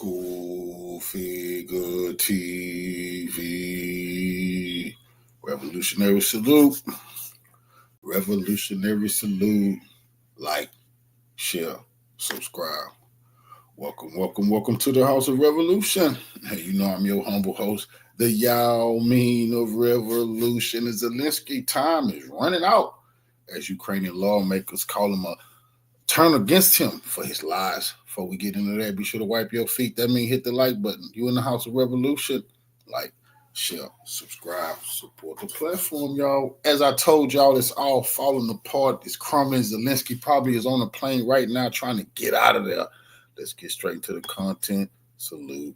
Cool Figure TV. Revolutionary salute. Revolutionary salute. Like, share, subscribe. Welcome to the House of Revolution. Hey, you know I'm your humble host, the Yao Mean of Revolution. Zelensky time is running out as Ukrainian lawmakers call him a turn against him for his lies. Before we get into that, be sure to wipe your feet. That means hit the like button. You in the House of Revolution. Like, share, subscribe, support the platform, y'all. As I told y'all, it's all falling apart. It's crumbling. Zelensky probably is on a plane right now trying to get out of there. Let's get straight into the content. Salute.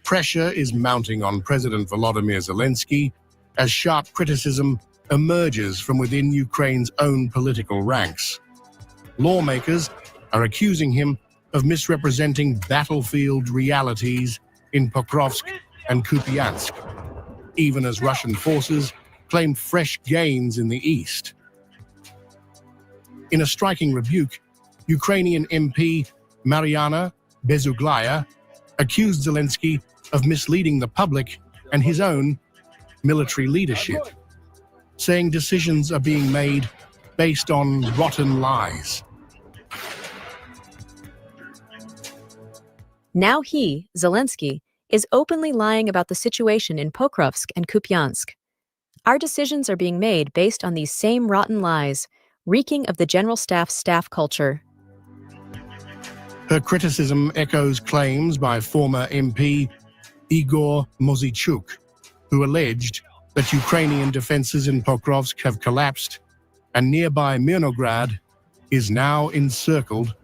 Pressure is mounting on President Volodymyr Zelensky as sharp criticism emerges from within Ukraine's own political ranks. Lawmakers are accusing him of misrepresenting battlefield realities in Pokrovsk and Kupiansk, even as Russian forces claim fresh gains in the east. In a striking rebuke, Ukrainian MP Mariana Bezuglaya accused Zelensky of misleading the public and his own military leadership, saying decisions are being made based on rotten lies. Now he, Zelensky, is openly lying about the situation in Pokrovsk and Kupiansk. Our decisions are being made based on these same rotten lies, reeking of the General Staff's staff culture. Her criticism echoes claims by former MP Igor Mozychuk, who alleged that Ukrainian defenses in Pokrovsk have collapsed and nearby Mirnograd is now encircled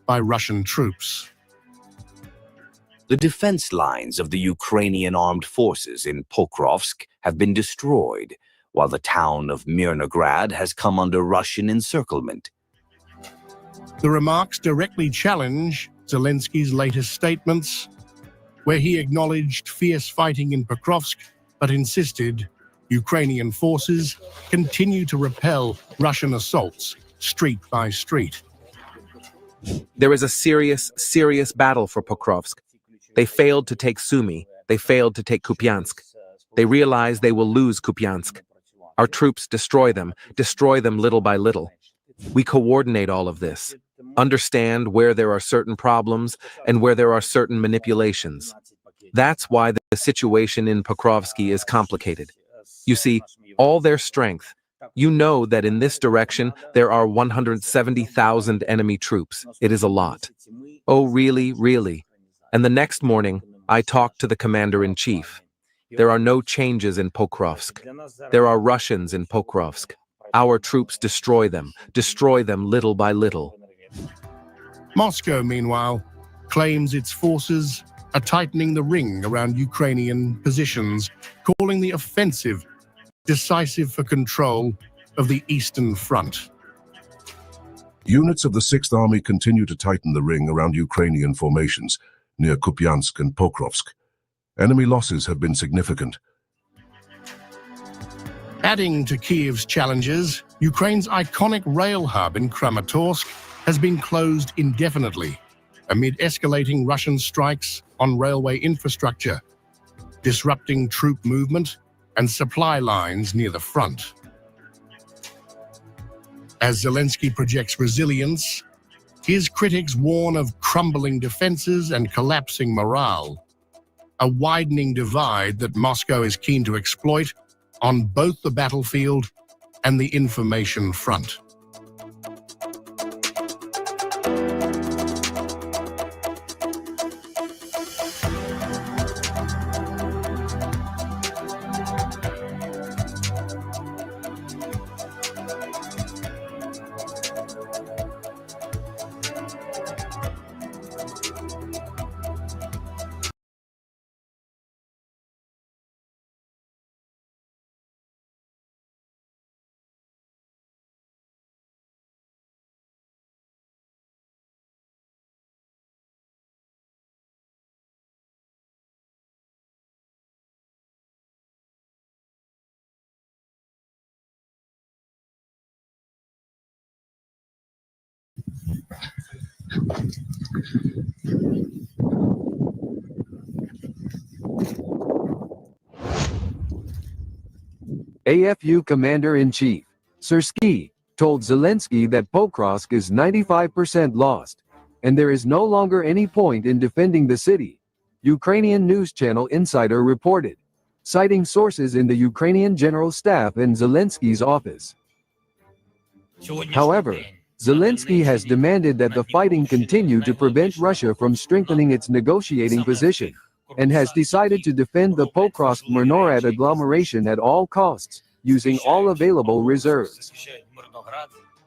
by Russian troops. The defense lines of the Ukrainian armed forces in Pokrovsk have been destroyed, while the town of Mirnograd has come under Russian encirclement. The remarks directly challenge Zelensky's latest statements, where he acknowledged fierce fighting in Pokrovsk, but insisted Ukrainian forces continue to repel Russian assaults street by street. There is a serious battle for Pokrovsk. They failed to take Sumy. They failed to take Kupiansk. They realize they will lose Kupiansk. Our troops destroy them little by little. We coordinate all of this, understand where there are certain problems and where there are certain manipulations. That's why the situation in Pokrovsk is complicated. You see, all their strength, you know that in this direction there are 170,000 enemy troops. It is a lot. Oh, really, really? And the next morning, I talked to the commander-in-chief. There are no changes in Pokrovsk. There are Russians in Pokrovsk. Our troops destroy them little by little. Moscow, meanwhile, claims its forces are tightening the ring around Ukrainian positions, calling the offensive decisive for control of the Eastern Front. Units of the 6th Army continue to tighten the ring around Ukrainian formations near Kupiansk and Pokrovsk. Enemy losses have been significant. Adding to Kyiv's challenges, Ukraine's iconic rail hub in Kramatorsk has been closed indefinitely amid escalating Russian strikes on railway infrastructure, disrupting troop movement and supply lines near the front. As Zelensky projects resilience, his critics warn of crumbling defenses and collapsing morale, a widening divide that Moscow is keen to exploit on both the battlefield and the information front. AFU Commander-in-Chief, Sirski, told Zelensky that Pokrovsk is 95% lost, and there is no longer any point in defending the city, Ukrainian news channel Insider reported, citing sources in the Ukrainian General Staff and Zelensky's office. However, Zelensky has demanded that the fighting continue to prevent Russia from strengthening its negotiating position, and has decided to defend the Pokrovsk-Myrnorad agglomeration at all costs, using all available reserves.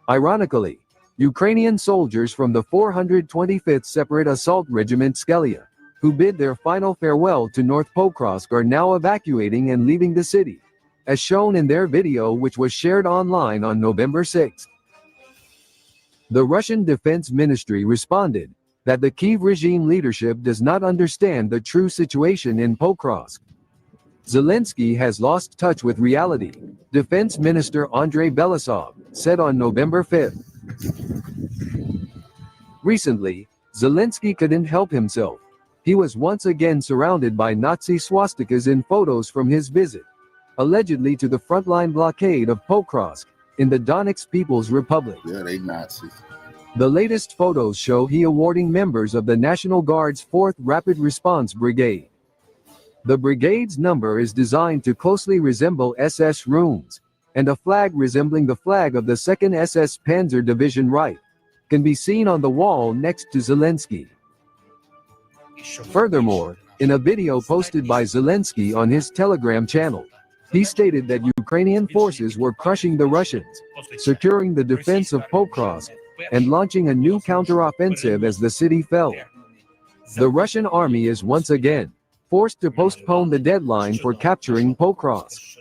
Ironically, Ukrainian soldiers from the 425th Separate Assault Regiment Skelia, who bid their final farewell to North Pokrovsk, are now evacuating and leaving the city, as shown in their video which was shared online on November 6. The Russian Defense Ministry responded that the Kyiv regime leadership does not understand the true situation in Pokrovsk. Zelensky has lost touch with reality, Defense Minister Andrei Belousov said on November 5. Recently, Zelensky couldn't help himself. He was once again surrounded by Nazi swastikas in photos from his visit, allegedly to the frontline blockade of Pokrovsk, in the Donetsk People's Republic. Yeah, they Nazis. The latest photos show he awarding members of the National Guard's 4th Rapid Response Brigade. The brigade's number is designed to closely resemble SS runes, and a flag resembling the flag of the 2nd SS Panzer Division Reich can be seen on the wall next to Zelensky. Furthermore, in a video posted by Zelensky on his Telegram channel, he stated that Ukrainian forces were crushing the Russians, securing the defense of Pokrovsk, and launching a new counteroffensive as the city fell. The Russian army is once again forced to postpone the deadline for capturing Pokrovsk.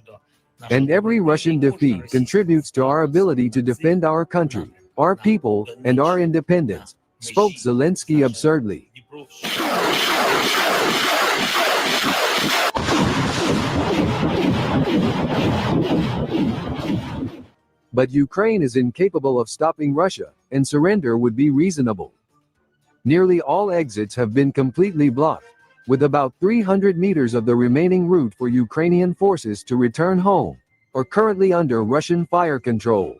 And every Russian defeat contributes to our ability to defend our country, our people, and our independence, spoke Zelensky absurdly. But Ukraine is incapable of stopping Russia, and surrender would be reasonable. Nearly all exits have been completely blocked, with about 300 meters of the remaining route for Ukrainian forces to return home, or currently under Russian fire control.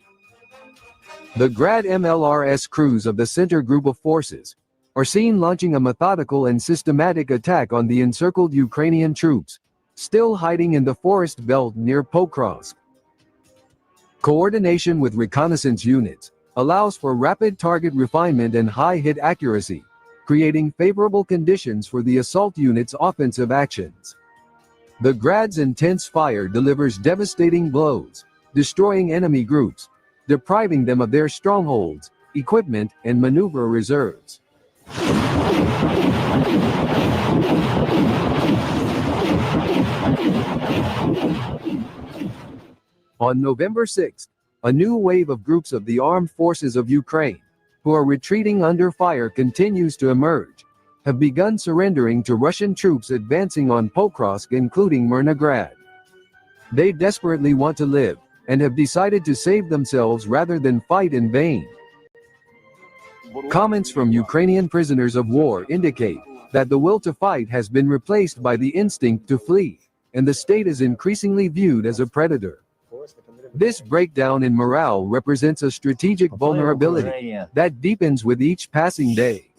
The Grad MLRS crews of the Center Group of Forces are seen launching a methodical and systematic attack on the encircled Ukrainian troops, still hiding in the forest belt near Pokrovsk. Coordination with reconnaissance units allows for rapid target refinement and high hit accuracy, creating favorable conditions for the assault unit's offensive actions. The Grad's intense fire delivers devastating blows, destroying enemy groups, depriving them of their strongholds, equipment, and maneuver reserves. On November 6, a new wave of groups of the armed forces of Ukraine, who are retreating under fire, continues to emerge, have begun surrendering to Russian troops advancing on Pokrovsk, including Myrnograd. They desperately want to live, and have decided to save themselves rather than fight in vain. Comments from Ukrainian prisoners of war indicate that the will to fight has been replaced by the instinct to flee, and the state is increasingly viewed as a predator. This breakdown in morale represents a strategic vulnerability that deepens with each passing day.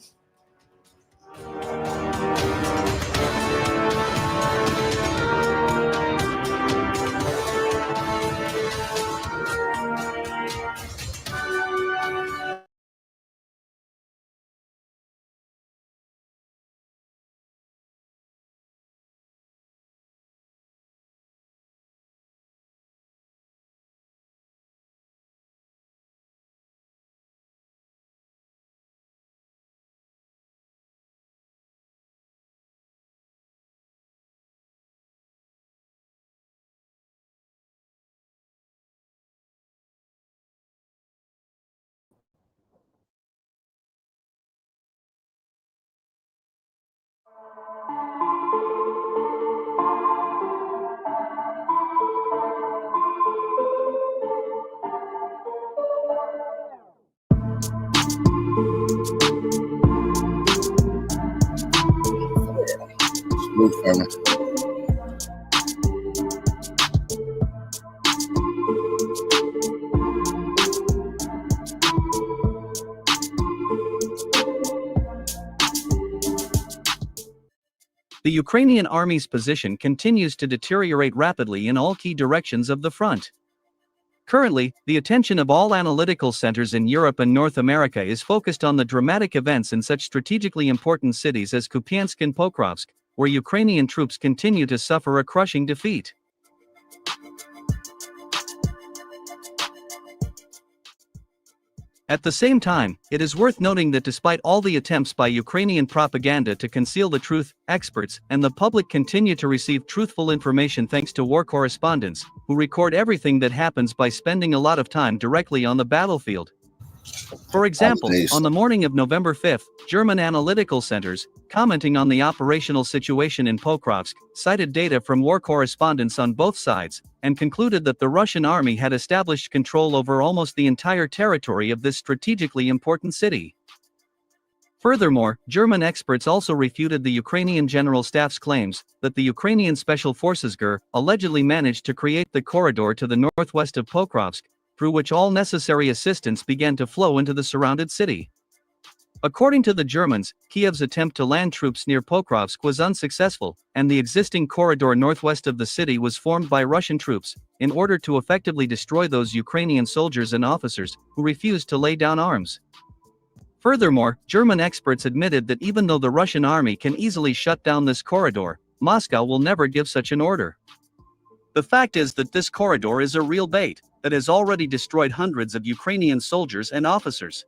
Salute, family. The Ukrainian army's position continues to deteriorate rapidly in all key directions of the front. Currently, the attention of all analytical centers in Europe and North America is focused on the dramatic events in such strategically important cities as Kupiansk and Pokrovsk, where Ukrainian troops continue to suffer a crushing defeat. At the same time, it is worth noting that despite all the attempts by Ukrainian propaganda to conceal the truth, experts and the public continue to receive truthful information thanks to war correspondents, who record everything that happens by spending a lot of time directly on the battlefield. For example, on the morning of November 5, German analytical centers, commenting on the operational situation in Pokrovsk, cited data from war correspondents on both sides, and concluded that the Russian army had established control over almost the entire territory of this strategically important city. Furthermore, German experts also refuted the Ukrainian General Staff's claims that the Ukrainian Special Forces GRU allegedly managed to create the corridor to the northwest of Pokrovsk, through which all necessary assistance began to flow into the surrounded city. According to the Germans, Kiev's attempt to land troops near Pokrovsk was unsuccessful, and the existing corridor northwest of the city was formed by Russian troops, in order to effectively destroy those Ukrainian soldiers and officers who refused to lay down arms. Furthermore, German experts admitted that even though the Russian army can easily shut down this corridor, Moscow will never give such an order. The fact is that this corridor is a real bait that has already destroyed hundreds of Ukrainian soldiers and officers.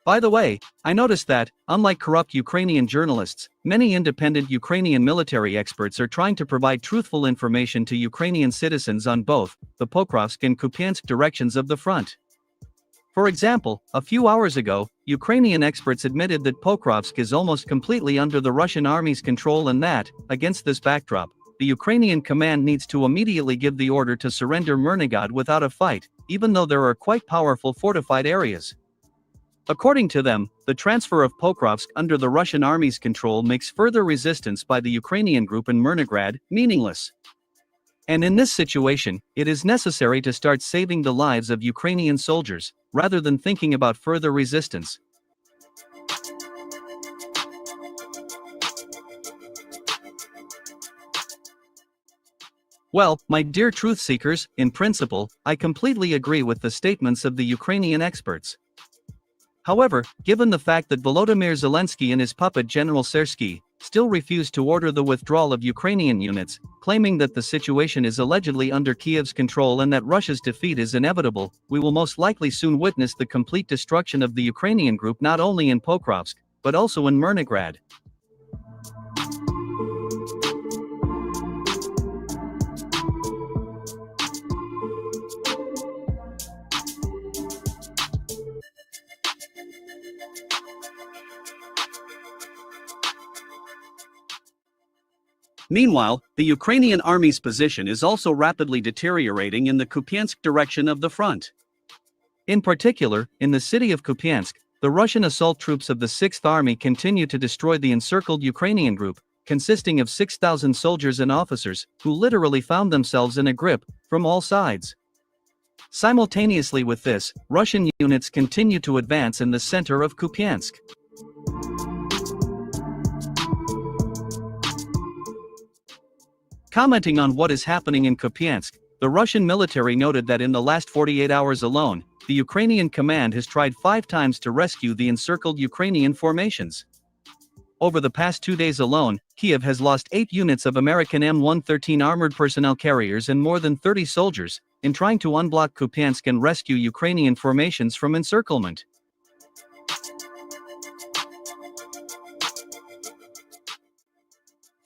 By the way, I noticed that, unlike corrupt Ukrainian journalists, many independent Ukrainian military experts are trying to provide truthful information to Ukrainian citizens on both the Pokrovsk and Kupiansk directions of the front. For example, a few hours ago, Ukrainian experts admitted that Pokrovsk is almost completely under the Russian army's control and that, against this backdrop, the Ukrainian command needs to immediately give the order to surrender Myrnograd without a fight, even though there are quite powerful fortified areas. According to them, the transfer of Pokrovsk under the Russian army's control makes further resistance by the Ukrainian group in Myrnograd meaningless. And in this situation, it is necessary to start saving the lives of Ukrainian soldiers, rather than thinking about further resistance. Well, my dear truth seekers, in principle, I completely agree with the statements of the Ukrainian experts. However, given the fact that Volodymyr Zelensky and his puppet General Sersky still refuse to order the withdrawal of Ukrainian units, claiming that the situation is allegedly under Kiev's control and that Russia's defeat is inevitable, we will most likely soon witness the complete destruction of the Ukrainian group not only in Pokrovsk, but also in Myrnograd. Meanwhile, the Ukrainian army's position is also rapidly deteriorating in the Kupiansk direction of the front. In particular, in the city of Kupiansk, the Russian assault troops of the 6th Army continue to destroy the encircled Ukrainian group, consisting of 6,000 soldiers and officers, who literally found themselves in a grip from all sides. Simultaneously with this, Russian units continue to advance in the center of Kupiansk. Commenting on what is happening in Kupiansk, the Russian military noted that in the last 48 hours alone, the Ukrainian command has tried 5 times to rescue the encircled Ukrainian formations. Over the past 2 days alone, Kiev has lost 8 units of American M113 armored personnel carriers and more than 30 soldiers, in trying to unblock Kupiansk and rescue Ukrainian formations from encirclement.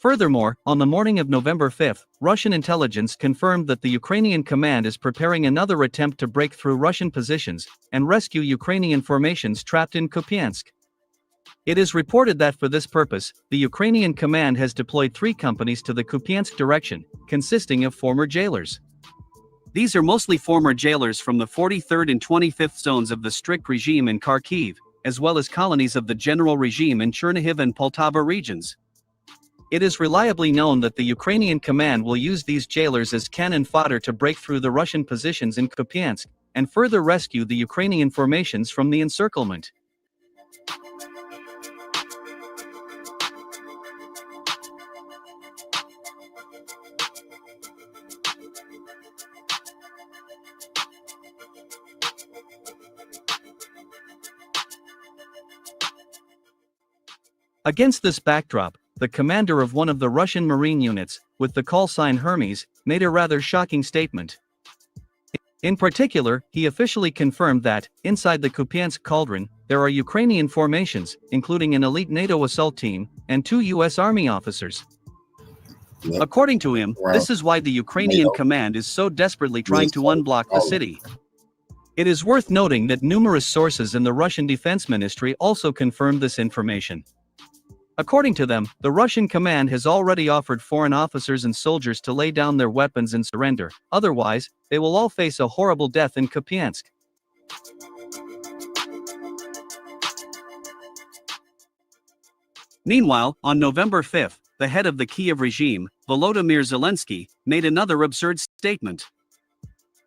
Furthermore, on the morning of November 5, Russian intelligence confirmed that the Ukrainian command is preparing another attempt to break through Russian positions and rescue Ukrainian formations trapped in Kupiansk. It is reported that for this purpose, the Ukrainian command has deployed 3 companies to the Kupiansk direction, consisting of former jailers. These are mostly former jailers from the 43rd and 25th zones of the strict regime in Kharkiv, as well as colonies of the general regime in Chernihiv and Poltava regions. It is reliably known that the Ukrainian command will use these jailers as cannon fodder to break through the Russian positions in Kupiansk, and further rescue the Ukrainian formations from the encirclement. Against this backdrop, the commander of one of the Russian Marine units, with the call sign Hermes, made a rather shocking statement. In particular, he officially confirmed that, inside the Kupiansk cauldron, there are Ukrainian formations, including an elite NATO assault team, and 2 U.S. Army officers. Yep. According to him, Wow. this is why the Ukrainian command is so desperately trying to unblock the city. It is worth noting that numerous sources in the Russian Defense Ministry also confirmed this information. According to them, the Russian command has already offered foreign officers and soldiers to lay down their weapons and surrender, otherwise, they will all face a horrible death in Kupiansk. Meanwhile, on November 5, the head of the Kiev regime, Volodymyr Zelensky, made another absurd statement.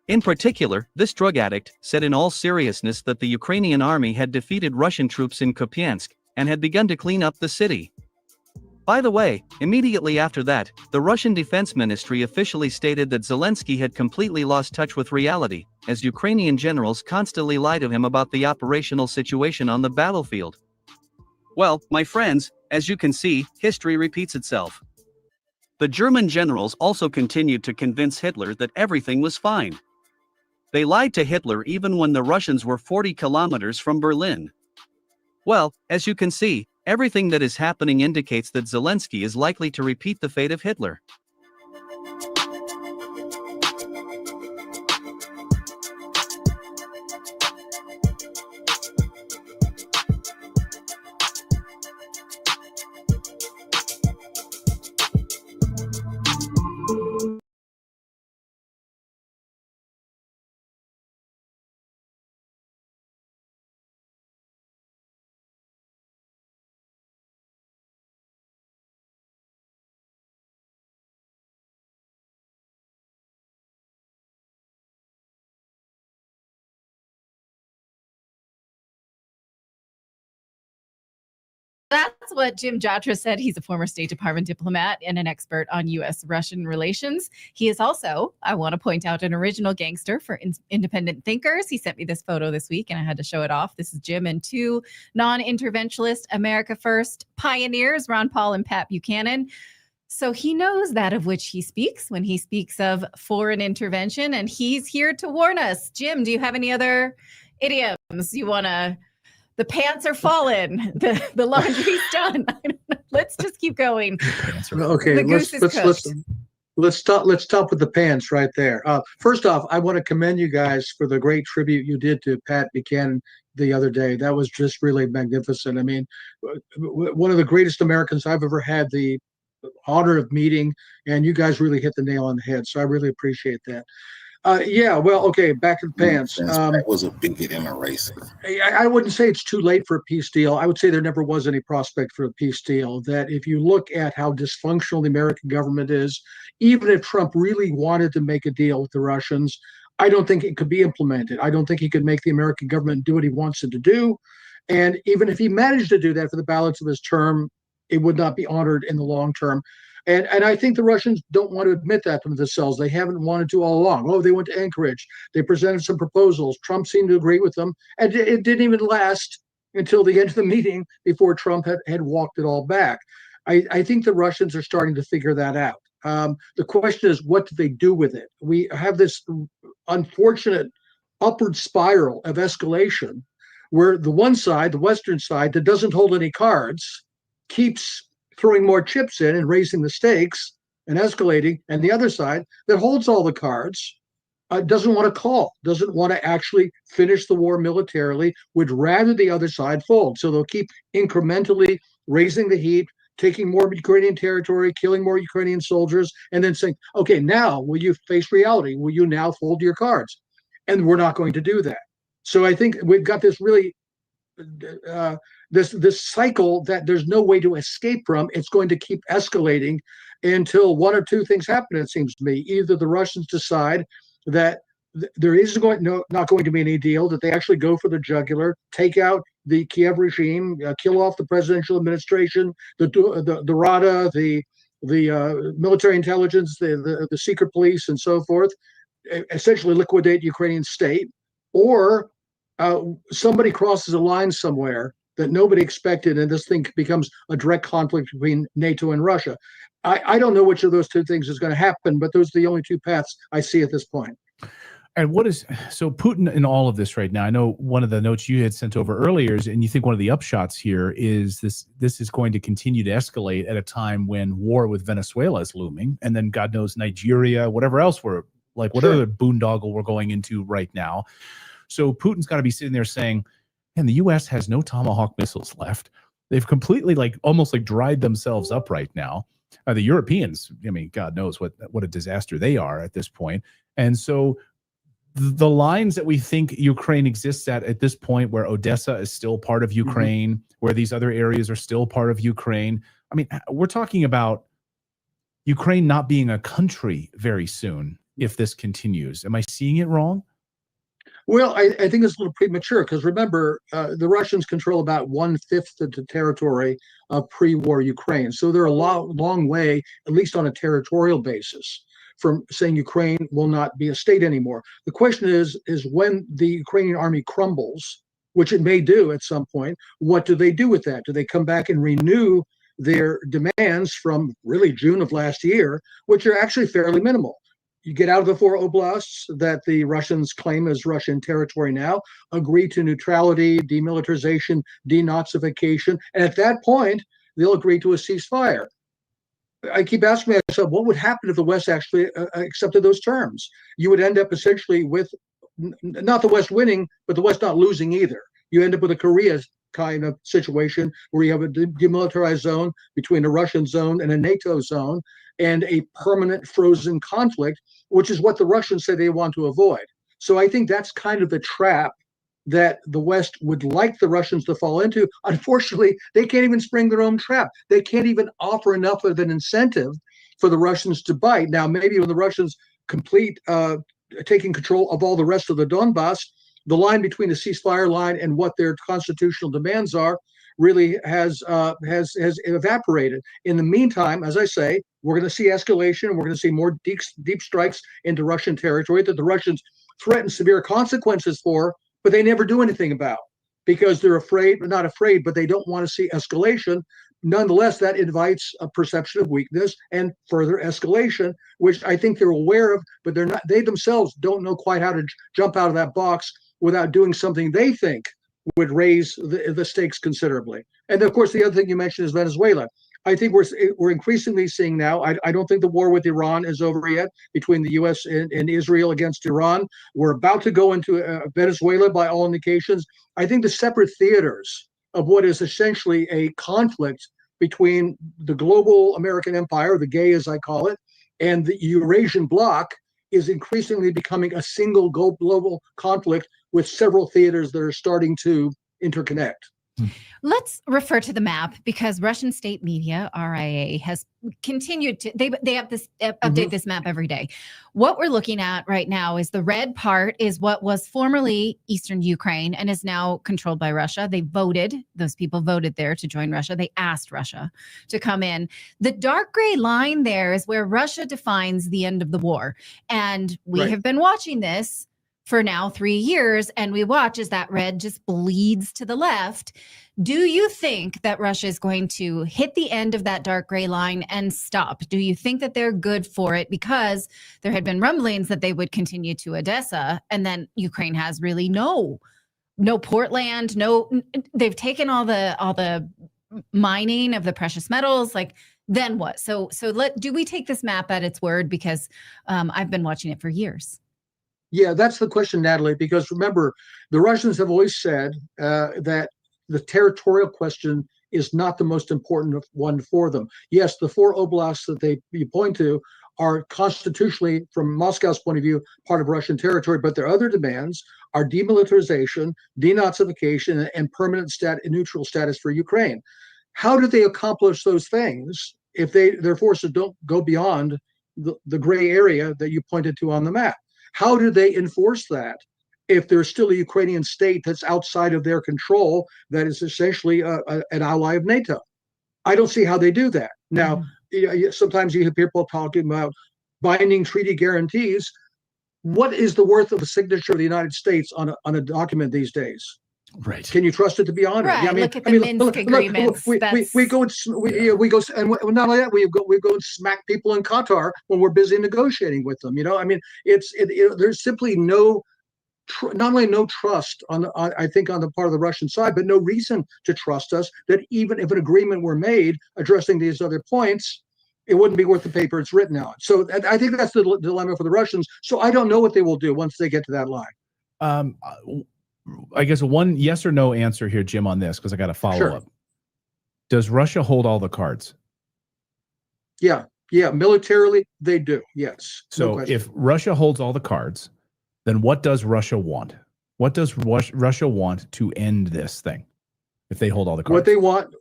In particular, this drug addict said in all seriousness that the Ukrainian army had defeated Russian troops in Kupiansk, and had begun to clean up the city. By the way, immediately after that, the Russian Defense Ministry officially stated that Zelensky had completely lost touch with reality, as Ukrainian generals constantly lied to him about the operational situation on the battlefield. Well, my friends, as you can see, history repeats itself. The German generals also continued to convince Hitler that everything was fine. They lied to Hitler even when the Russians were 40 kilometers from Berlin. Well, as you can see, everything that is happening indicates that Zelensky is likely to repeat the fate of Hitler. That's what Jim Jatra said. He's a former State Department diplomat and an expert on U.S.-Russian relations. He is also, I want to point out, an original gangster for independent thinkers. He sent me this photo this week, and I had to show it off. This is Jim and 2 non-interventionist America First pioneers, Ron Paul and Pat Buchanan. So he knows that of which he speaks when he speaks of foreign intervention, and he's here to warn us. Jim, do you have any other idioms you want to... The pants are falling. The laundry's done. Let's just keep going. Okay, let's stop with the pants right there. First off, I want to commend you guys for the great tribute you did to Pat Buchanan the other day. That was just really magnificent. I mean, one of the greatest Americans I've ever had the honor of meeting, and you guys really hit the nail on the head. So I really appreciate that. Yeah, well, okay, back to the pants. That was a bigot and a racist. I wouldn't say it's too late for a peace deal. I would say there never was any prospect for a peace deal. That if you look at how dysfunctional the American government is, even if Trump really wanted to make a deal with the Russians, I don't think it could be implemented. I don't think he could make the American government do what he wants it to do. And even if he managed to do that for the balance of his term, it would not be honored in the long term. And I think the Russians don't want to admit that to themselves. They haven't wanted to all along. Oh, they went to Anchorage. They presented some proposals. Trump seemed to agree with them. And it didn't even last until the end of the meeting before Trump had walked it all back. I think the Russians are starting to figure that out. The question is, what do they do with it? We have this unfortunate upward spiral of escalation where the one side, the Western side, that doesn't hold any cards, keeps throwing more chips in and raising the stakes and escalating, and the other side that holds all the cards doesn't want to call, doesn't want to actually finish the war militarily, would rather the other side fold. So they'll keep incrementally raising the heat, taking more Ukrainian territory, killing more Ukrainian soldiers, and then saying, okay, now will you face reality? Will you now fold your cards? And we're not going to do that. So I think we've got this really this cycle that there's no way to escape from. It's going to keep escalating until one or two things happen, it seems to me. Either the Russians decide that there is not going to be any deal, that they actually go for the jugular, take out the Kiev regime, kill off the presidential administration, the Rada, the military intelligence, the secret police, and so forth, essentially liquidate Ukrainian state, or somebody crosses a line somewhere that nobody expected, and this thing becomes a direct conflict between NATO and Russia. I don't know which of those two things is going to happen, but those are the only two paths I see at this point. And so Putin in all of this right now? I know one of the notes you had sent over earlier is, and you think one of the upshots here is this is going to continue to escalate at a time when war with Venezuela is looming, and then God knows Nigeria, whatever else other boondoggle we're going into right now. So Putin's got to be sitting there saying, and the U.S. has no Tomahawk missiles left. They've completely almost dried themselves up right now. The Europeans, I mean, God knows what a disaster they are at this point. And so the lines that we think Ukraine exists at this point, where Odessa is still part of Ukraine, where these other areas are still part of Ukraine. I mean, we're talking about Ukraine not being a country very soon if this continues. Am I seeing it wrong? Well, I think it's a little premature because remember, the Russians control about 1/5 of the territory of pre-war Ukraine. So they're a long way, at least on a territorial basis, from saying Ukraine will not be a state anymore. The question is when the Ukrainian army crumbles, which it may do at some point, what do they do with that? Do they come back and renew their demands from really June of last year, which are actually fairly minimal? You get out of the 4 oblasts that the Russians claim as Russian territory now, agree to neutrality, demilitarization, denazification, and at that point, they'll agree to a ceasefire. I keep asking myself, what would happen if the West actually accepted those terms? You would end up essentially with not the West winning, but the West not losing either. You end up with a Korea kind of situation where you have a demilitarized zone between a Russian zone and a NATO zone, and a permanent frozen conflict, which is what the Russians say they want to avoid. So I think that's kind of the trap that the West would like the Russians to fall into. Unfortunately, they can't even spring their own trap. They can't even offer enough of an incentive for the Russians to bite. Now, maybe when the Russians complete taking control of all the rest of the Donbass, the line between the ceasefire line and what their constitutional demands are really has evaporated. In the meantime, as I say, we're going to see escalation. We're going to see more deep strikes into Russian territory that the Russians threaten severe consequences for, but they never do anything about because they're afraid, not afraid, but they don't want to see escalation. Nonetheless, that invites a perception of weakness and further escalation, which I think they're aware of, but they themselves don't know quite how to jump out of that box without doing something they think would raise the stakes considerably. And of course, the other thing you mentioned is Venezuela. I think we're increasingly seeing now, I don't think the war with Iran is over yet, between the U.S. and Israel against Iran. We're about to go into Venezuela by all indications. I think the separate theaters of what is essentially a conflict between the global American empire, the GAY as I call it, and the Eurasian bloc is increasingly becoming a single global conflict with several theaters that are starting to interconnect. Let's refer to the map because Russian state media, RIA, has continued to, they have this update this map every day. What we're looking at right now is the red part is what was formerly Eastern Ukraine and is now controlled by Russia. Those people voted there to join Russia. They asked Russia to come in. The dark gray line there is where Russia defines the end of the war. And we have been watching this for now 3 years, and we watch as that red just bleeds to the left. Do you think that Russia is going to hit the end of that dark gray line and stop? Do you think that they're good for it? Because there had been rumblings that they would continue to Odessa, and then Ukraine has really no Portland, they've taken all the mining of the precious metals, then what? So do we take this map at its word? Because I've been watching it for years. Yeah, that's the question, Natalie, because remember, the Russians have always said that the territorial question is not the most important one for them. Yes, the four oblasts that you point to are constitutionally, from Moscow's point of view, part of Russian territory, but their other demands are demilitarization, denazification, and permanent neutral status for Ukraine. How do they accomplish those things if their forces don't go beyond the gray area that you pointed to on the map? How do they enforce that if there's still a Ukrainian state that's outside of their control, that is essentially an ally of NATO? I don't see how they do that. Now, sometimes you hear people talking about binding treaty guarantees. What is the worth of a signature of the United States on a document these days? Right. Can you trust it to be honored? Right. Yeah, Look at the Minsk agreements. We go and not only that, we go and smack people in Qatar when we're busy negotiating with them. I mean, there's simply not only no trust I think on the part of the Russian side, but no reason to trust us that even if an agreement were made addressing these other points, it wouldn't be worth the paper it's written on. So I think that's the dilemma for the Russians. So I don't know what they will do once they get to that line. I guess one yes or no answer here, Jim, on this, because I got a follow up. Does Russia hold all the cards? Yeah, militarily they do. Yes. So if Russia holds all the cards, then what does Russia want? What does Russia want to end this thing? If they hold all the cards,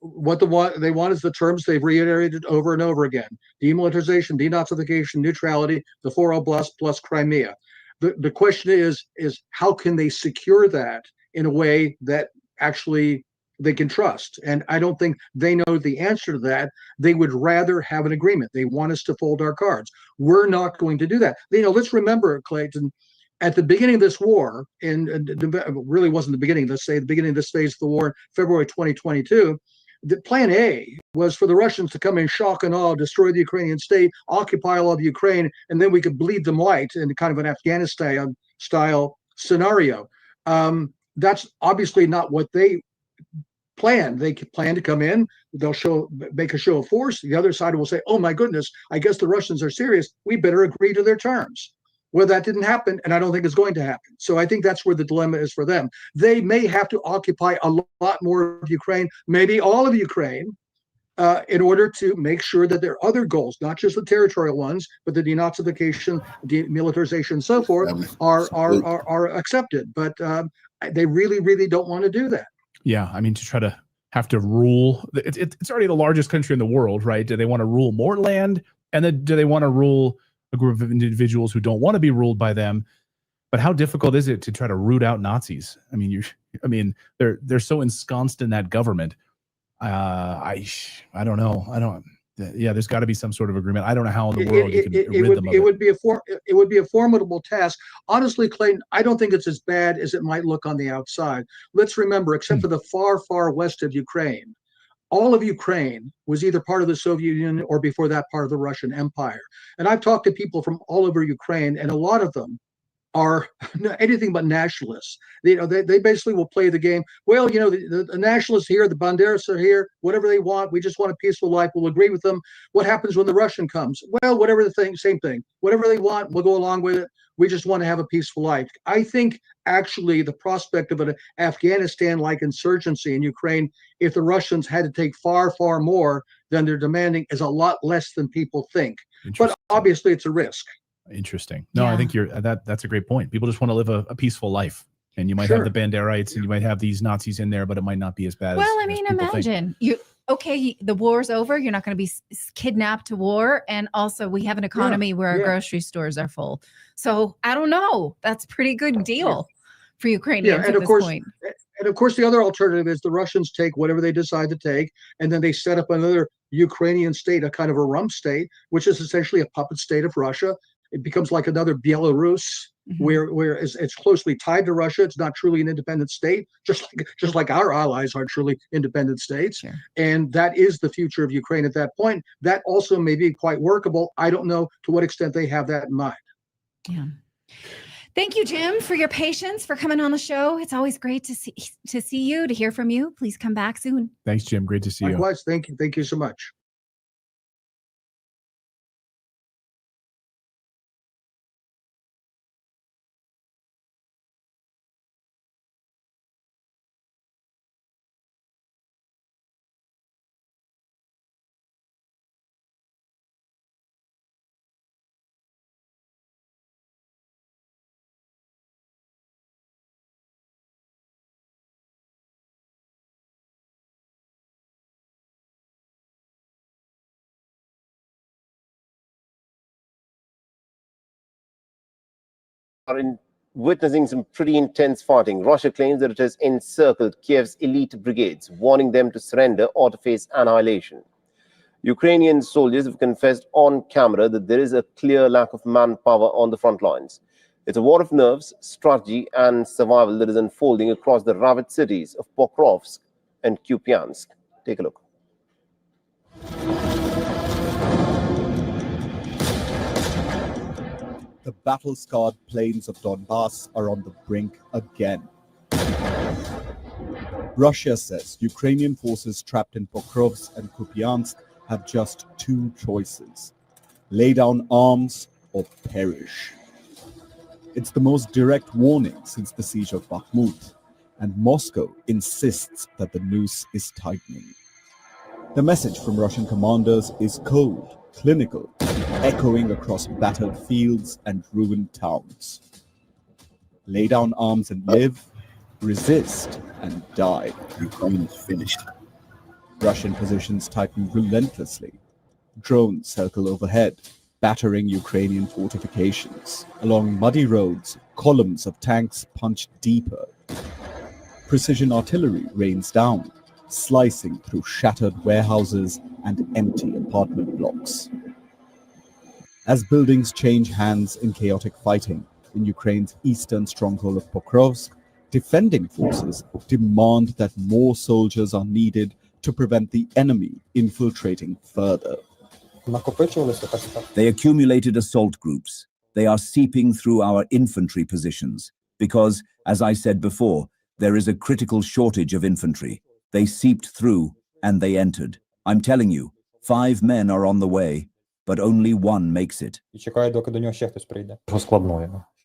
what they want is the terms they've reiterated over and over again: demilitarization, denazification, neutrality, the four oblasts plus Crimea. The question is how can they secure that in a way that actually they can trust? And I don't think they know the answer to that. They would rather have an agreement. They want us to fold our cards. We're not going to do that. Let's remember, Clayton, at the beginning of this war, and really wasn't the beginning, let's say the beginning of this phase of the war, February 2022, the plan A was for the Russians to come in shock and awe, destroy the Ukrainian state, occupy all of Ukraine, and then we could bleed them white in kind of an Afghanistan-style scenario. That's obviously not what they planned. They plan to come in, they'll make a show of force. The other side will say, oh my goodness, I guess the Russians are serious. We better agree to their terms. Well, that didn't happen, and I don't think it's going to happen. So I think that's where the dilemma is for them. They may have to occupy a lot more of Ukraine, maybe all of Ukraine, in order to make sure that their other goals, not just the territorial ones, but the denazification, demilitarization, and so forth, are accepted. But they really, really don't want to do that. Yeah, I mean, to try to have to rule, it's already the largest country in the world, right? Do they want to rule more land, and then do they want to rule a group of individuals who don't want to be ruled by them? But how difficult is it to try to root out Nazis? I mean, they're so ensconced in that government. I don't know. Yeah, there's got to be some sort of agreement. I don't know how in the world you can rid them of it. It would be a formidable task. Honestly, Clayton, I don't think it's as bad as it might look on the outside. Let's remember, except for the far, far west of Ukraine, all of Ukraine was either part of the Soviet Union or before that part of the Russian Empire. And I've talked to people from all over Ukraine, and a lot of them are anything but nationalists. They basically will play the game. Well, the nationalists here, the Banderas are here, whatever they want. We just want a peaceful life. We'll agree with them. What happens when the Russian comes? Well, whatever the thing, same thing. Whatever they want, we'll go along with it. We just want to have a peaceful life. I think actually the prospect of an Afghanistan-like insurgency in Ukraine, if the Russians had to take far, far more than they're demanding, is a lot less than people think. But obviously it's a risk. Interesting. No, yeah. I think that's a great point. People just want to live a peaceful life. And you might have the Banderites and you might have these Nazis in there, but it might not be as bad as imagine the war's over. You're not going to be kidnapped to war. And also we have an economy where our grocery stores are full. So I don't know. That's a pretty good deal for Ukrainians at this point. And of course, the other alternative is the Russians take whatever they decide to take, and then they set up another Ukrainian state, a kind of a rump state, which is essentially a puppet state of Russia. It becomes like another Belarus, where it's closely tied to Russia. It's not truly an independent state, just like our allies are truly independent states. Sure. And that is the future of Ukraine at that point. That also may be quite workable. I don't know to what extent they have that in mind. Yeah. Thank you, Jim, for your patience, for coming on the show. It's always great to see you, to hear from you. Please come back soon. Thanks, Jim. Great to see you. Likewise. Thank you. Thank you so much. witnessing some pretty intense fighting. Russia claims that it has encircled Kiev's elite brigades, warning them to surrender or to face annihilation. Ukrainian soldiers have confessed on camera that there is a clear lack of manpower on the front lines. It's a war of nerves, strategy, and survival that is unfolding across the ravaged cities of Pokrovsk and Kupiansk. Take a look. The battle-scarred plains of Donbass are on the brink again. Russia says Ukrainian forces trapped in Pokrovsk and Kupiansk have just two choices: lay down arms or perish. It's the most direct warning since the siege of Bakhmut, and Moscow insists that the noose is tightening. The message from Russian commanders is cold, clinical, echoing across battered fields and ruined towns. Lay down arms and live, resist and die. Ukraine is finished. Russian positions tighten relentlessly. Drones circle overhead, battering Ukrainian fortifications. Along muddy roads, columns of tanks punch deeper. Precision artillery rains down, slicing through shattered warehouses and empty apartment blocks. As buildings change hands in chaotic fighting in Ukraine's eastern stronghold of Pokrovsk, defending forces demand that more soldiers are needed to prevent the enemy infiltrating further. They accumulated assault groups. They are seeping through our infantry positions because, as I said before, there is a critical shortage of infantry. They seeped through and they entered. I'm telling you, 5 men are on the way, but only 1 makes it.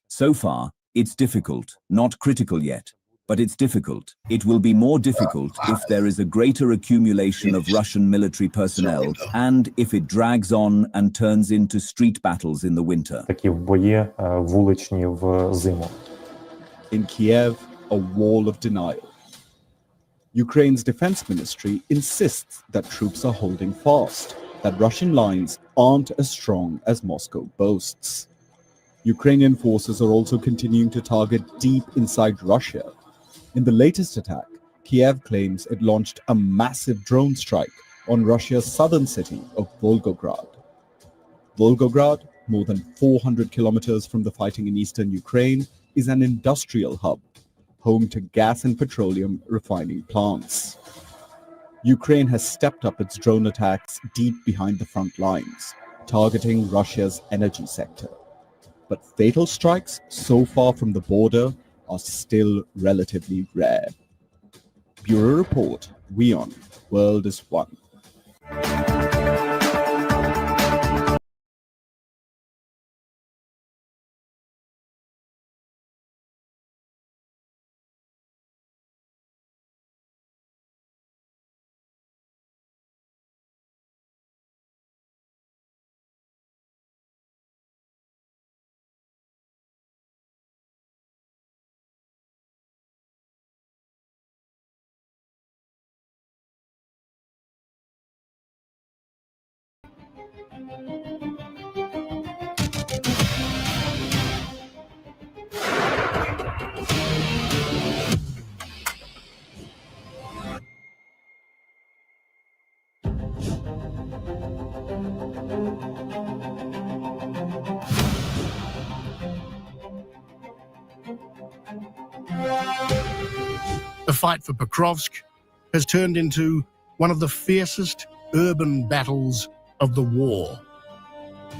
So far, it's difficult, not critical yet, but it's difficult. It will be more difficult if there is a greater accumulation of Russian military personnel and if it drags on and turns into street battles in the winter. In Kiev, a wall of denial. Ukraine's defense ministry insists that troops are holding fast, that Russian lines aren't as strong as Moscow boasts. Ukrainian forces are also continuing to target deep inside Russia. In the latest attack, Kiev claims it launched a massive drone strike on Russia's southern city of Volgograd. Volgograd, more than 400 kilometers from the fighting in eastern Ukraine, is an industrial hub, home to gas and petroleum refining plants. Ukraine has stepped up its drone attacks deep behind the front lines, targeting Russia's energy sector. But fatal strikes so far from the border are still relatively rare. Bureau Report, WION, World is One. The fight for Pokrovsk has turned into one of the fiercest urban battles of the war.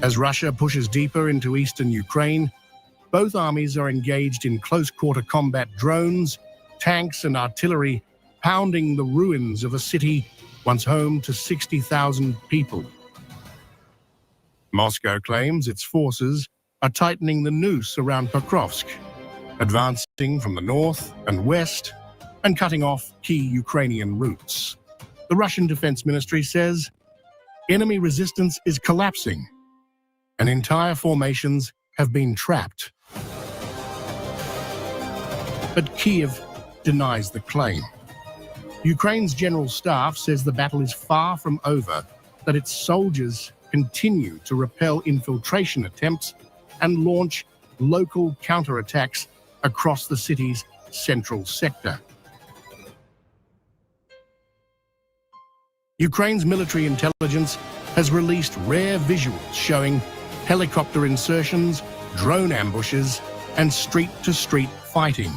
As Russia pushes deeper into eastern Ukraine, both armies are engaged in close-quarter combat drones, tanks and artillery, pounding the ruins of a city once home to 60,000 people. Moscow claims its forces are tightening the noose around Pokrovsk, advancing from the north and west and cutting off key Ukrainian routes. The Russian Defense Ministry says enemy resistance is collapsing and entire formations have been trapped. But Kyiv denies the claim. Ukraine's General Staff says the battle is far from over, that its soldiers continue to repel infiltration attempts and launch local counterattacks across the city's central sector. Ukraine's military intelligence has released rare visuals showing helicopter insertions, drone ambushes, and street-to-street fighting.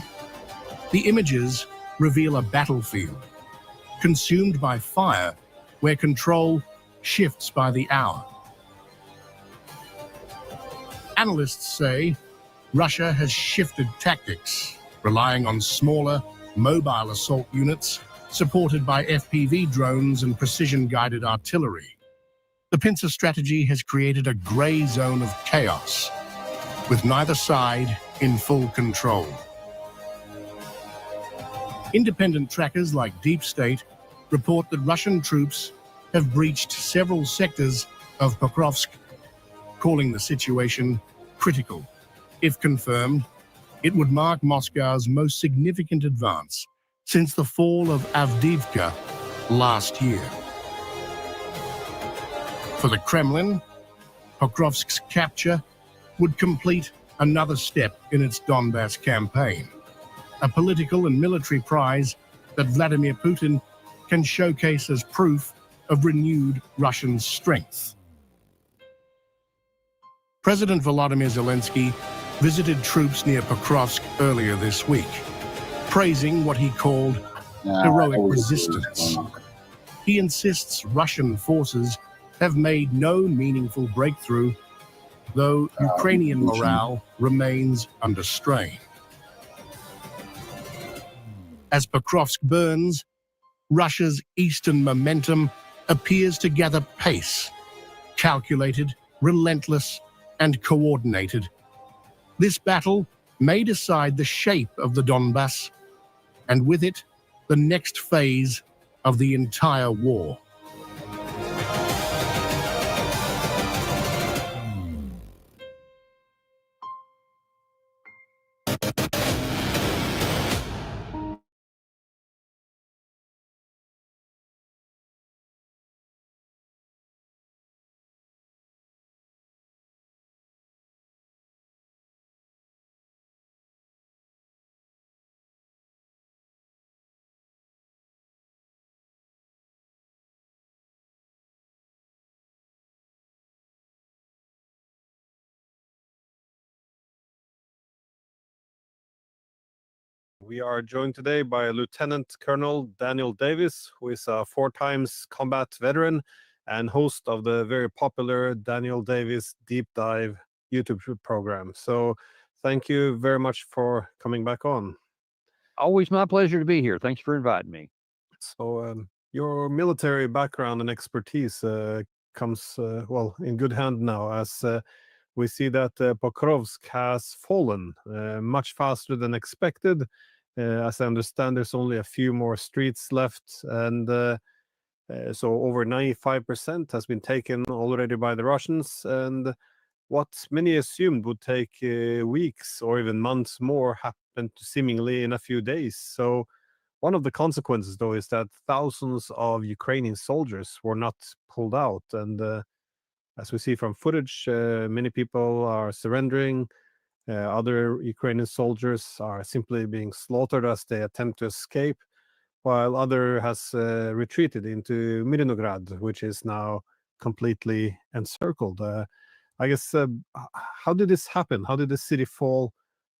The images reveal a battlefield consumed by fire where control shifts by the hour. Analysts say Russia has shifted tactics, relying on smaller, mobile assault units supported by FPV drones and precision-guided artillery. The pincer strategy has created a grey zone of chaos, with neither side in full control. Independent trackers like Deep State report that Russian troops have breached several sectors of Pokrovsk, calling the situation critical. If confirmed, it would mark Moscow's most significant advance since the fall of Avdiivka last year. For the Kremlin, Pokrovsk's capture would complete another step in its Donbass campaign, a political and military prize that Vladimir Putin can showcase as proof of renewed Russian strength. President Volodymyr Zelensky visited troops near Pokrovsk earlier this week, praising what he called heroic resistance. He insists Russian forces have made no meaningful breakthrough, though Ukrainian morale remains under strain. As Pokrovsk burns, Russia's eastern momentum appears to gather pace, calculated, relentless, and coordinated. This battle may decide the shape of the Donbass, and with it, the next phase of the entire war. We are joined today by Lieutenant Colonel Daniel Davis, who is a 4-time combat veteran and host of the very popular Daniel Davis Deep Dive YouTube program. So thank you very much for coming back on. Always my pleasure to be here. Thanks for inviting me. So your military background and expertise comes, well, in good hand now, as we see that Pokrovsk has fallen much faster than expected. As I understand, there's only a few more streets left, and so over 95% has been taken already by the Russians, and what many assumed would take weeks or even months more happened seemingly in a few days. So one of the consequences, though, is that thousands of Ukrainian soldiers were not pulled out, and as we see from footage, many people are surrendering. Other Ukrainian soldiers are simply being slaughtered as they attempt to escape, while other has retreated into Mironograd, which is now completely encircled. I guess, how did this happen? How did the city fall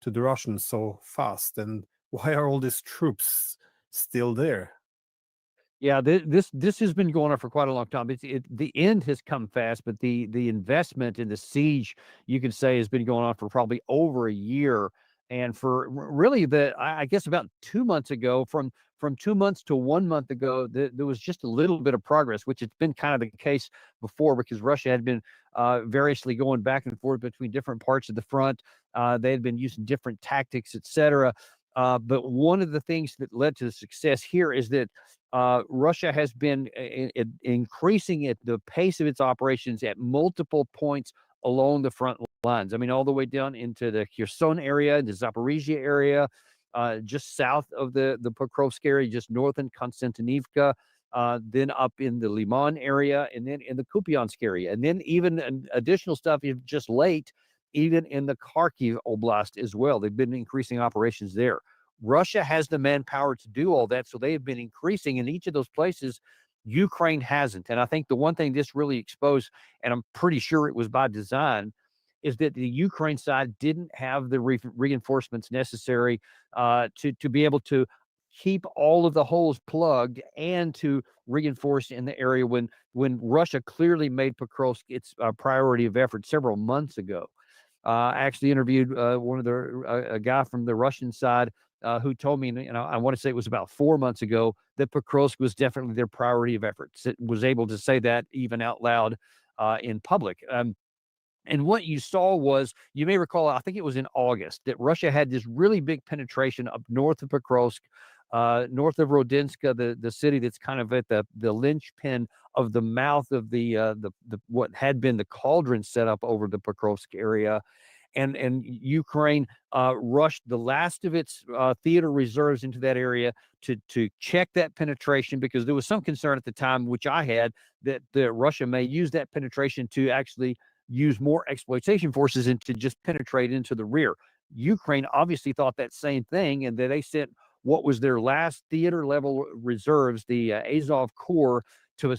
to the Russians so fast? And why are all these troops still there? Yeah, this has been going on for quite a long time. The end has come fast, but the investment in the siege, you can say, has been going on for probably over a year. And for really I guess about 2 months ago, from 2 months to 1 month ago, there was just a little bit of progress, which it's been kind of the case before, because Russia had been variously going back and forth between different parts of the front. They had been using different tactics, etc. But one of the things that led to the success here is that Russia has been increasing the pace of its operations at multiple points along the front lines. I mean, all the way down into the Kherson area, the Zaporizhia area, just south of the Pokrovsk area, just north in Konstantinivka, then up in the Liman area, and then in the Kupiansk area. And then even additional stuff just late even in the Kharkiv Oblast as well. They've been increasing operations there. Russia has the manpower to do all that, so they have been increasing in each of those places. Ukraine hasn't. And I think the one thing this really exposed, and I'm pretty sure it was by design, is that the Ukraine side didn't have the reinforcements necessary to be able to keep all of the holes plugged and to reinforce in the area when Russia clearly made Pokrovsk its priority of effort several months ago. I actually interviewed a guy from the Russian side who told me, I want to say it was about 4 months ago, that Pokrovsk was definitely their priority of efforts. It was able to say that even out loud in public. And what you saw was, you may recall, I think it was in August, that Russia had this really big penetration up north of Pokrovsk, north of Rodinska, the city that's kind of at the linchpin of the mouth of the what had been the cauldron set up over the Pokrovsk area. And Ukraine rushed the last of its theater reserves into that area to check that penetration, because there was some concern at the time, which I had, that Russia may use that penetration to actually use more exploitation forces and to just penetrate into the rear. Ukraine obviously thought that same thing, and that they sent what was their last theater level reserves, the Azov Corps, to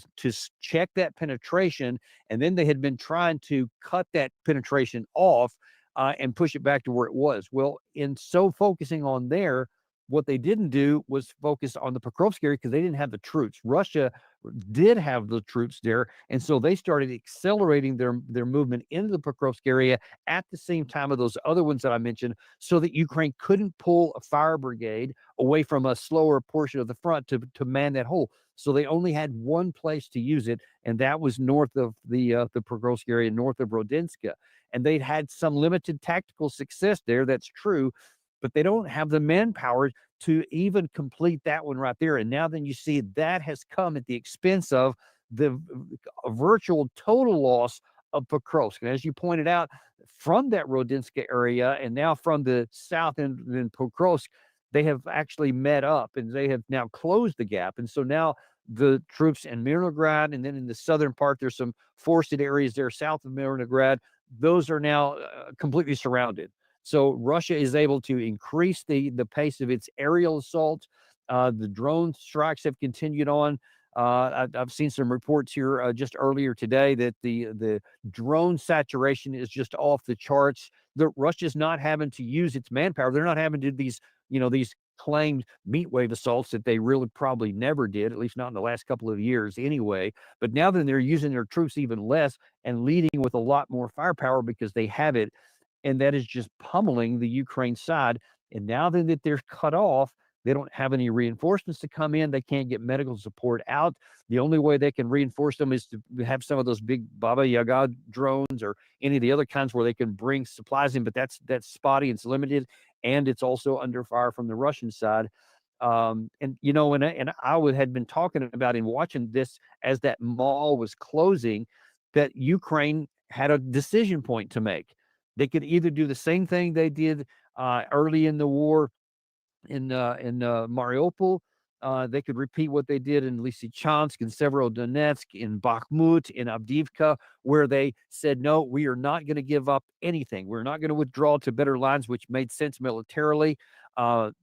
check that penetration. And then they had been trying to cut that penetration off and push it back to where it was. Well, in so focusing on there, what they didn't do was focus on the Pokrovsk area, because they didn't have the troops. Russia did have the troops there, and so they started accelerating their movement into the Pokrovsk area at the same time of those other ones that I mentioned, so that Ukraine couldn't pull a fire brigade away from a slower portion of the front to man that hole. So they only had one place to use it, and that was north of the Pokrovsk area, north of Rodinska. And they'd had some limited tactical success there, that's true, but they don't have the manpower to even complete that one right there. And now then you see that has come at the expense of the virtual total loss of Pokrovsk. And as you pointed out, from that Rodinska area, and now from the south in Pokrovsk, they have actually met up, and they have now closed the gap. And so now the troops in Mirnograd, and then in the southern part, there's some forested areas there south of Mirnograd. Those are now completely surrounded. So Russia is able to increase the pace of its aerial assault. The drone strikes have continued on. I've seen some reports here just earlier today that the drone saturation is just off the charts. Russia's not having to use its manpower. They're not having to do these claimed meat wave assaults that they really probably never did, at least not in the last couple of years anyway. But now that they're using their troops even less and leading with a lot more firepower because they have it, and that is just pummeling the Ukraine side. And now that they're cut off, they don't have any reinforcements to come in. They can't get medical support out. The only way they can reinforce them is to have some of those big Baba Yaga drones or any of the other kinds where they can bring supplies in, but that's spotty, it's limited, and it's also under fire from the Russian side. And I had been talking about in watching this as that mall was closing, that Ukraine had a decision point to make. They could either do the same thing they did early in the war in Mariupol. They could repeat what they did in Lysychansk, in Severodonetsk, in Bakhmut, in Avdiivka, where they said, no, we are not going to give up anything. We're not going to withdraw to better lines, which made sense militarily. And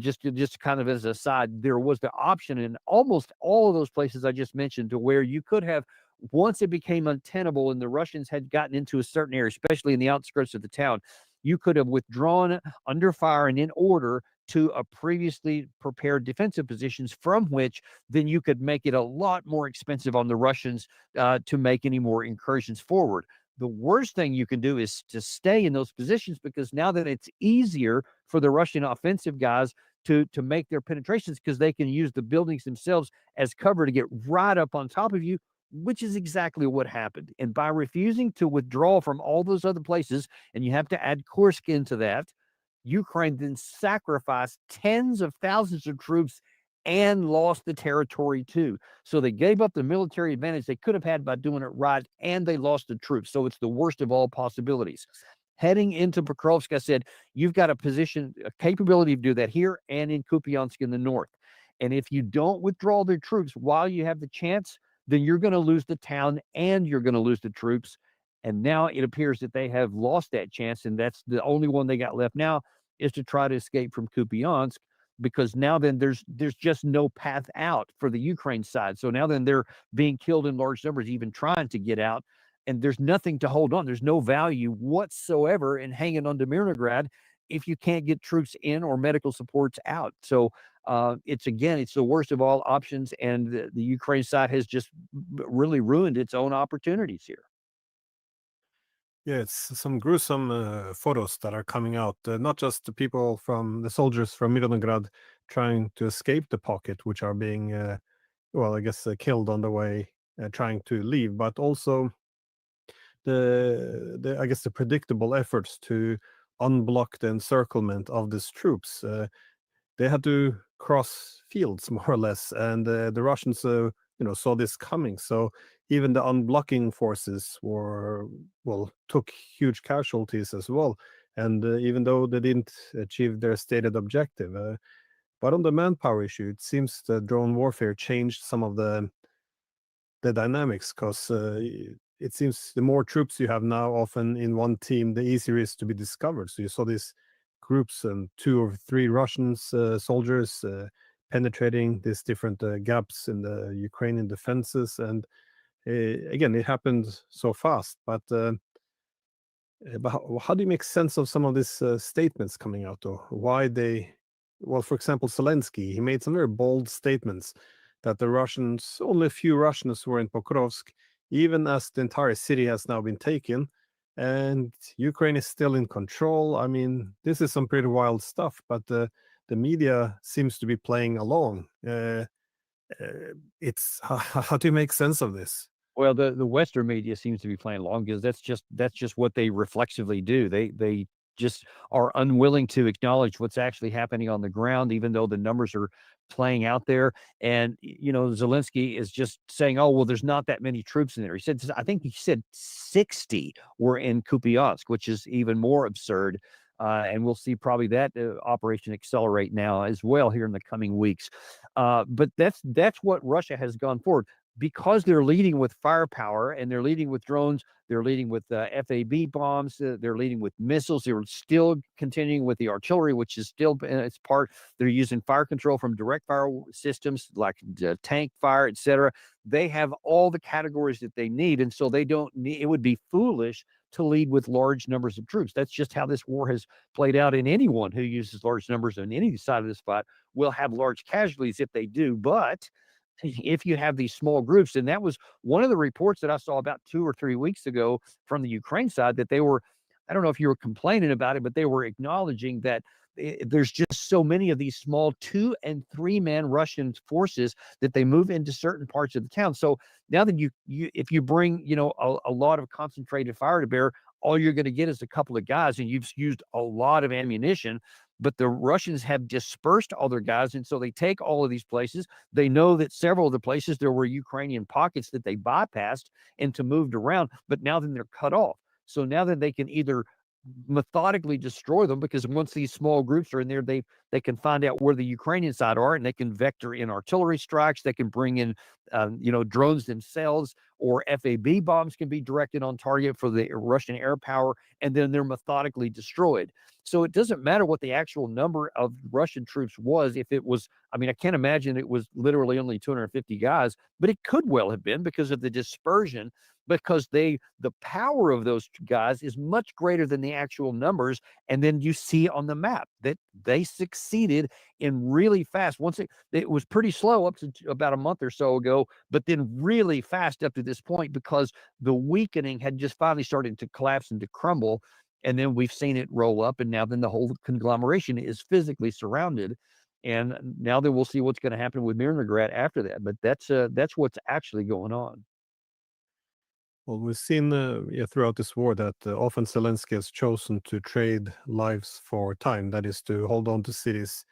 just kind of as a side, there was the option in almost all of those places I just mentioned, to where you could have, once it became untenable and the Russians had gotten into a certain area, especially in the outskirts of the town, you could have withdrawn under fire and in order to a previously prepared defensive positions, from which then you could make it a lot more expensive on the Russians to make any more incursions forward. The worst thing you can do is to stay in those positions, because now that it's easier for the Russian offensive guys to make their penetrations, because they can use the buildings themselves as cover to get right up on top of you, which is exactly what happened. And by refusing to withdraw from all those other places, and you have to add Kursk into that, Ukraine then sacrificed tens of thousands of troops and lost the territory too. So they gave up the military advantage they could have had by doing it right, and they lost the troops. So it's the worst of all possibilities. Heading into Pokrovsk, I said, you've got a capability to do that here and in Kupiansk in the north. And if you don't withdraw their troops while you have the chance, then you're going to lose the town and you're going to lose the troops. And now it appears that they have lost that chance, and that's the only one they got left now is to try to escape from Kupiansk, because now then there's just no path out for the Ukraine side. So now then they're being killed in large numbers, even trying to get out, and there's nothing to hold on. There's no value whatsoever in hanging on to Mirnograd if you can't get troops in or medical supports out. So it's the worst of all options, and the Ukraine side has just really ruined its own opportunities here. Yeah, it's some gruesome photos that are coming out. Not just the people the soldiers from Mirnograd trying to escape the pocket, which are being, well, I guess killed on the way, trying to leave, but also I guess the predictable efforts to unblock the encirclement of these troops. They had to cross fields more or less, and the Russians, saw this coming. So even the unblocking forces took huge casualties as well. And even though they didn't achieve their stated objective, but on the manpower issue, it seems the drone warfare changed some of the dynamics, because it seems the more troops you have now, often in one team, the easier it is to be discovered. So you saw these groups and 2 or 3 Russian soldiers penetrating these different gaps in the Ukrainian defenses. And again, it happened so fast. But how do you make sense of some of these statements coming out, or why for example, Zelensky, he made some very bold statements that only a few Russians were in Pokrovsk, even as the entire city has now been taken, and Ukraine is still in control. I mean, this is some pretty wild stuff, but the media seems to be playing along. It's how do you make sense of this? Well, the Western media seems to be playing along, because that's just what they reflexively do. They just are unwilling to acknowledge what's actually happening on the ground, even though the numbers are playing out there. And Zelensky is just saying, "Oh, well, there's not that many troops in there." I think he said 60 were in Kupiansk, which is even more absurd. And we'll see probably that operation accelerate now as well here in the coming weeks. But that's what Russia has gone forward, because they're leading with firepower, and they're leading with drones, they're leading with FAB bombs, they're leading with missiles. They're still continuing with the artillery, which is still its part. They're using fire control from direct fire systems like tank fire, etc. They have all the categories that they need, and so they don't need. It would be foolish to lead with large numbers of troops. That's just how this war has played out. And anyone who uses large numbers on any side of this fight will have large casualties if they do. But if you have these small groups, and that was one of the reports that I saw about 2 or 3 weeks ago from the Ukraine side, that they were, I don't know if you were complaining about it, but they were acknowledging that there's just so many of these small 2 and 3 man Russian forces that they move into certain parts of the town. So now that if you bring, a lot of concentrated fire to bear, all you're going to get is a couple of guys, and you've used a lot of ammunition. But the Russians have dispersed all their guys, and so they take all of these places. They know that several of the places there were Ukrainian pockets that they bypassed and to moved around, but now then they're cut off. So now that they can either methodically destroy them, because once these small groups are in there, they can find out where the Ukrainian side are, and they can vector in artillery strikes. They can bring in drones themselves, or FAB bombs can be directed on target for the Russian air power, and then they're methodically destroyed. So it doesn't matter what the actual number of Russian troops was. If it was, I mean, I can't imagine it was literally only 250 guys, but it could well have been because of the dispersion, because the power of those guys is much greater than the actual numbers. And then you see on the map that they succeeded in really fast. Once it was pretty slow up to about a month or so ago, but then really fast up to this point, because the weakening had just finally started to collapse and to crumble. And then we've seen it roll up, and now then the whole conglomeration is physically surrounded. And now then we'll see what's going to happen with Mirnograd after that. But that's what's actually going on. Well, we've seen throughout this war that often Zelensky has chosen to trade lives for time. That is, to hold on to cities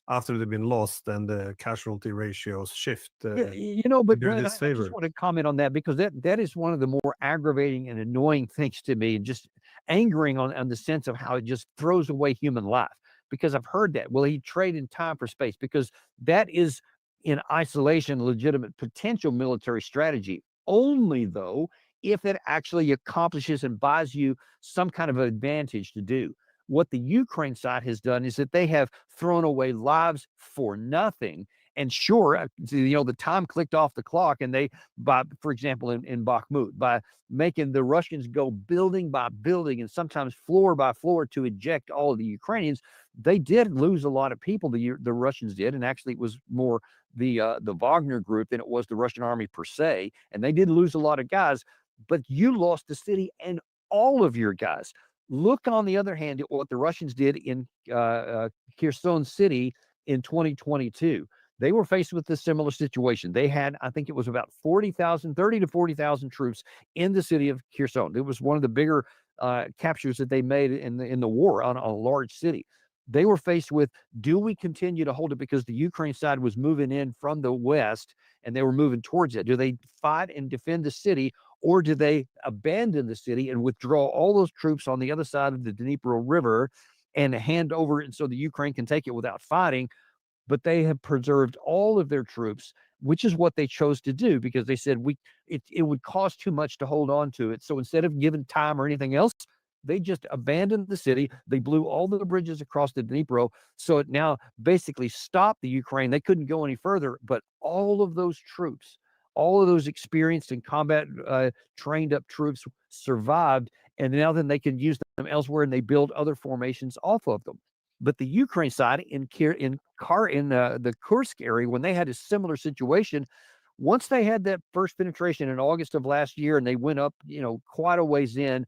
after they've been lost, and the casualty ratios shift. But in I his favor. just want to comment on that, because that is one of the more aggravating and annoying things to me, and just angering on the sense of how it just throws away human life. Because I've heard that. Well, he traded time for space, because that is in isolation legitimate potential military strategy. Only though if it actually accomplishes and buys you some kind of advantage to do. What the Ukraine side has done is that they have thrown away lives for nothing. And sure, the time clicked off the clock, and for example, in Bakhmut, by making the Russians go building by building and sometimes floor by floor to eject all of the Ukrainians, they did lose a lot of people. The Russians did, and actually, it was more the Wagner group than it was the Russian army per se, and they did lose a lot of guys. But you lost the city and all of your guys. Look, on the other hand, at what the Russians did in Kherson City in 2022. They were faced with a similar situation. They had, I think it was about 30 to 40,000 troops in the city of Kherson. It was one of the bigger captures that they made in the war on a large city. They were faced with, do we continue to hold it because the Ukraine side was moving in from the west and they were moving towards it? Do they fight and defend the city, or do they abandon the city and withdraw all those troops on the other side of the Dnipro River and hand over it so the Ukraine can take it without fighting? But they have preserved all of their troops, which is what they chose to do, because they said it would cost too much to hold on to it. So instead of giving time or anything else, they just abandoned the city. They blew all the bridges across the Dnipro. So it now basically stopped the Ukraine. They couldn't go any further, but all of those troops, all of those experienced and combat trained up troops survived. And now then they can use them elsewhere, and they build other formations off of them. But the Ukraine side in the Kursk area, when they had a similar situation, once they had that first penetration in August of last year, and they went up, quite a ways in,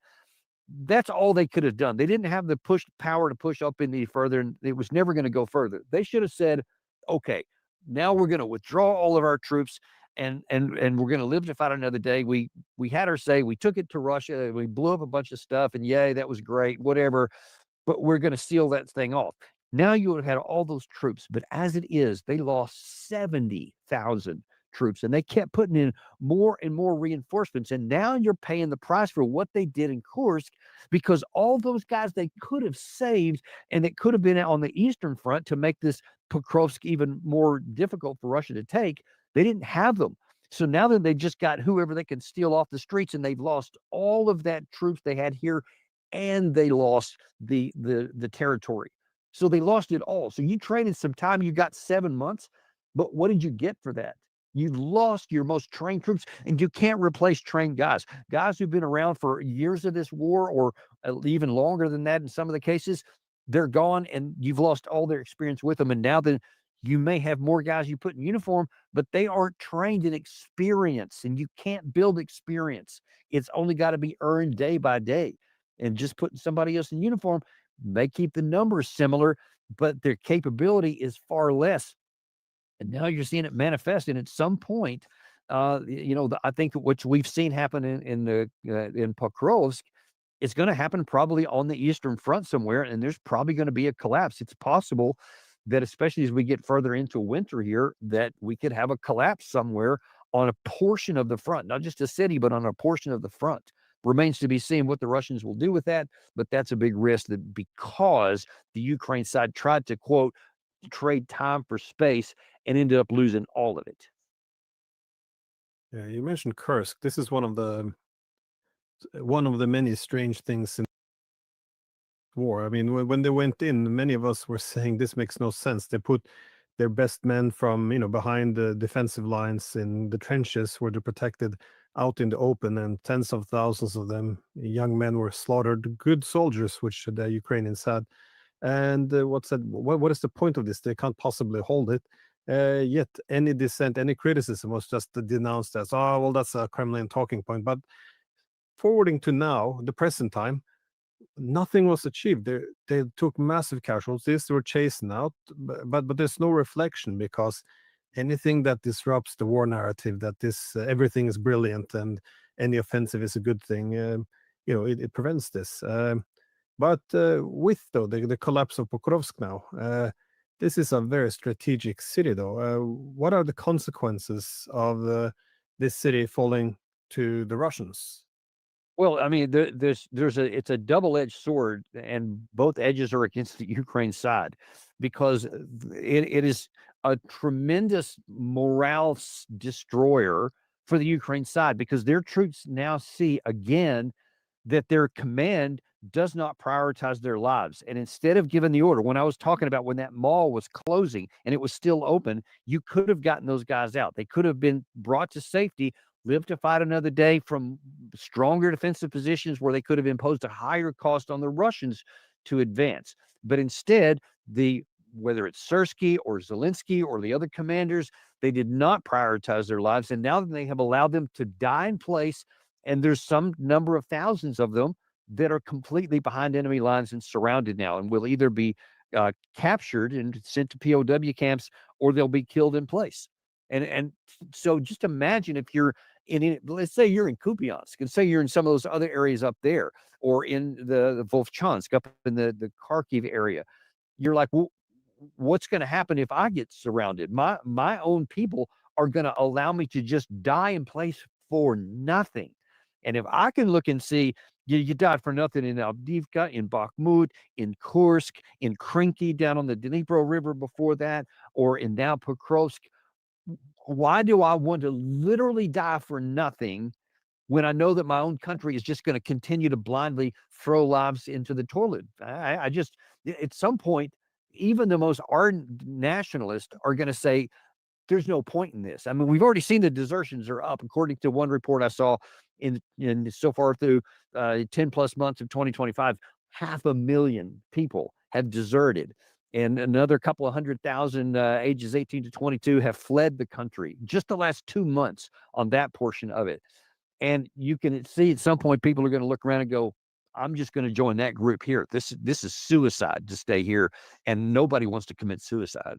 that's all they could have done. They didn't have the power to push up any further, and it was never going to go further. They should have said, okay, now we're going to withdraw all of our troops, and we're going to live to fight another day. We had our say. We took it to Russia. We blew up a bunch of stuff, and yay, that was great, whatever. But we're going to seal that thing off. Now you would have had all those troops, but as it is, they lost 70,000 troops, and they kept putting in more and more reinforcements. And now you're paying the price for what they did in Kursk, because all those guys they could have saved, and it could have been on the Eastern Front to make this Pokrovsk even more difficult for Russia to take. They didn't have them. So now that they just got whoever they can steal off the streets, and they've lost all of that troops they had here, and they lost the territory. So they lost it all. So you traded some time, you got 7 months, but what did you get for that? You lost your most trained troops, and you can't replace trained guys. Guys who've been around for years of this war, or even longer than that in some of the cases, they're gone, and you've lost all their experience with them. And now then you may have more guys you put in uniform, but they aren't trained in experience, and you can't build experience. It's only got to be earned day by day. And just putting somebody else in uniform may keep the numbers similar, but their capability is far less. And now you're seeing it manifest. And at some point, I think what we've seen happen in Pokrovsk, it's going to happen probably on the Eastern Front somewhere, and there's probably going to be a collapse. It's possible that, especially as we get further into winter here, that we could have a collapse somewhere on a portion of the front, not just a city, but on a portion of the front. Remains to be seen what the Russians will do with that, but that's a big risk, that because the Ukraine side tried to, quote, trade time for space and ended up losing all of it. Yeah, you mentioned Kursk. This is one of the many strange things in war. I mean, when they went in, many of us were saying this makes no sense. They put their best men from behind the defensive lines in the trenches where they're protected, out in the open, and tens of thousands of them, young men, were slaughtered. Good soldiers, which the Ukrainians had. And what is the point of this? They can't possibly hold it. Yet any dissent, any criticism was just denounced as, oh, well, that's a Kremlin talking point. But forwarding to now, the present time, nothing was achieved. They took massive casualties. They were chasing out, but there's no reflection, because anything that disrupts the war narrative, that this everything is brilliant and any offensive is a good thing, it prevents this. But with the collapse of Pokrovsk now, this is a very strategic city, though. What are the consequences of this city falling to the Russians? Well, I mean, it's a double-edged sword, and both edges are against the Ukraine side, because it is a tremendous morale destroyer for the Ukraine side, because their troops now see again that their command does not prioritize their lives. And instead of giving the order, when I was talking about when that mall was closing and it was still open, you could have gotten those guys out. They could have been brought to safety, lived to fight another day from stronger defensive positions where they could have imposed a higher cost on the Russians to advance. But instead, whether it's Sersky or Zelensky or the other commanders, they did not prioritize their lives. And now that they have allowed them to die in place, and there's some number of thousands of them that are completely behind enemy lines and surrounded now, and will either be captured and sent to POW camps, or they'll be killed in place. And so just imagine if you're let's say you're in Kupiansk, and say you're in some of those other areas up there, or in the Volchansk, up in the Kharkiv area. You're like, well, what's going to happen if I get surrounded? My own people are going to allow me to just die in place for nothing. And if I can look and see, you died for nothing in Avdiivka, in Bakhmut, in Kursk, in Krinky down on the Dnipro River before that, or in now Pokrovsk, why do I want to literally die for nothing when I know that my own country is just going to continue to blindly throw lives into the toilet? I just, at some point, even the most ardent nationalists are going to say, there's no point in this. I mean, we've already seen the desertions are up. According to one report I saw in so far through 10 plus months of 2025, 500,000 people have deserted, and another couple of 100,000 ages 18 to 22 have fled the country just the last 2 months on that portion of it. And you can see at some point people are going to look around and go, I'm just going to join that group here. This is suicide to stay here, and nobody wants to commit suicide.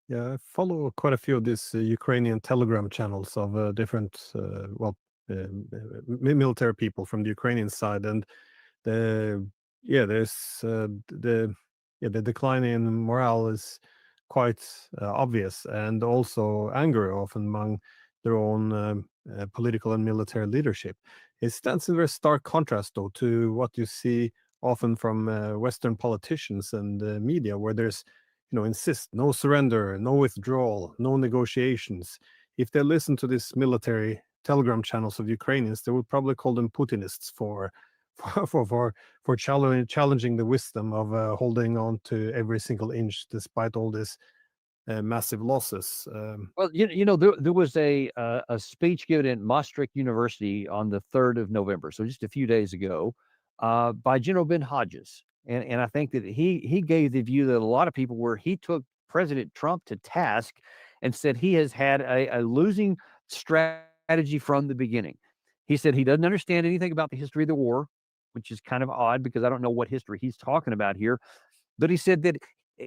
Yeah, I follow quite a few of these Ukrainian Telegram channels of different, military people from the Ukrainian side, and there's the decline in morale is quite obvious, and also anger often among their own political and military leadership. It stands in very stark contrast, though, to what you see often from Western politicians and media, where there's insist no surrender, no withdrawal, no negotiations. If they listen to these military Telegram channels of Ukrainians, they would probably call them Putinists for challenging the wisdom of holding on to every single inch despite all this massive losses. Well, there was a speech given at Maastricht University on the 3rd of November, so just a few days ago, by General Ben Hodges. And I think that he gave the view that a lot of people where he took President Trump to task and said he has had a losing strategy from the beginning. He said he doesn't understand anything about the history of the war, which is kind of odd because I don't know what history he's talking about here. But he said that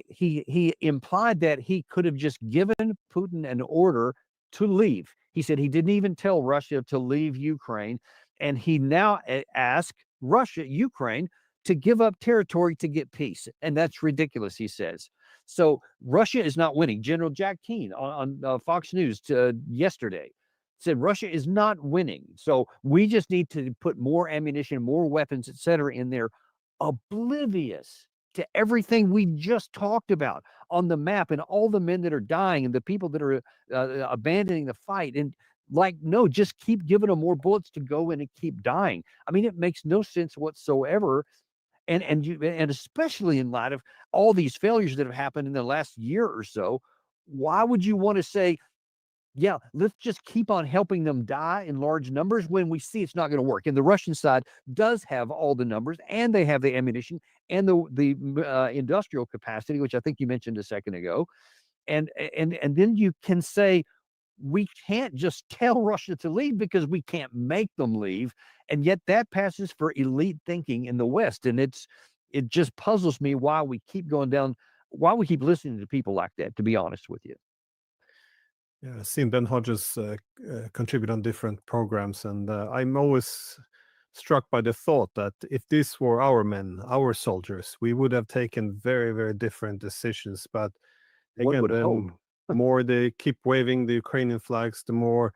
he implied that he could have just given Putin an order to leave. He said he didn't even tell Russia to leave Ukraine. And he now asked Ukraine, to give up territory to get peace. And that's ridiculous, he says. So Russia is not winning. General Jack Keane on Fox News yesterday said Russia is not winning. So we just need to put more ammunition, more weapons, etc. in there, oblivious to everything we just talked about on the map and all the men that are dying and the people that are abandoning the fight. And no, just keep giving them more bullets to go in and keep dying. I mean, it makes no sense whatsoever. And especially in light of all these failures that have happened in the last year or so, why would you want to say, yeah, let's just keep on helping them die in large numbers when we see it's not going to work? And the Russian side does have all the numbers, and they have the ammunition and the industrial capacity, which I think you mentioned a second ago. And then you can say, we can't just tell Russia to leave because we can't make them leave. And yet that passes for elite thinking in the West. And it just puzzles me why we keep why we keep listening to people like that, to be honest with you. Yeah, I've seen Ben Hodges contribute on different programs, and I'm always struck by the thought that if these were our men, our soldiers, we would have taken very, very different decisions. But again, the more they keep waving the Ukrainian flags, the more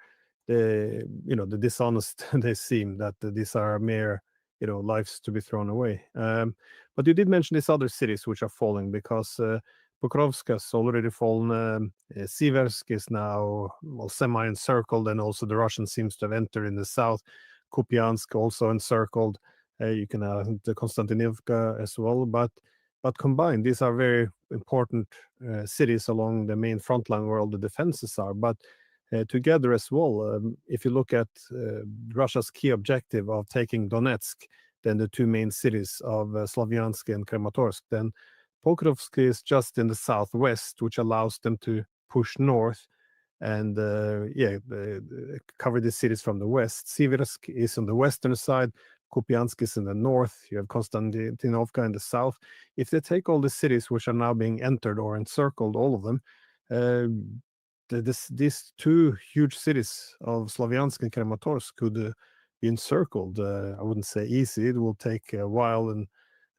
the dishonest they seem, that these are mere lives to be thrown away. But you did mention these other cities which are falling, because Pokrovsk has already fallen. Siversk is now semi-encircled, and also the Russians seems to have entered in the south. Kupiansk also encircled. You can add the Konstantinivka as well, but combined, these are very important cities along the main front line where all the defenses are. But together as well, if you look at Russia's key objective of taking Donetsk, then the two main cities of Slavyansk and Kramatorsk, then Pokrovsk is just in the southwest, which allows them to push north and cover the cities from the west. Siversk is on the western side. Kupiansk is in the north. You have Konstantinovka in the south. If they take all the cities which are now being entered or encircled, all of them, these two huge cities of Slavyansk and Kramatorsk could be encircled. I wouldn't say easy. It will take a while and,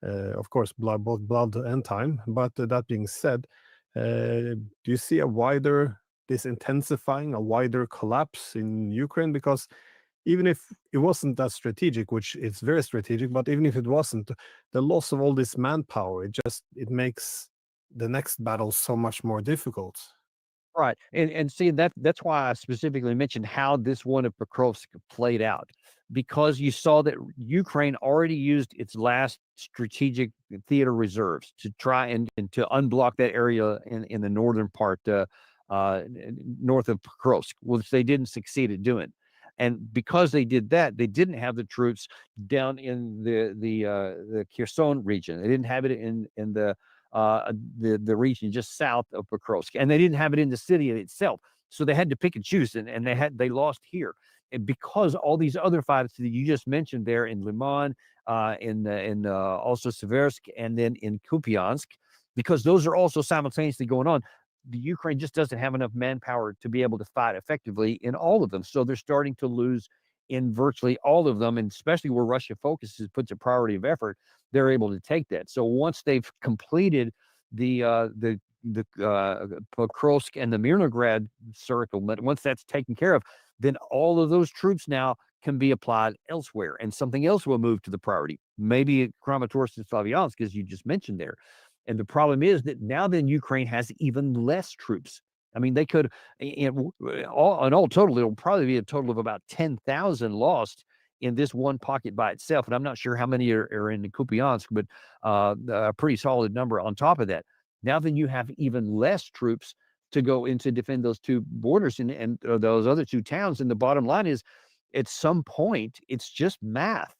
of course, both blood and time. But that being said, do you see this intensifying, a wider collapse in Ukraine? Because even if it wasn't that strategic, which it's very strategic, but even if it wasn't, the loss of all this manpower, it makes the next battle so much more difficult. Right. And see that's why I specifically mentioned how this one of Pokrovsk played out, because you saw that Ukraine already used its last strategic theater reserves to try and to unblock that area in the northern part, north of Pokrovsk, which they didn't succeed at doing. And because they did that, they didn't have the troops down in the Kherson region. They didn't have it in the region just south of Pokrovsk, and they didn't have it in the city itself. So they had to pick and choose, and they lost here. And because all these other fights that you just mentioned there in Liman, in also Seversk, and then in Kupiansk, because those are also simultaneously going on, the Ukraine just doesn't have enough manpower to be able to fight effectively in all of them. So they're starting to lose in virtually all of them, and especially where Russia focuses, puts a priority of effort, they're able to take that. So once they've completed the Pokrovsk and the Mirnograd circle, but once that's taken care of, then all of those troops now can be applied elsewhere, and something else will move to the priority. Maybe Kramatorsk and Slavyansk, as you just mentioned there. And the problem is that now then Ukraine has even less troops. I mean, they could, all total, it'll probably be a total of about 10,000 lost in this one pocket by itself. And I'm not sure how many are in Kupiansk, but a pretty solid number on top of that. Now then you have even less troops to go in to defend those two borders and those other two towns. And the bottom line is, at some point, it's just math.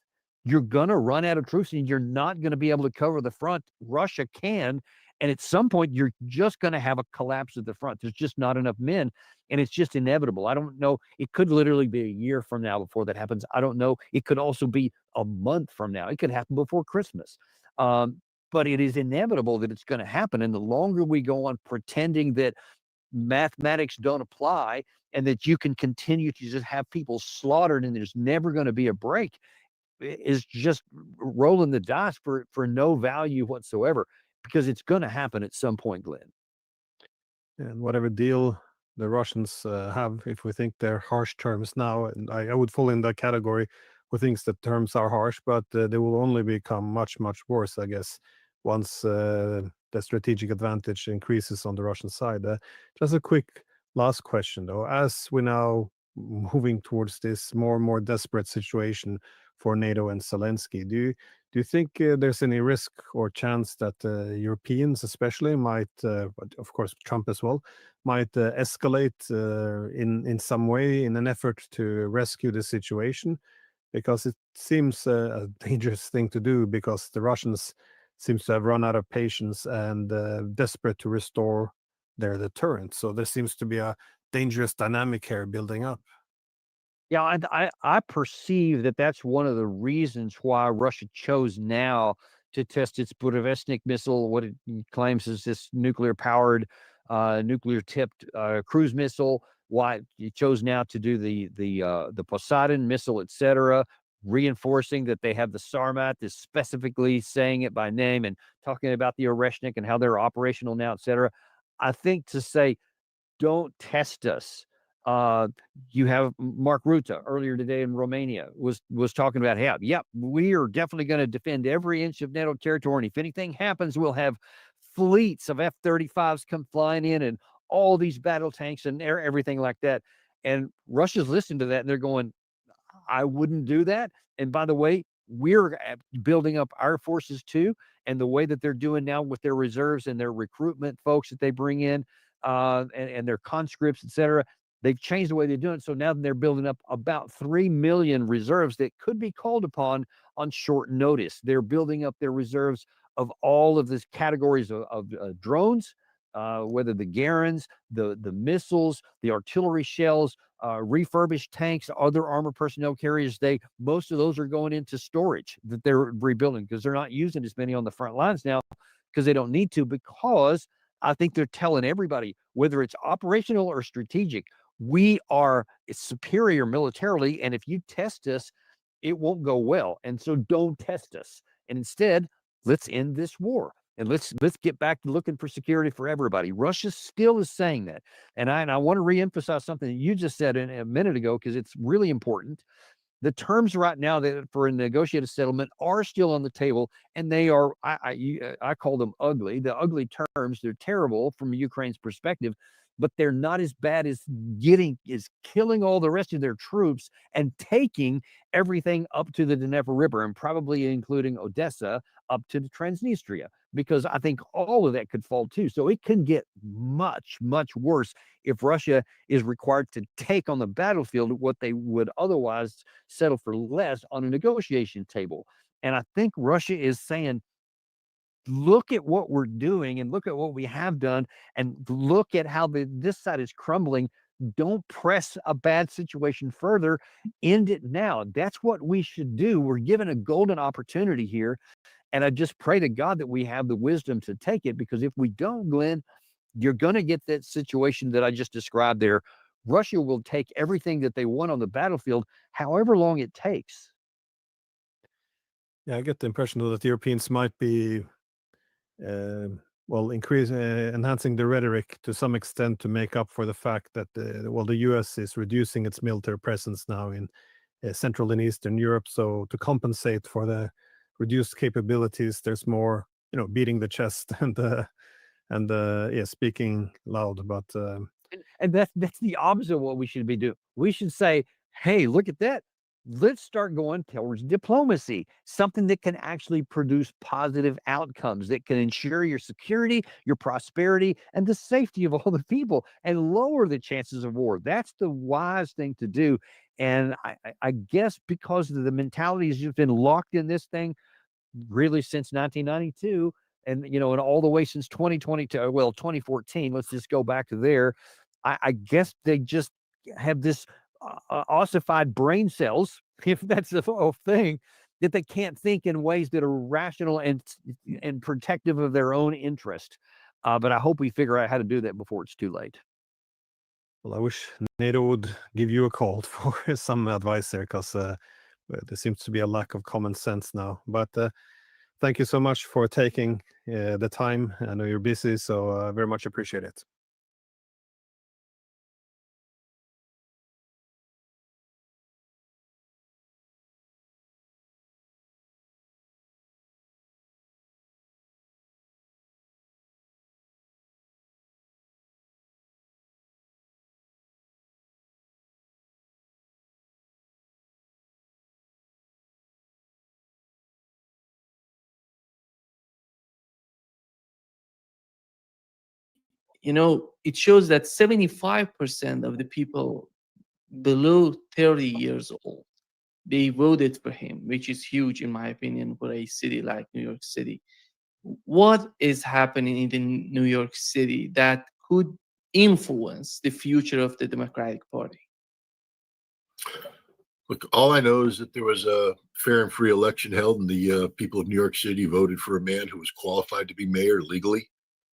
You're going to run out of troops and you're not going to be able to cover the front. Russia can. And at some point, you're just going to have a collapse at the front. There's just not enough men. And it's just inevitable. I don't know. It could literally be a year from now before that happens. I don't know. It could also be a month from now. It could happen before Christmas. But it is inevitable that it's going to happen. And the longer we go on pretending that mathematics don't apply and that you can continue to just have people slaughtered and there's never going to be a break, is just rolling the dice for no value whatsoever, because it's going to happen at some point, Glenn. And whatever deal the Russians have, if we think they're harsh terms now, and I would fall in that category who thinks that terms are harsh, but they will only become much, much worse, I guess, once the strategic advantage increases on the Russian side. Just a quick last question, though. As we're now moving towards this more and more desperate situation for NATO and Zelensky, do you think there's any risk or chance that Europeans especially might, but of course Trump as well, might escalate in some way in an effort to rescue the situation? Because it seems a dangerous thing to do, because the Russians seems to have run out of patience and desperate to restore their deterrence. So there seems to be a dangerous dynamic here building up. Yeah, I perceive that that's one of the reasons why Russia chose now to test its Burevestnik missile, what it claims is this nuclear-powered, nuclear-tipped cruise missile. Why it chose now to do the Poseidon missile, etc., reinforcing that they have the Sarmat, is specifically saying it by name and talking about the Oreshnik and how they're operational now, etc. I think to say, don't test us. You have Mark Rutte earlier today in Romania was talking about we are definitely going to defend every inch of NATO territory. And if anything happens, we'll have fleets of F-35s come flying in and all these battle tanks and everything like that. And Russia's listening to that and they're going, I wouldn't do that. And by the way, we're building up our forces too. And the way that they're doing now with their reserves and their recruitment folks that they bring in, and their conscripts, et cetera, they've changed the way they're doing it. So now they're building up about 3 million reserves that could be called upon on short notice. They're building up their reserves of all of these categories of drones, whether the Garans, the missiles, the artillery shells, refurbished tanks, other armored personnel carriers. Most of those are going into storage that they're rebuilding because they're not using as many on the front lines now because they don't need to, because I think they're telling everybody, whether it's operational or strategic, we are superior militarily, and if you test us, it won't go well. And so don't test us. And instead, let's end this war. And let's get back to looking for security for everybody. Russia still is saying that. And I want to reemphasize something that you just said a minute ago, because it's really important. The terms right now that for a negotiated settlement are still on the table, and they are, I call them ugly. The ugly terms, they're terrible from Ukraine's perspective, but they're not as bad as killing all the rest of their troops and taking everything up to the Dnieper River, and probably including Odessa up to the Transnistria, because I think all of that could fall too. So it can get much, much worse if Russia is required to take on the battlefield what they would otherwise settle for less on a negotiation table. And I think Russia is saying, look at what we're doing and look at what we have done and look at how this side is crumbling. Don't press a bad situation further. End it now. That's what we should do. We're given a golden opportunity here. And I just pray to God that we have the wisdom to take it, because if we don't, Glenn, you're going to get that situation that I just described there. Russia will take everything that they want on the battlefield, however long it takes. Yeah, I get the impression though that the Europeans might be enhancing the rhetoric to some extent to make up for the fact that the U.S. is reducing its military presence now in Central and Eastern Europe. So to compensate for the reduced capabilities, there's more, beating the chest and speaking loud. But and that's the opposite of what we should be doing. We should say, hey, look at that. Let's start going towards diplomacy, something that can actually produce positive outcomes, that can ensure your security, your prosperity, and the safety of all the people, and lower the chances of war. That's the wise thing to do. And I guess because the mentality has just been locked in this thing really since 1992, and and all the way since 2022, 2014, let's just go back to there. I guess they just have this ossified brain cells, if that's the whole thing, that they can't think in ways that are rational and protective of their own interest. But I hope we figure out how to do that before it's too late. Well, I wish NATO would give you a call for some advice there, because there seems to be a lack of common sense now. But thank you so much for taking the time. I know you're busy, so very much appreciate it. It shows that 75% of the people below 30 years old, they voted for him, which is huge in my opinion for a city like New York City. What is happening in the New York City that could influence the future of the Democratic Party? Look, all I know is that there was a fair and free election held, and the people of New York City voted for a man who was qualified to be mayor legally.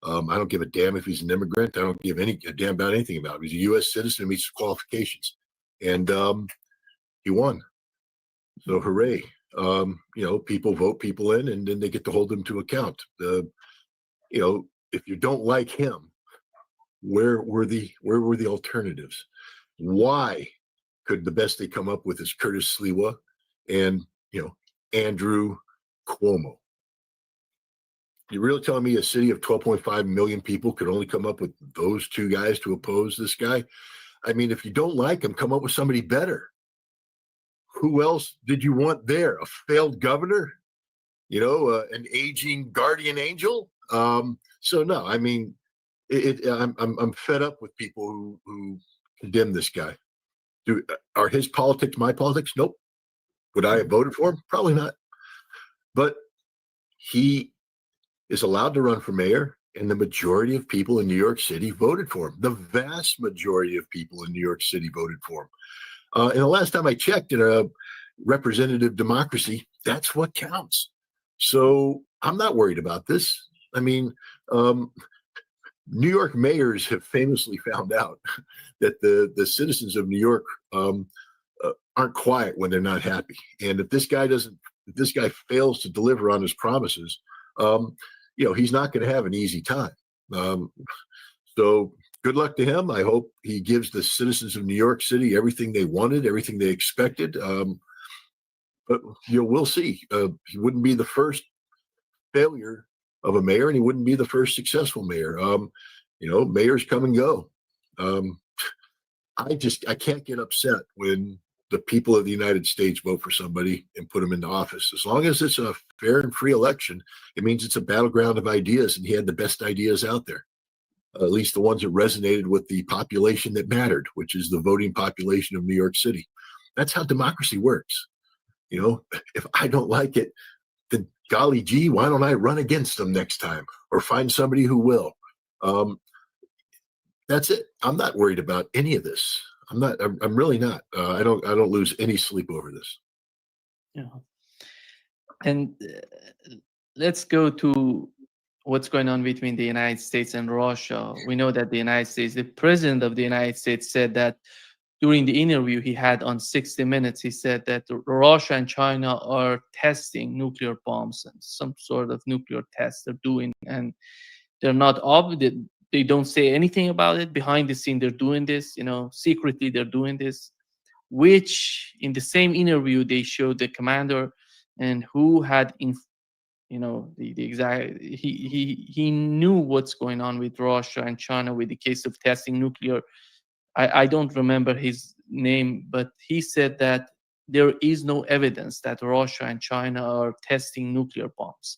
I don't give a damn if he's an immigrant. I don't give a damn about anything about him. He's a U.S. citizen, meets qualifications, and he won. So hooray! People vote people in, and then they get to hold them to account. If you don't like him, where were the alternatives? Why could the best they come up with is Curtis Sliwa and Andrew Cuomo? You really telling me a city of 12.5 million people could only come up with those two guys to oppose this guy? I mean, if you don't like him, come up with somebody better. Who else did you want there? A failed governor? An aging guardian angel? So no, I mean, I'm fed up with people who condemn this guy. Are his politics my politics? Nope. Would I have voted for him? Probably not. But he is allowed to run for mayor, and the majority of people in New York City voted for him. The vast majority of people in New York City voted for him. And the last time I checked, in a representative democracy, that's what counts. So I'm not worried about this. I mean, New York mayors have famously found out that the citizens of New York aren't quiet when they're not happy. And if this guy fails to deliver on his promises, he's not going to have an easy time. So good luck to him. I hope he gives the citizens of New York City everything they wanted, everything they expected. But we'll see. He wouldn't be the first failure of a mayor, and he wouldn't be the first successful mayor. Mayors come and go. I can't get upset when the people of the United States vote for somebody and put them into office. As long as it's a fair and free election, it means it's a battleground of ideas, and he had the best ideas out there. At least the ones that resonated with the population that mattered, which is the voting population of New York City. That's how democracy works. If I don't like it, then golly gee, why don't I run against them next time or find somebody who will? That's it. I'm not worried about any of this. I'm really not. I don't lose any sleep over this. Yeah. And let's go to what's going on between the United States and Russia. We know that the president of the United States said that during the interview he had on 60 Minutes, he said that Russia and China are testing nuclear bombs and some sort of nuclear test they're doing. And they're not obvious. They don't say anything about it. Behind the scene, they're doing this, secretly they're doing this, which in the same interview, they showed the commander and who had, the exact, he knew what's going on with Russia and China with the case of testing nuclear. I don't remember his name, but he said that there is no evidence that Russia and China are testing nuclear bombs.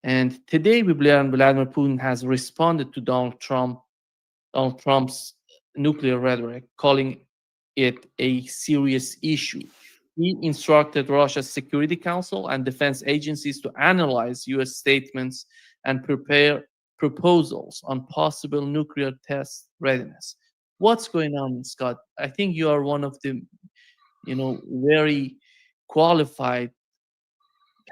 And today, Vladimir Putin has responded to Donald Trump's nuclear rhetoric, calling it a serious issue. He instructed Russia's Security Council and defense agencies to analyze U.S. statements and prepare proposals on possible nuclear test readiness. What's going on, Scott? I think you are one of the, very qualified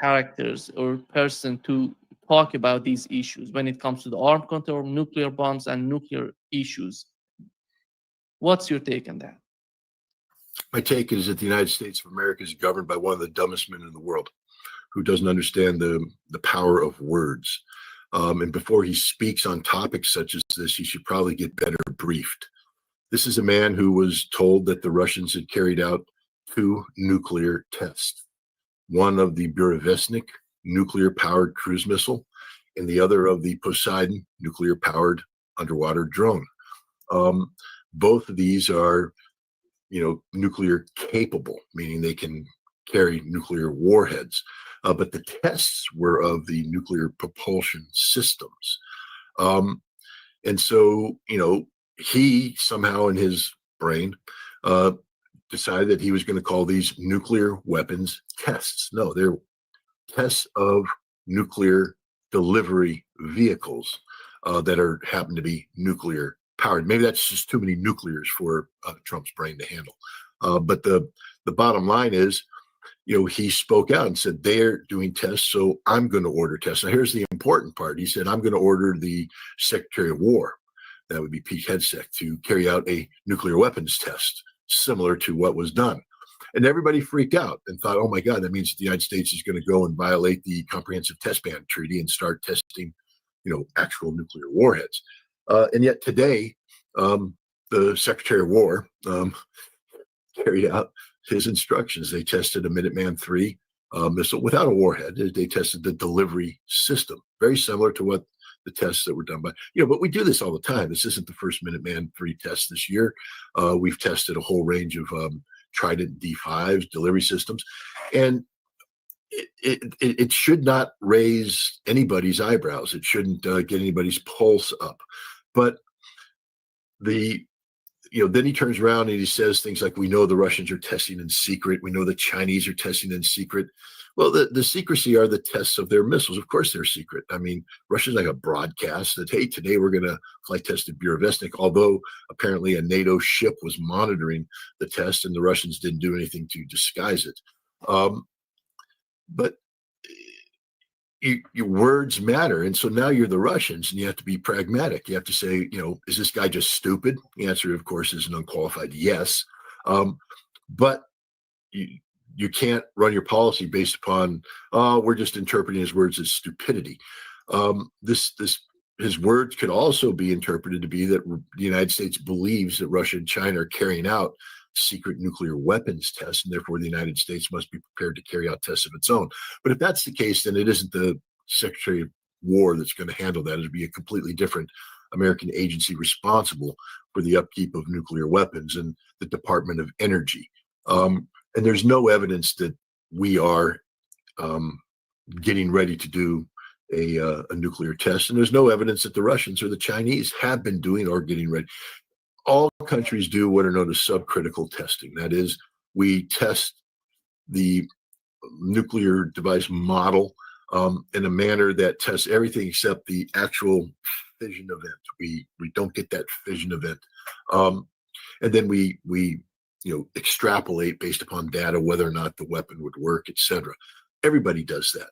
characters or person to talk about these issues when it comes to the armed control, nuclear bombs, and nuclear issues. What's your take on that? My take is that the United States of America is governed by one of the dumbest men in the world, who doesn't understand the power of words. And before he speaks on topics such as this, he should probably get better briefed. This is a man who was told that the Russians had carried out 2 nuclear tests, one of the Burevestnik nuclear-powered cruise missile and the other of the Poseidon nuclear-powered underwater drone. Both of these are, nuclear capable, meaning they can carry nuclear warheads. But the tests were of the nuclear propulsion systems. And so, he somehow in his brain decided that he was going to call these nuclear weapons tests. No, they're tests of nuclear delivery vehicles that happen to be nuclear powered. Maybe that's just too many nuclears for Trump's brain to handle. But the bottom line is, he spoke out and said, they're doing tests, so I'm going to order tests. Now, here's the important part. He said, I'm going to order the Secretary of War, that would be Pete Hegseth, to carry out a nuclear weapons test similar to what was done. And everybody freaked out and thought, oh my God, that means the United States is going to go and violate the Comprehensive Test Ban Treaty and start testing, actual nuclear warheads. And yet today, the Secretary of War carried out his instructions. They tested a Minuteman III missile without a warhead. They tested the delivery system, very similar to what the tests that were done by, but we do this all the time. This isn't the first Minuteman III test this year. We've tested a whole range of Trident D5s, delivery systems, and it should not raise anybody's eyebrows. It shouldn't get anybody's pulse up. But then he turns around and he says things like, we know the Russians are testing in secret. We know the Chinese are testing in secret. Well, the secrecy are the tests of their missiles. Of course, they're secret. I mean, Russia's like a broadcast that, hey, today we're going to flight test at Burevestnik, although apparently a NATO ship was monitoring the test and the Russians didn't do anything to disguise it. But your words matter. And so now you're the Russians and you have to be pragmatic. You have to say, is this guy just stupid? The answer, of course, is an unqualified yes. But you can't run your policy based upon, we're just interpreting his words as stupidity. His words could also be interpreted to be that the United States believes that Russia and China are carrying out secret nuclear weapons tests, and therefore the United States must be prepared to carry out tests of its own. But if that's the case, then it isn't the Secretary of War that's going to handle that. It'll be a completely different American agency responsible for the upkeep of nuclear weapons, and the Department of Energy. And there's no evidence that we are getting ready to do a nuclear test, and there's no evidence that the Russians or the Chinese have been doing or getting ready. All countries do what are known as subcritical testing. That is, we test the nuclear device model in a manner that tests everything except the actual fission event. We don't get that fission event, and then we extrapolate based upon data whether or not the weapon would work, etc. Everybody does that,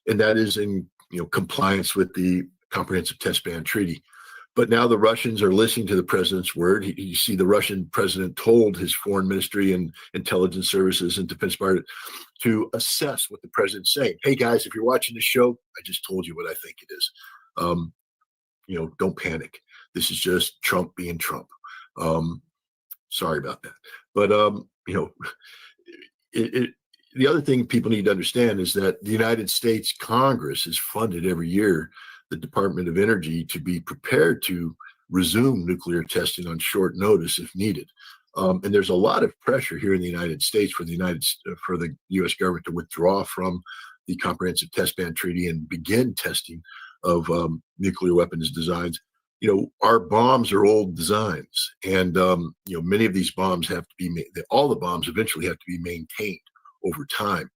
and that is in compliance with the Comprehensive Test Ban Treaty. But now the Russians are listening to the president's word. You see, the Russian president told his foreign ministry and intelligence services and defense department to assess what the president's saying. Hey, guys, if you're watching this show, I just told you what I think it is. Don't panic. This is just Trump being Trump. Sorry about that. But, the other thing people need to understand is that the United States Congress is funded every year the Department of Energy to be prepared to resume nuclear testing on short notice if needed. And there's a lot of pressure here in the United States for the U.S. government to withdraw from the Comprehensive Test Ban Treaty and begin testing of nuclear weapons designs. Our bombs are old designs, and many of these bombs have to be all the bombs eventually have to be maintained over time.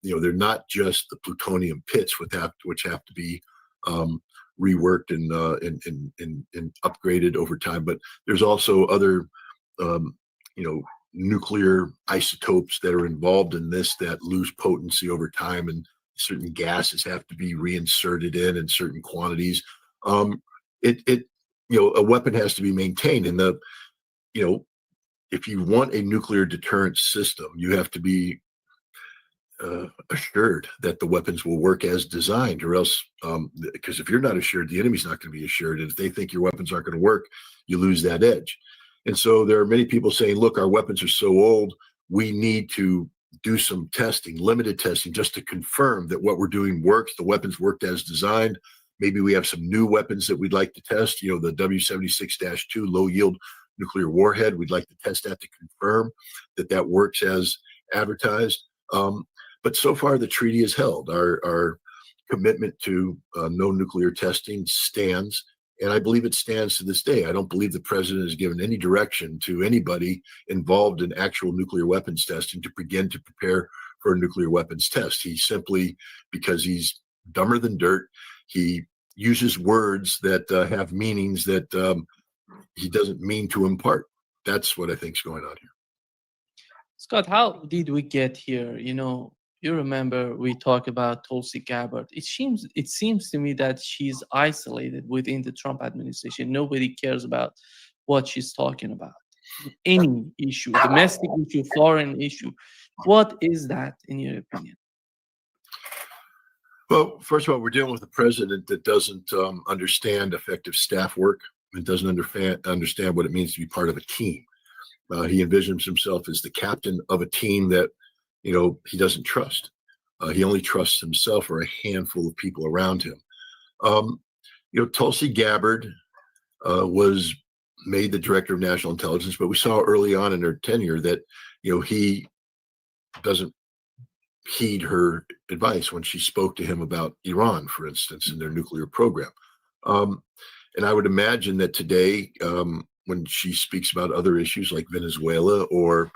They're not just the plutonium pits which have to be reworked and upgraded over time, but there's also other nuclear isotopes that are involved in this that lose potency over time, and certain gases have to be reinserted in certain quantities. A weapon has to be maintained, and if you want a nuclear deterrent system, you have to be assured that the weapons will work as designed, or else, because if you're not assured, the enemy's not going to be assured. And if they think your weapons aren't going to work, you lose that edge. And so there are many people saying, look, our weapons are so old, we need to do some testing, limited testing, just to confirm that what we're doing works, the weapons worked as designed. Maybe we have some new weapons that we'd like to test, the W76-2 low yield nuclear warhead. We'd like to test that to confirm that works as advertised. But so far, the treaty is held. Our commitment to no nuclear testing stands, and I believe it stands to this day. I don't believe the president has given any direction to anybody involved in actual nuclear weapons testing to begin to prepare for a nuclear weapons test. He simply, because he's dumber than dirt, he uses words that have meanings that he doesn't mean to impart. That's what I think is going on here. Scott, how did we get here? You remember we talked about Tulsi Gabbard. It seems to me that she's isolated within the Trump administration. Nobody cares about what she's talking about. Any issue, domestic issue, foreign issue. What is that, in your opinion? Well, first of all, we're dealing with a president that doesn't understand effective staff work and doesn't understand what it means to be part of a team. He envisions himself as the captain of a team that he doesn't trust. He only trusts himself or a handful of people around him. Tulsi Gabbard was made the director of national intelligence, but we saw early on in her tenure that he doesn't heed her advice when she spoke to him about Iran, for instance, and their nuclear program. And I would imagine that today, when she speaks about other issues like Venezuela or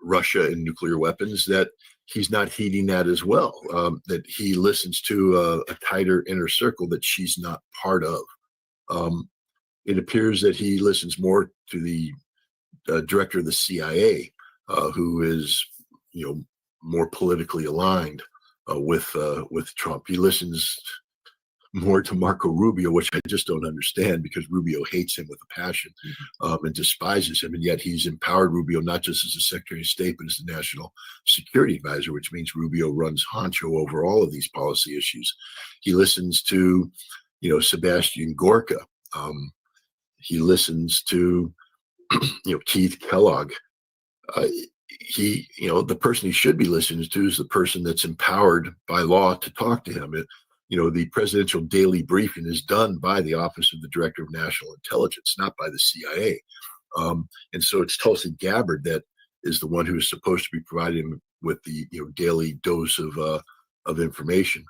Russia and nuclear weapons, that he's not heeding that as well, that he listens to a tighter inner circle that she's not part of. It appears that he listens more to the director of the CIA, who is, more politically aligned with Trump. He listens more to Marco Rubio, which I just don't understand, because Rubio hates him with a passion and despises him. And yet he's empowered Rubio not just as a Secretary of State, but as the National Security Advisor, which means Rubio runs honcho over all of these policy issues. He listens to, Sebastian Gorka. He listens to, Keith Kellogg. The person he should be listening to is the person that's empowered by law to talk to him. The presidential daily briefing is done by the Office of the Director of National Intelligence, not by the CIA. And so it's Tulsi Gabbard that is the one who is supposed to be providing him with the daily dose of information.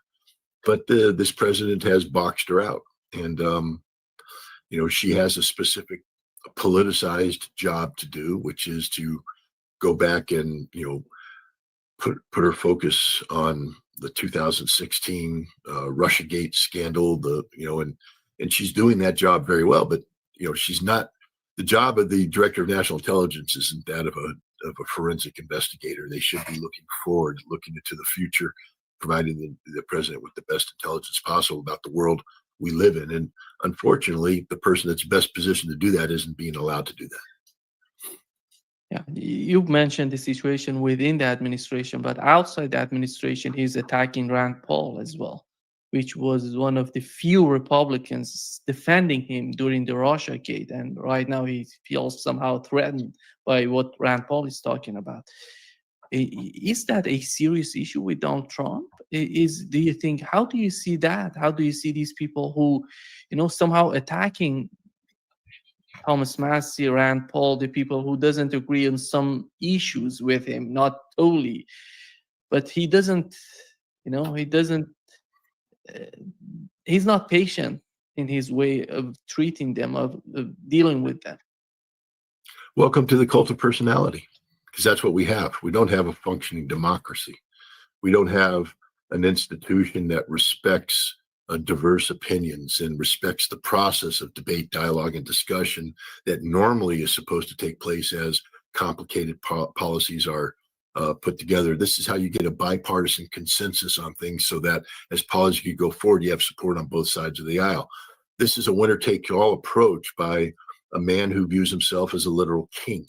But this president has boxed her out, and she has a specific politicized job to do, which is to go back and put her focus on the 2016 Russiagate scandal, and she's doing that job very well. But she's not. The job of the director of national intelligence isn't that of a forensic investigator. They should be looking forward, looking into the future, providing the president with the best intelligence possible about the world we live in. And unfortunately, the person that's best positioned to do that isn't being allowed to do that. Yeah, you mentioned the situation within the administration, but outside the administration, he's attacking Rand Paul as well, which was one of the few Republicans defending him during the Russiagate. And right now he feels somehow threatened by what Rand Paul is talking about. Is that a serious issue with Donald Trump? Do you think, how do you see that? How do you see these people who, somehow attacking Thomas Massey, Rand Paul, the people who doesn't agree on some issues with him, not totally, but he doesn't, he's not patient in his way of treating them, of dealing with them. Welcome to the cult of personality, because that's what we have. We don't have a functioning democracy. We don't have an institution that respects diverse opinions and respects the process of debate, dialogue, and discussion that normally is supposed to take place as complicated policies are put together. This is how you get a bipartisan consensus on things, so that as policy can go forward, you have support on both sides of the aisle. This is a winner-take-all approach by a man who views himself as a literal king.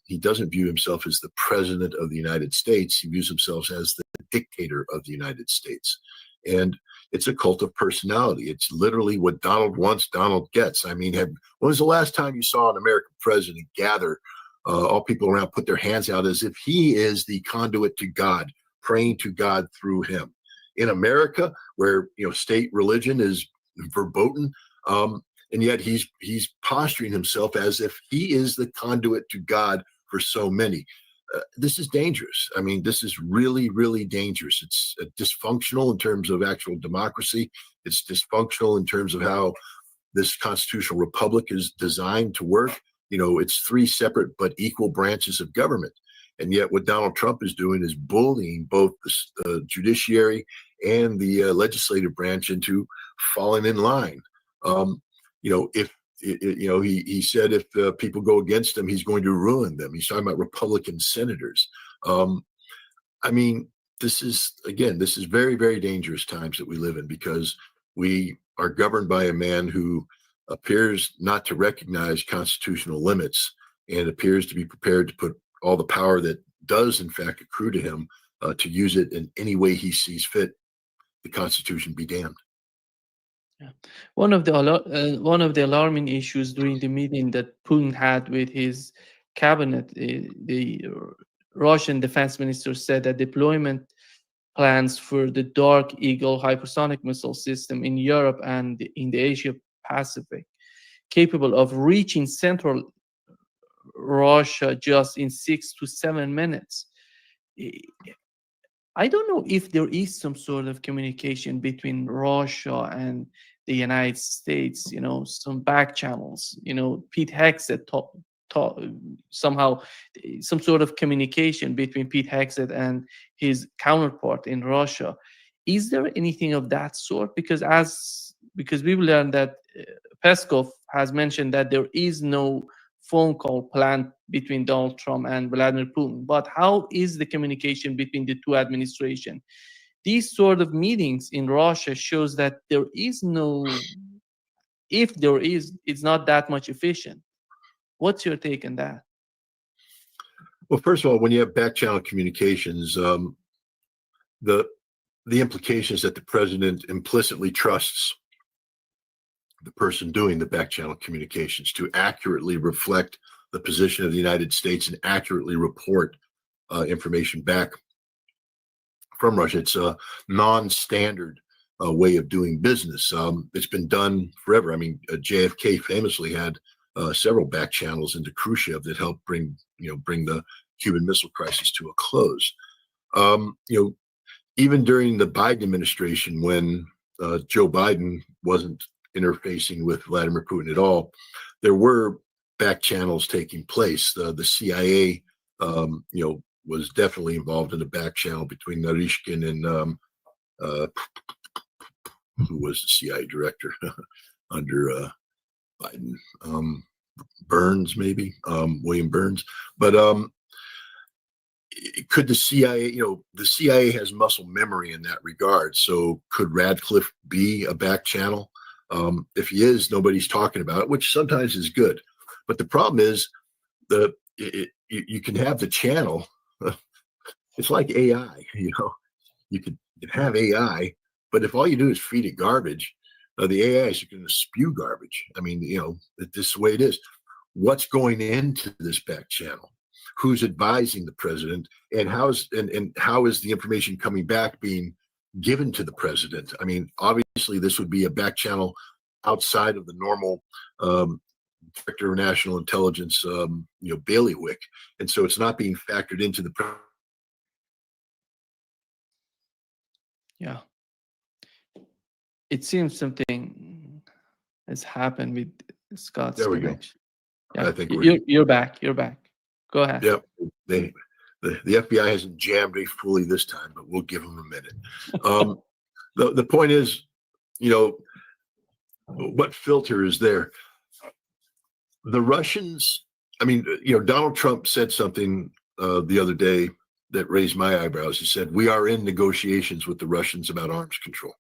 He doesn't view himself as the president of the United States. He views himself as the dictator of the United States. And it's a cult of personality. It's literally what Donald wants, Donald gets. I mean, when was the last time you saw an American president gather all people around, put their hands out as if he is the conduit to God, praying to God through him? In America, where state religion is verboten, and yet he's posturing himself as if he is the conduit to God for so many. This is dangerous. I mean, this is really, really dangerous. It's dysfunctional in terms of actual democracy. It's dysfunctional in terms of how this constitutional republic is designed to work. It's three separate but equal branches of government. And yet what Donald Trump is doing is bullying both the judiciary and the legislative branch into falling in line. He said if people go against him, he's going to ruin them. He's talking about Republican senators. I mean, this is very, very dangerous times that we live in, because we are governed by a man who appears not to recognize constitutional limits and appears to be prepared to put all the power that does in fact accrue to him to use it in any way he sees fit. The Constitution be damned. Yeah. One of the alarming issues during the meeting that Putin had with his cabinet, the Russian defense minister said that deployment plans for the Dark Eagle hypersonic missile system in Europe and in the Asia Pacific, capable of reaching central Russia just in 6 to 7 minutes. I don't know if there is some sort of communication between Russia and the United States, some back channels, Pete Hegseth somehow some sort of communication between Pete Hegseth and his counterpart in Russia. Is there anything of that sort? Because we've learned that Peskov has mentioned that there is no phone call planned between Donald Trump and Vladimir Putin. But how is the communication between the two administrations? These sort of meetings in Russia shows that there is no, if there is, it's not that much efficient. What's your take on that? Well, first of all, when you have back channel communications, the implication is that the president implicitly trusts the person doing the back channel communications to accurately reflect the position of the United States and accurately report information back from Russia. It's a non-standard way of doing business. It's been done forever. I mean, JFK famously had several back channels into Khrushchev that helped bring the Cuban Missile Crisis to a close. Even during the Biden administration, when Joe Biden wasn't interfacing with Vladimir Putin at all, there were back channels taking place. The CIA, was definitely involved in the back channel between Narishkin and who was the CIA director under Biden, Burns, maybe William Burns. But could the CIA, the CIA has muscle memory in that regard. So could Radcliffe be a back channel? If he is, nobody's talking about it, which sometimes is good. But the problem is you can have the channel. It's like AI, you can have AI, but if all you do is feed it garbage, the AI is going to spew garbage. I mean, this is the way it is. What's going into this back channel? Who's advising the president, and how is the information coming back being given to the president? I mean, obviously, this would be a back channel outside of the normal Director of National Intelligence, bailiwick, and so it's not being factored into the. Yeah, it seems something has happened with Scott's There we connection. go. Yeah, I think you're back. You're back. Go ahead. Yep. The FBI hasn't jammed me fully this time, but we'll give them a minute. The point is, what filter is there? The Russians, I mean, Donald Trump said something the other day that raised my eyebrows. He said, we are in negotiations with the Russians about arms control.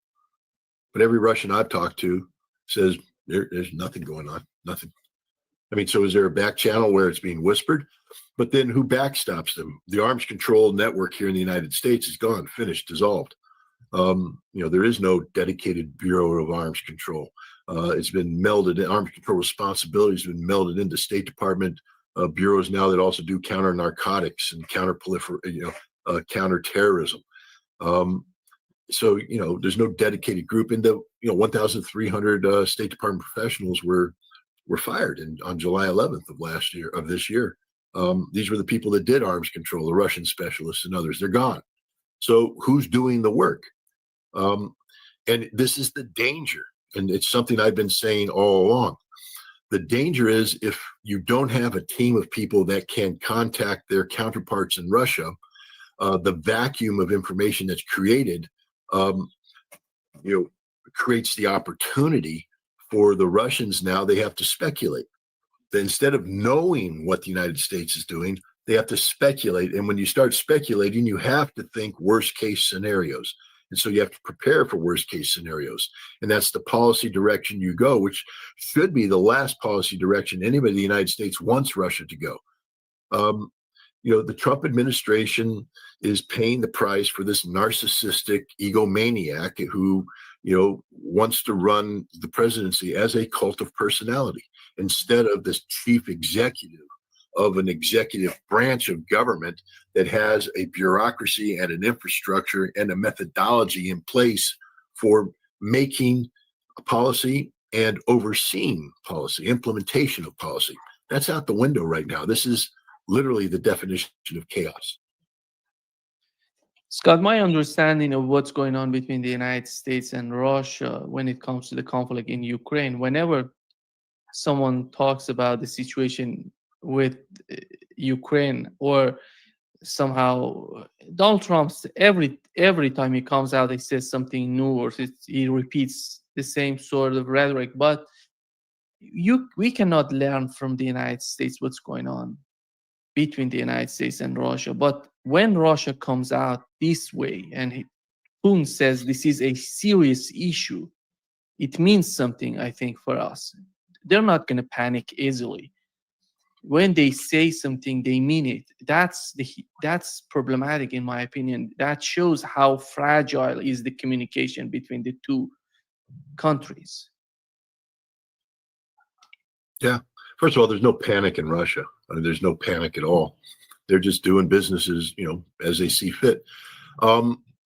But every Russian I've talked to says there's nothing going on, nothing. I mean, so is there a back channel where it's being whispered? But then who backstops them? The arms control network here in the United States is gone, finished, dissolved. There is no dedicated Bureau of Arms Control. It's been melded. Arms control responsibilities have been melded into State Department bureaus now that also do counter narcotics and counterterrorism. So there's no dedicated group. And the 1,300 State Department professionals were fired on July 11th of this year. These were the people that did arms control, the Russian specialists and others. They're gone. So who's doing the work? And this is the danger. And it's something I've been saying all along. The danger is if you don't have a team of people that can contact their counterparts in Russia, the vacuum of information that's created, creates the opportunity for the Russians. Now they have to speculate. Instead of knowing what the United States is doing, they have to speculate. And when you start speculating, you have to think worst case scenarios. And so you have to prepare for worst case scenarios. And that's the policy direction you go, which should be the last policy direction anybody in the United States wants Russia to go. The Trump administration is paying the price for this narcissistic egomaniac who, wants to run the presidency as a cult of personality instead of this chief executive of an executive branch of government that has a bureaucracy and an infrastructure and a methodology in place for making policy and overseeing policy, implementation of policy. That's out the window right now. This is literally the definition of chaos. Scott, my understanding of what's going on between the United States and Russia when it comes to the conflict in Ukraine, whenever someone talks about the situation with Ukraine, or somehow Donald Trump's every time he comes out, he says something new, or he repeats the same sort of rhetoric. But we cannot learn from the United States what's going on between the United States and Russia. But when Russia comes out this way and Putin says this is a serious issue, it means something, I think, for us. They're not going to panic easily. When they say something, they mean it. That's problematic, in my opinion. That shows how fragile is the communication between the two countries. Yeah. First of all, there's no panic in Russia. I mean, there's no panic at all. They're just doing businesses, as they see fit.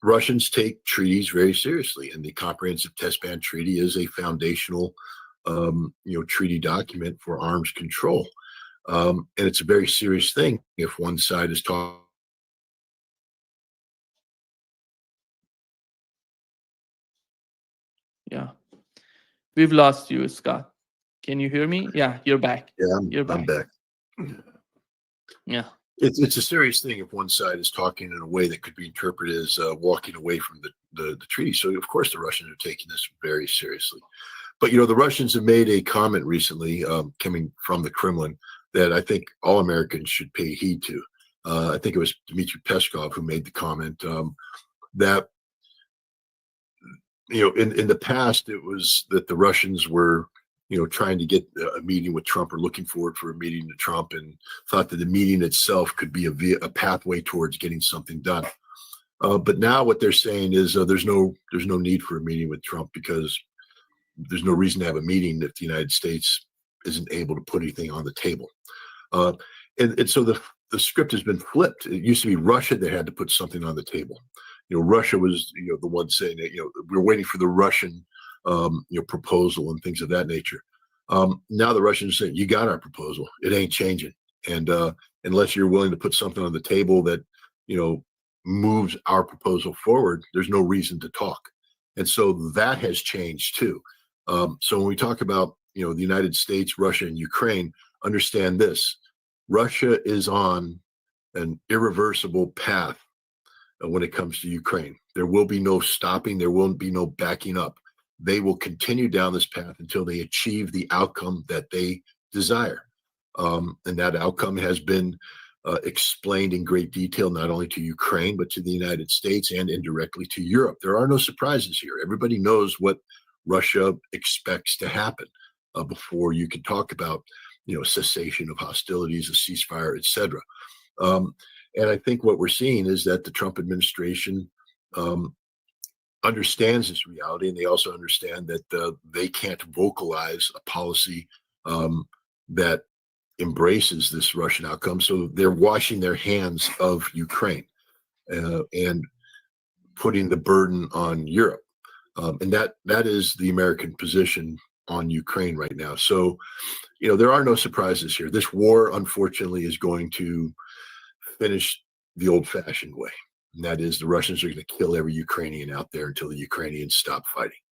Russians take treaties very seriously, and the Comprehensive Test Ban Treaty is a foundational, treaty document for arms control. And it's a very serious thing if one side is talking. Yeah. We've lost you, Scott. Can you hear me? Yeah, you're back. Yeah, I'm back. Yeah. It's a serious thing if one side is talking in a way that could be interpreted as walking away from the treaty. So, of course, the Russians are taking this very seriously. But, the Russians have made a comment recently coming from the Kremlin that I think all Americans should pay heed to. I think it was Dmitry Peskov who made the comment that, in the past, it was that the Russians were trying to get a meeting with Trump, or looking forward for a meeting with Trump, and thought that the meeting itself could be a pathway towards getting something done. But now what they're saying is there's no need for a meeting with Trump, because there's no reason to have a meeting if the United States isn't able to put anything on the table. And so the script has been flipped. It used to be Russia that had to put something on the table. Russia was the one saying that we're waiting for the Russian proposal and things of that nature. Now the Russians say, you got our proposal. It ain't changing. And unless you're willing to put something on the table that, moves our proposal forward, there's no reason to talk. And so that has changed too. So when we talk about, the United States, Russia, and Ukraine, understand this: Russia is on an irreversible path when it comes to Ukraine. There will be no stopping. There won't be no backing up. They will continue down this path until they achieve the outcome that they desire. And that outcome has been explained in great detail, not only to Ukraine, but to the United States and indirectly to Europe. There are no surprises here. Everybody knows what Russia expects to happen before you can talk about, cessation of hostilities, a ceasefire, etc. And I think what we're seeing is that the Trump administration understands this reality, and they also understand that they can't vocalize a policy that embraces this Russian outcome. So they're washing their hands of Ukraine and putting the burden on Europe. And that is the American position on Ukraine right now. So, there are no surprises here. This war, unfortunately, is going to finish the old-fashioned way. And that is, the Russians are going to kill every Ukrainian out there until the Ukrainians stop fighting.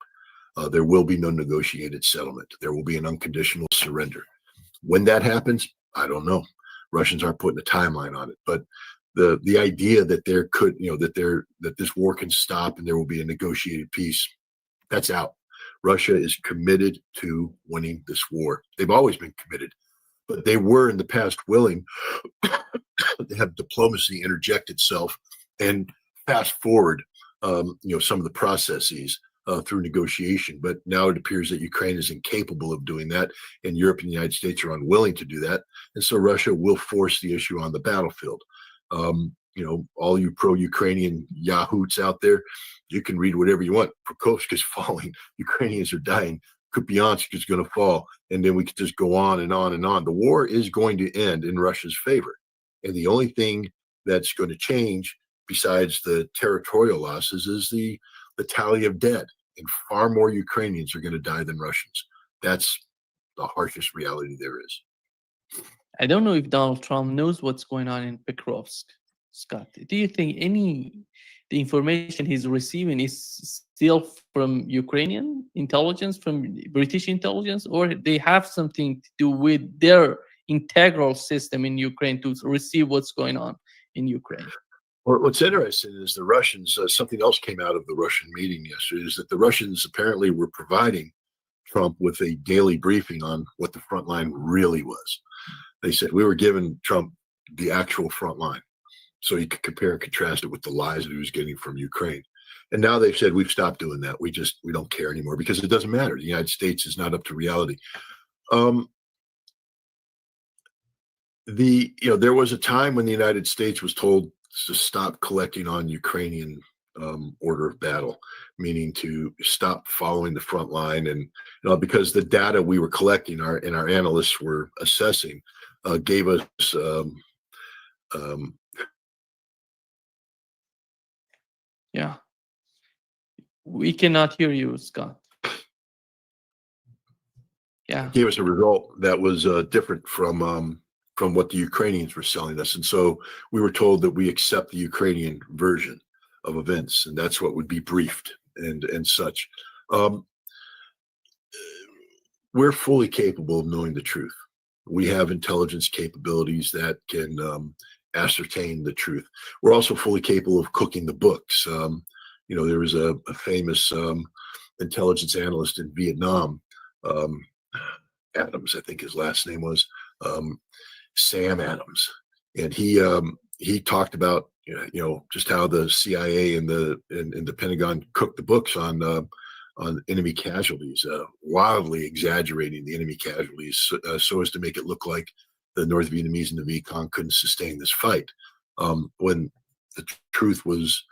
There will be no negotiated settlement. There will be an unconditional surrender. When that happens, I don't know. Russians aren't putting a timeline on it, but the idea that there could, that this war can stop and there will be a negotiated peace, that's out. Russia is committed to winning this war. They've always been committed, but they were in the past willing to have diplomacy interject itself and fast forward, some of the processes through negotiation. But now it appears that Ukraine is incapable of doing that, and Europe and the United States are unwilling to do that. And so Russia will force the issue on the battlefield. All you pro-Ukrainian yahoots out there, you can read whatever you want. Prokofsk is falling. Ukrainians are dying. Kupiansk is going to fall, and then we could just go on and on and on. The war is going to end in Russia's favor, and the only thing that's going to change, besides the territorial losses, is the tally of dead, and far more Ukrainians are going to die than Russians. That's the harshest reality there is. I don't know if Donald Trump knows what's going on in Pokrovsk, Scott. Do you think the information he's receiving is still from Ukrainian intelligence, from British intelligence, or they have something to do with their integral system in Ukraine to receive what's going on in Ukraine? Well, what's interesting is the Russians, something else came out of the Russian meeting yesterday, is that the Russians apparently were providing Trump with a daily briefing on what the front line really was. They said we were giving Trump the actual front line so he could compare and contrast it with the lies that he was getting from Ukraine. And now they've said we've stopped doing that. We don't care anymore because it doesn't matter. The United States is not up to reality. There was a time when the United States was told to stop collecting on Ukrainian order of battle, meaning to stop following the front line, and because the data we were collecting, our analysts were assessing, gave us yeah. We cannot hear you, Scott. Yeah. Gave us a result that was different from what the Ukrainians were selling us. And so we were told that we accept the Ukrainian version of events, and that's what would be briefed and such. We're fully capable of knowing the truth. We have intelligence capabilities that can ascertain the truth. We're also fully capable of cooking the books. There was a famous intelligence analyst in Vietnam, Adams, I think his last name was, Sam Adams, and he talked about just how the CIA and the Pentagon cooked the books on enemy casualties, wildly exaggerating the enemy casualties so as to make it look like the North Vietnamese and the Viet Cong couldn't sustain this fight, when the truth was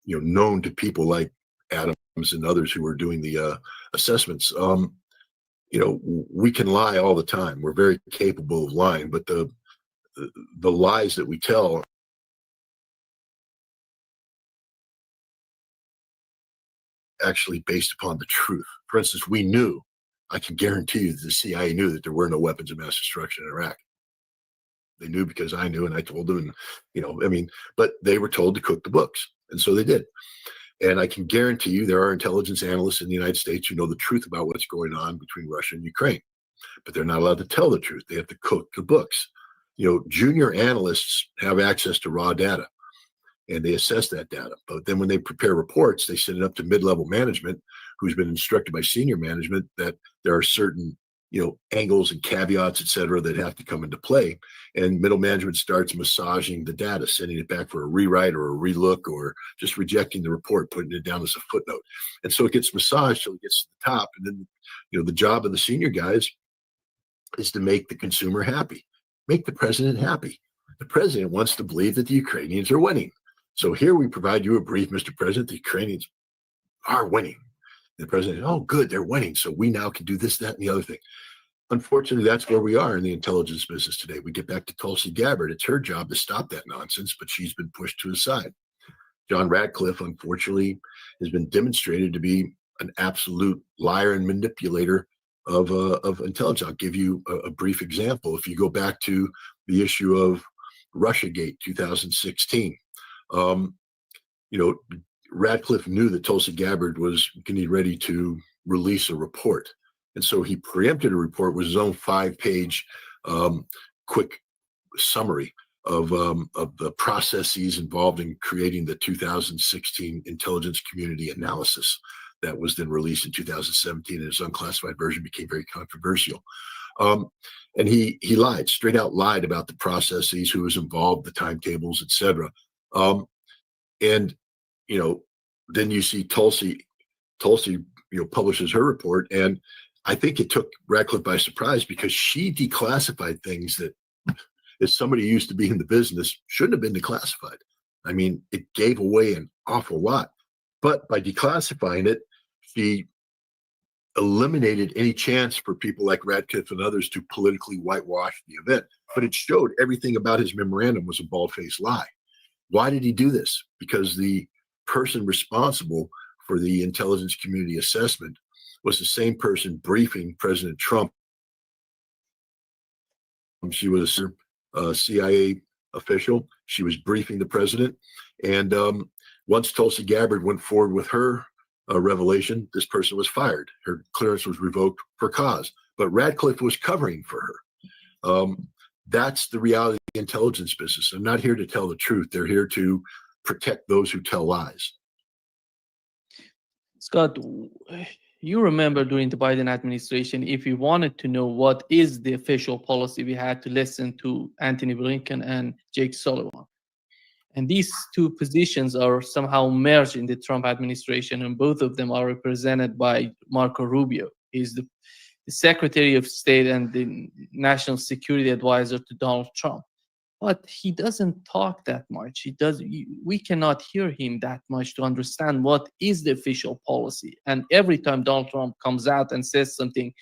known to people like Adams and others who were doing the assessments. We can lie all the time. We're very capable of lying, but the lies that we tell actually based upon the truth. For instance, I can guarantee you that the CIA knew that there were no weapons of mass destruction in Iraq. They knew because I knew and I told them, and but they were told to cook the books, and so they did. And I can guarantee you there are intelligence analysts in the United States who know the truth about what's going on between Russia and Ukraine, but they're not allowed to tell the truth. They have to cook the books. Junior analysts have access to raw data, and they assess that data. But then when they prepare reports, they send it up to mid-level management, who's been instructed by senior management that there are certain, angles and caveats, et cetera, that have to come into play. And middle management starts massaging the data, sending it back for a rewrite or a relook, or just rejecting the report, putting it down as a footnote. And so it gets massaged till it gets to the top. And then, the job of the senior guys is to make the consumer happy, make the president happy. The president wants to believe that the Ukrainians are winning. So here we provide you a brief, Mr. President, the Ukrainians are winning. And the president, oh, good, they're winning. So we now can do this, that, and the other thing. Unfortunately, that's where we are in the intelligence business today. We get back to Tulsi Gabbard. It's her job to stop that nonsense, but she's been pushed to the side. John Radcliffe, unfortunately, has been demonstrated to be an absolute liar and manipulator of intelligence. I'll give you a brief example. If you go back to the issue of Russiagate 2016, Radcliffe knew that Tulsi Gabbard was getting ready to release a report. And so he preempted a report with his own 5-page quick summary of the processes involved in creating the 2016 intelligence community analysis that was then released in 2017, and his unclassified version became very controversial. And he lied, straight out lied about the processes, who was involved, the timetables, et cetera. And then you see Tulsi, publishes her report, and I think it took Radcliffe by surprise because she declassified things that, as somebody who used to be in the business, shouldn't have been declassified. I mean, it gave away an awful lot, but by declassifying it, she eliminated any chance for people like Radcliffe and others to politically whitewash the event. But it showed everything about his memorandum was a bald-faced lie. Why did he do this? Because the person responsible for the intelligence community assessment was the same person briefing President Trump. She was a CIA official. She was briefing the president. And once Tulsi Gabbard went forward with her revelation, this person was fired. Her clearance was revoked for cause. But Radcliffe was covering for her. That's the reality of the intelligence business. They're not here to tell the truth. They're here to protect those who tell lies. Scott, you remember during the Biden administration, if you wanted to know what is the official policy, we had to listen to Antony Blinken and Jake Sullivan. And these two positions are somehow merged in the Trump administration, and both of them are represented by Marco Rubio. He's the Secretary of State and the National Security Advisor to Donald Trump. But he doesn't talk that much. We cannot hear him that much to understand what is the official policy. And every time Donald Trump comes out and says something,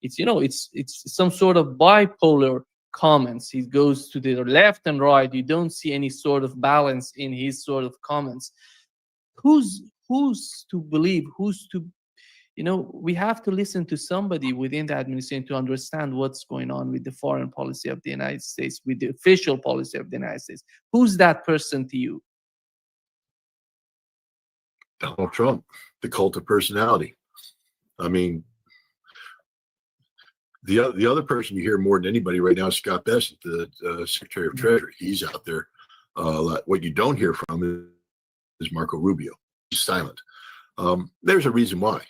it's some sort of bipolar comments. He goes to the left and right. You don't see any sort of balance in his sort of comments. Who's to believe? We have to listen to somebody within the administration to understand what's going on with the foreign policy of the United States, with the official policy of the United States. Who's that person to you? Donald Trump, the cult of personality. I mean, the other person you hear more than anybody right now is Scott Bessent, the Secretary of Treasury. He's out there. What you don't hear from is Marco Rubio. He's silent. There's a reason why.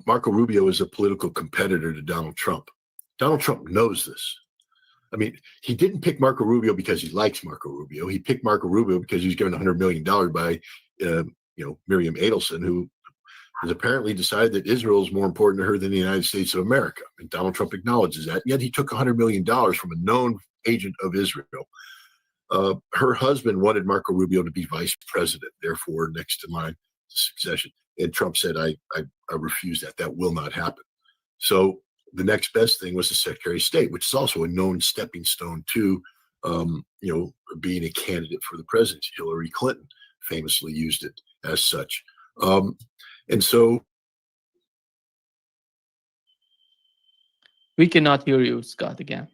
Marco Rubio is a political competitor to Donald Trump. Donald Trump knows this. I mean, he didn't pick Marco Rubio because he likes Marco Rubio. He picked Marco Rubio because he was given $100 million by, Miriam Adelson, who has apparently decided that Israel is more important to her than the United States of America. And Donald Trump acknowledges that. Yet he took $100 million from a known agent of Israel. Her husband wanted Marco Rubio to be vice president, therefore next in line to succession. And Trump said, I refuse that. That will not happen. So the next best thing was the Secretary of State, which is also a known stepping stone to, being a candidate for the presidency. Hillary Clinton famously used it as such. And so. We cannot hear you, Scott, again.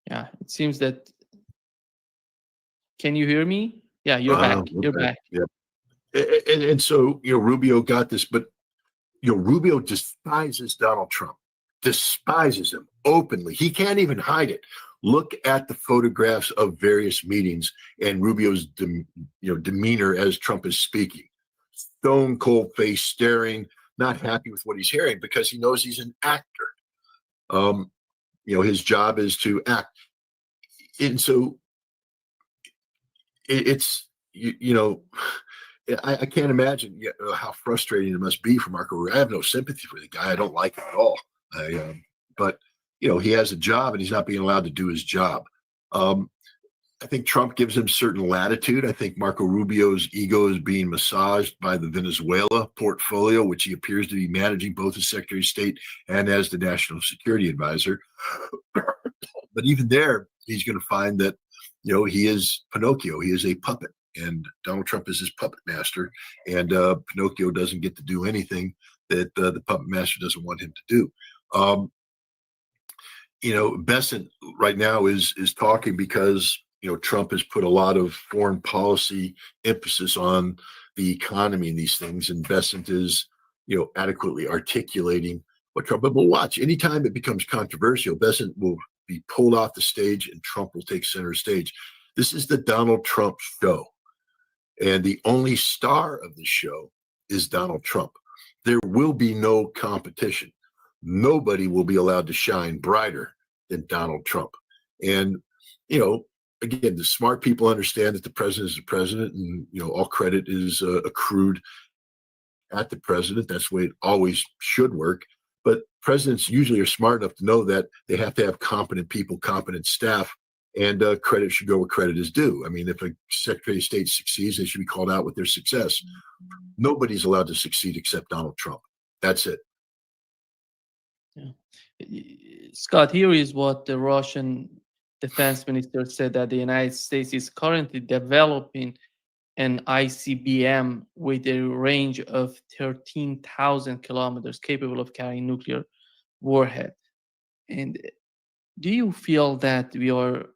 Yeah, it seems that. Can you hear me? Yeah, you're back. Okay. You're back. Yep. And so, Rubio got this, but, Rubio despises Donald Trump, despises him openly. He can't even hide it. Look at the photographs of various meetings and Rubio's, demeanor as Trump is speaking. Stone cold face, staring, not happy with what he's hearing because he knows he's an actor. His job is to act. And so it's, I can't imagine how frustrating it must be for Marco Rubio. I have no sympathy for the guy. I don't like him at all. But he has a job and he's not being allowed to do his job. I think Trump gives him certain latitude. I think Marco Rubio's ego is being massaged by the Venezuela portfolio, which he appears to be managing both as Secretary of State and as the National Security Advisor. But even there, he's going to find that, he is Pinocchio. He is a puppet. And Donald Trump is his puppet master, and Pinocchio doesn't get to do anything that the puppet master doesn't want him to do. Bessent right now is talking because Trump has put a lot of foreign policy emphasis on the economy and these things, and Bessent is adequately articulating what Trump. But we'll watch. Anytime it becomes controversial, Bessent will be pulled off the stage, and Trump will take center stage. This is the Donald Trump show. And the only star of the show is Donald Trump. There will be no competition. Nobody will be allowed to shine brighter than Donald Trump. And, again, the smart people understand that the president is the president and, all credit is accrued at the president. That's the way it always should work. But presidents usually are smart enough to know that they have to have competent people, competent staff, and credit should go where credit is due. I mean, if a Secretary of State succeeds, they should be called out with their success. Nobody's allowed to succeed except Donald Trump. That's it. Scott, here is what the Russian defense minister said, that the United States is currently developing an ICBM with a range of 13,000 kilometers capable of carrying nuclear warhead. And do you feel that the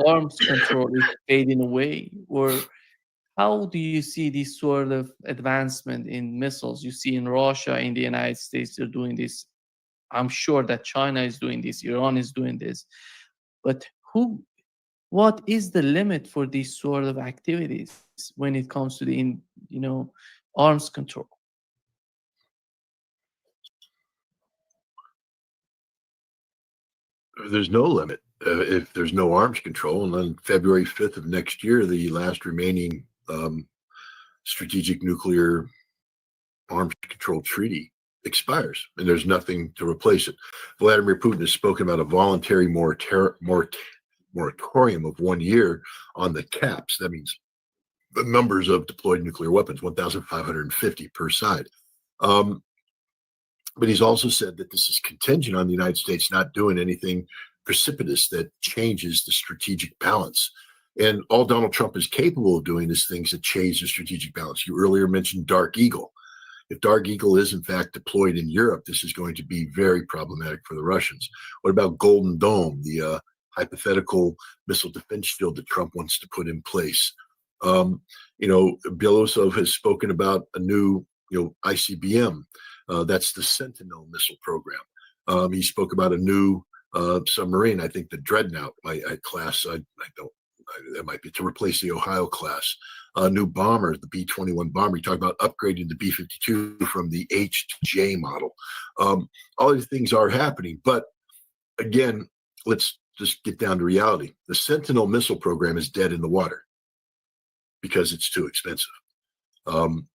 arms control is fading away, or how do you see this sort of advancement in missiles? You see in Russia, in the United States, they're doing this. I'm sure that China is doing this, Iran is doing this. But what is the limit for these sort of activities when it comes to the arms control? There's no limit if there's no arms control. And on February 5th of next year, the last remaining strategic nuclear arms control treaty expires, and there's nothing to replace it. Vladimir Putin has spoken about a voluntary moratorium of 1 year on the caps. That means the numbers of deployed nuclear weapons, 1,550 per side. But he's also said that this is contingent on the United States not doing anything precipitous that changes the strategic balance. And all Donald Trump is capable of doing is things that change the strategic balance. You earlier mentioned Dark Eagle. If Dark Eagle is in fact deployed in Europe, this is going to be very problematic for the Russians. What about Golden Dome, the hypothetical missile defense shield that Trump wants to put in place? Belousov has spoken about a new, ICBM. That's the Sentinel missile program. He spoke about a new submarine, I think the Dreadnought class. That might be to replace the Ohio class. New bombers, the B-21 bomber. You talk about upgrading the B-52 from the H to J model. All these things are happening, but again, let's just get down to reality. The Sentinel missile program is dead in the water because it's too expensive. And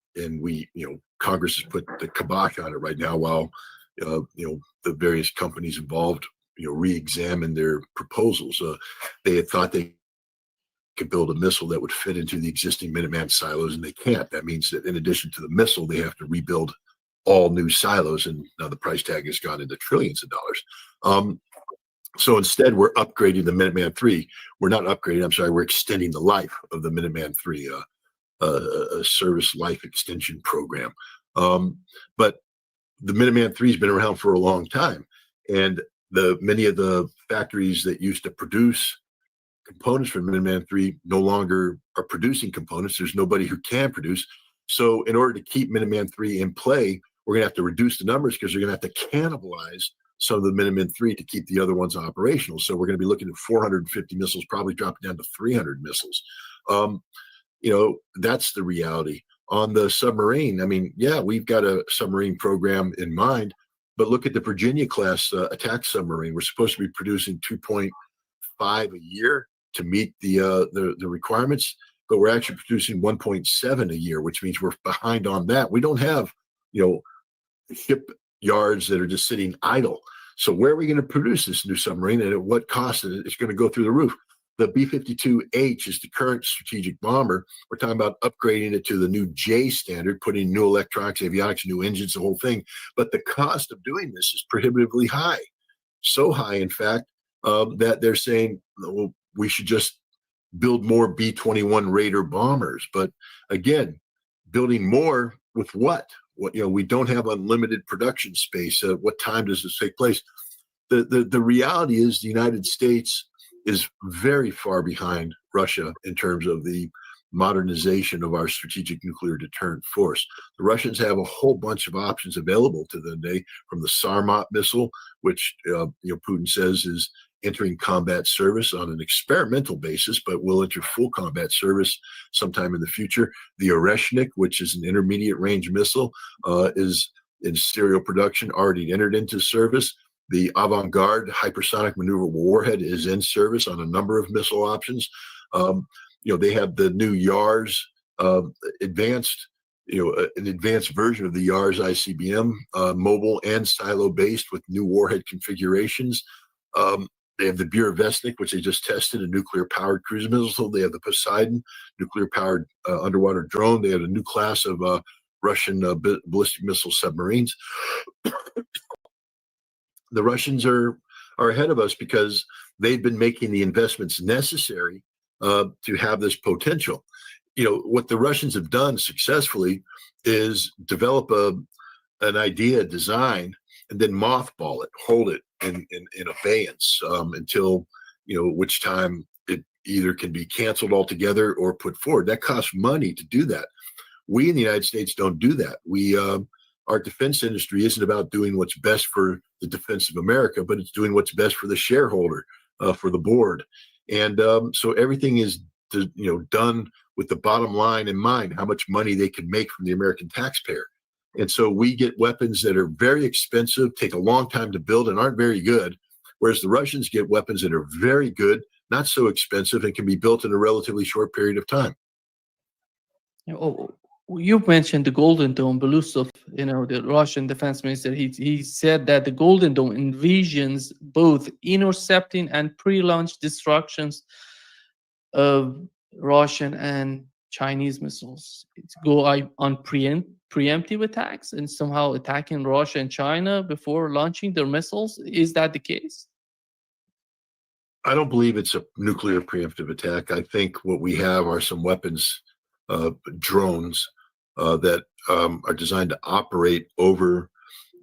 Congress has put the kibosh on it right now while, the various companies involved, re-examine their proposals. They had thought they could build a missile that would fit into the existing Minuteman silos, and they can't. That means that in addition to the missile, they have to rebuild all new silos, and now the price tag has gone into trillions of dollars. So instead, we're upgrading the Minuteman III. We're not upgrading, I'm sorry, we're extending the life of the Minuteman III, a service life extension program. But the Minuteman III has been around for a long time, and many of the factories that used to produce components for Minuteman III no longer are producing components. There's nobody who can produce. So in order to keep Minuteman III in play, we're going to have to reduce the numbers because they're going to have to cannibalize some of the Minuteman III to keep the other ones operational. So we're going to be looking at 450 missiles, probably dropping down to 300 missiles. That's the reality. On the submarine, we've got a submarine program in mind, but look at the Virginia class attack submarine. We're supposed to be producing 2.5 a year to meet the requirements, but we're actually producing 1.7 a year, which means we're behind on that. We don't have, shipyards that are just sitting idle. So where are we going to produce this new submarine, and at what cost? It's going to go through the roof. The B-52H is the current strategic bomber. We're talking about upgrading it to the new J standard, putting new electronics, avionics, new engines, the whole thing. But the cost of doing this is prohibitively high. So high, in fact, that they're saying, well, we should just build more B-21 Raider bombers. But again, building more with what? We don't have unlimited production space. What time does this take place? The reality is the United States is very far behind Russia in terms of the modernization of our strategic nuclear deterrent force. The Russians have a whole bunch of options available to them today, from the Sarmat missile, which Putin says is entering combat service on an experimental basis, but will enter full combat service sometime in the future. The Oreshnik, which is an intermediate range missile, is in serial production, already entered into service. The Avant-Garde hypersonic maneuverable warhead is in service on a number of missile options. They have the new YARS advanced, an advanced version of the YARS ICBM, mobile and silo-based with new warhead configurations. They have the Burevestnik, which they just tested, a nuclear-powered cruise missile. They have the Poseidon, nuclear-powered underwater drone. They have a new class of Russian ballistic missile submarines. the Russians are ahead of us because they've been making the investments necessary to have this potential. What the Russians have done successfully is develop an idea, design, and then mothball it, hold it in abeyance until, which time it either can be canceled altogether or put forward. That costs money to do that. We in the United States don't do that. Our defense industry isn't about doing what's best for the defense of America, but it's doing what's best for the shareholder, for the board. And so everything is, done with the bottom line in mind, how much money they can make from the American taxpayer. And so we get weapons that are very expensive, take a long time to build, and aren't very good, whereas the Russians get weapons that are very good, not so expensive, and can be built in a relatively short period of time. You mentioned the Golden Dome. Belousov, the Russian defense minister, he said that the Golden Dome envisions both intercepting and pre-launch destructions of Russian and Chinese missiles. It's go on preemptive attacks and somehow attacking Russia and China before launching their missiles. Is that the case? I don't believe it's a nuclear preemptive attack. I think what we have are some weapons, drones, that are designed to operate over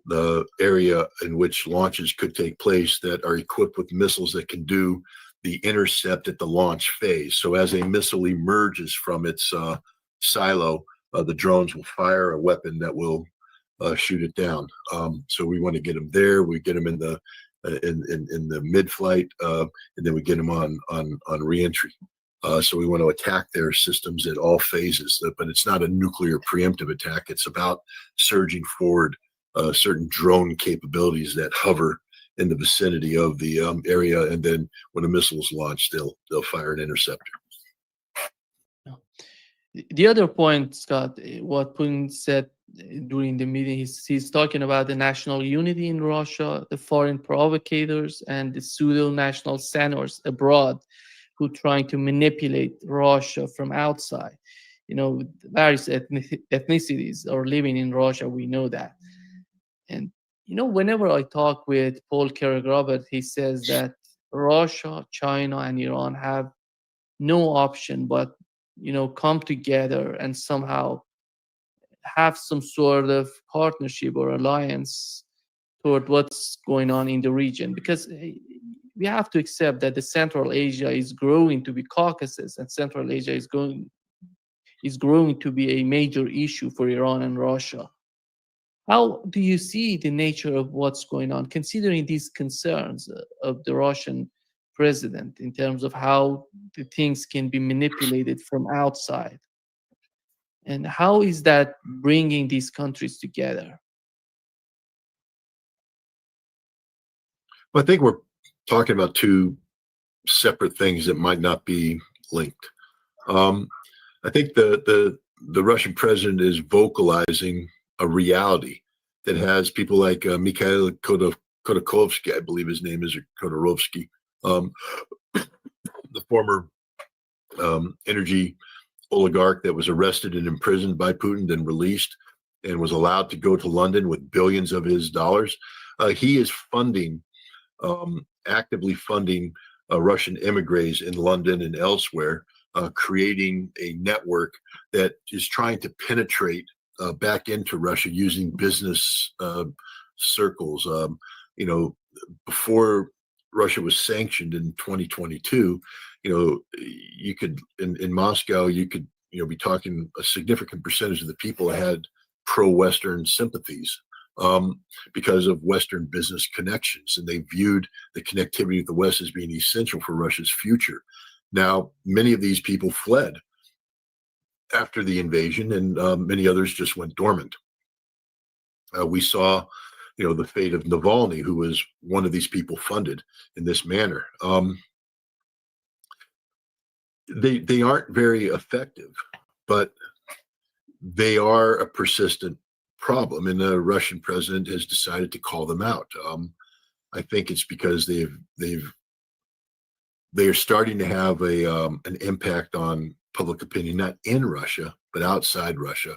the area in which launches could take place, that are equipped with missiles that can do the intercept at the launch phase. So as a missile emerges from its silo, the drones will fire a weapon that will shoot it down. So we want to get them there. We get them in the mid-flight, and then we get them on reentry. So we want to attack their systems at all phases, but it's not a nuclear preemptive attack. It's about surging forward certain drone capabilities that hover in the vicinity of the area, and then when a missile is launched, they'll fire an interceptor. The other point, Scott, what Putin said during the meeting, he's talking about the national unity in Russia, the foreign provocators, and the pseudo-national senators abroad who trying to manipulate Russia from outside. Various ethnicities are living in Russia. We know that. And whenever I talk with Paul Kerr-Robert, he says that Russia, China, and Iran have no option but, come together and somehow have some sort of partnership or alliance toward what's going on in the region. Because we have to accept that the Central Asia is growing to be Caucasus, and Central Asia is growing to be a major issue for Iran and Russia. How do you see the nature of what's going on, considering these concerns of the Russian president in terms of how the things can be manipulated from outside? And how is that bringing these countries together? I think we're talking about two separate things that might not be linked. I think the Russian president is vocalizing a reality that has people like Mikhail Khodorkovsky, I believe his name is, or Khodorkovsky, the former energy oligarch that was arrested and imprisoned by Putin, then released and was allowed to go to London with billions of his dollars. He is actively funding Russian immigrants in London and elsewhere, creating a network that is trying to penetrate back into Russia using business circles. Before Russia was sanctioned in 2022, you could in Moscow, you could be talking a significant percentage of the people had pro-Western sympathies because of Western business connections, and they viewed the connectivity with the West as being essential for Russia's future. Now, many of these people fled after the invasion, and many others just went dormant. We saw, the fate of Navalny, who was one of these people funded in this manner. They aren't very effective, but they are a persistent problem, and the Russian president has decided to call them out. I think it's because they are starting to have an impact on public opinion, not in Russia, but outside Russia.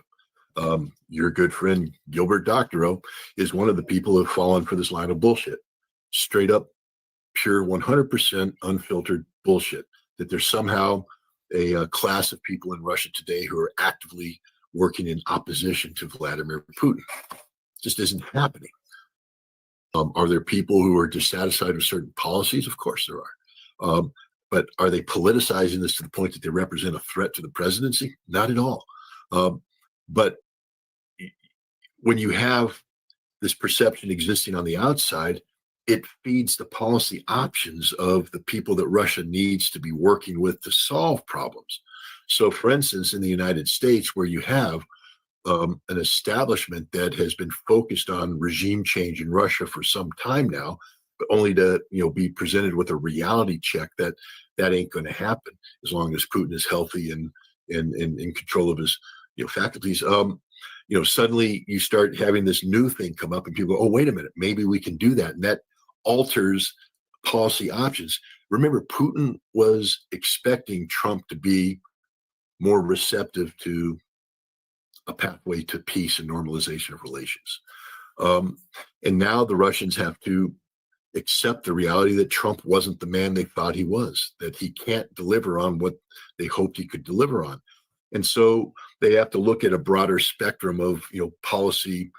Your good friend Gilbert Doctorow is one of the people who have fallen for this line of bullshit. straight up, pure 100% unfiltered bullshit. That there's somehow a class of people in Russia today who are actively working in opposition to Vladimir Putin. It just isn't happening. Are there people who are dissatisfied with certain policies? Of course there are. But are they politicizing this to the point that they represent a threat to the presidency? Not at all. But when you have this perception existing on the outside, it feeds the policy options of the people that Russia needs to be working with to solve problems. So, for instance, in the United States, where you have an establishment that has been focused on regime change in Russia for some time now, but only to be presented with a reality check that ain't going to happen as long as Putin is healthy and in control of his faculties. Suddenly you start having this new thing come up, and people go, "Oh, wait a minute, maybe we can do that," and that alters policy options. Remember, Putin was expecting Trump to be more receptive to a pathway to peace and normalization of relations. And now the Russians have to accept the reality that Trump wasn't the man they thought he was, that he can't deliver on what they hoped he could deliver on. And so they have to look at a broader spectrum of policy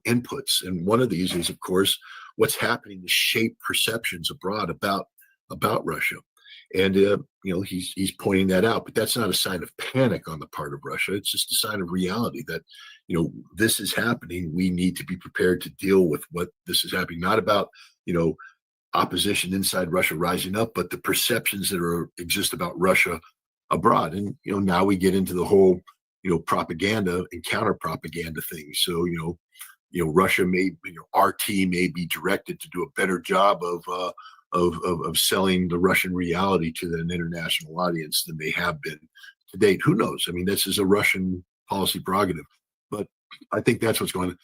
inputs. And one of these is, of course, what's happening to shape perceptions abroad about Russia. And he's pointing that out, but that's not a sign of panic on the part of Russia. It's just a sign of reality that this is happening. We need to be prepared to deal with what this is happening. Not about opposition inside Russia rising up, but the perceptions that exist about Russia abroad. And now we get into the whole propaganda and counter propaganda thing. So Russia RT may be directed to do a better job of selling the Russian reality to an international audience than they have been to date. Who knows? I mean, this is a Russian policy prerogative, but I think that's what's going on.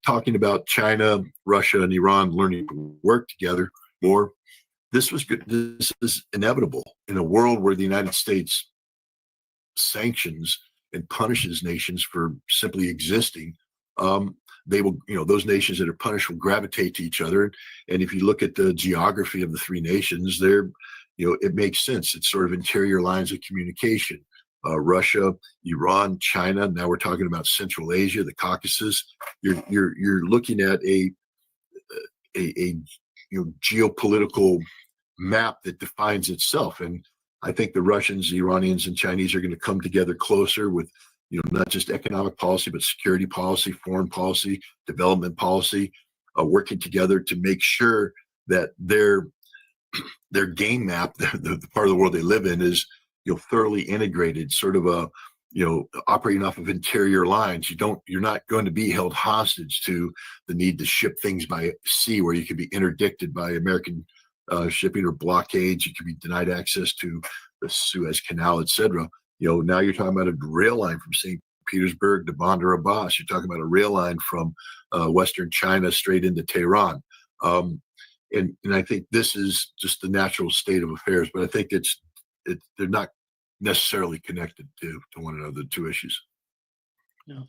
Talking about China, Russia, and Iran learning to work together more. This was good. This is inevitable in a world where the United States sanctions and punishes nations for simply existing. They will, those nations that are punished will gravitate to each other. And if you look at the geography of the three nations, it makes sense. It's sort of interior lines of communication. Russia, Iran, China. Now we're talking about Central Asia, the Caucasus. You're looking at a geopolitical map that defines itself. And I think the Russians, the Iranians, and Chinese are going to come together closer with not just economic policy, but security policy, foreign policy, development policy, working together to make sure that their game map, the part of the world they live in, is thoroughly integrated, sort of operating off of interior lines. You're not going to be held hostage to the need to ship things by sea, where you can be interdicted by American shipping or blockades. You can be denied access to the Suez Canal, etc. Now you're talking about a rail line from St. Petersburg to Bandar Abbas. You're talking about a rail line from Western China straight into Tehran. And I think this is just the natural state of affairs, but I think they're not necessarily connected to one another, the two issues. No.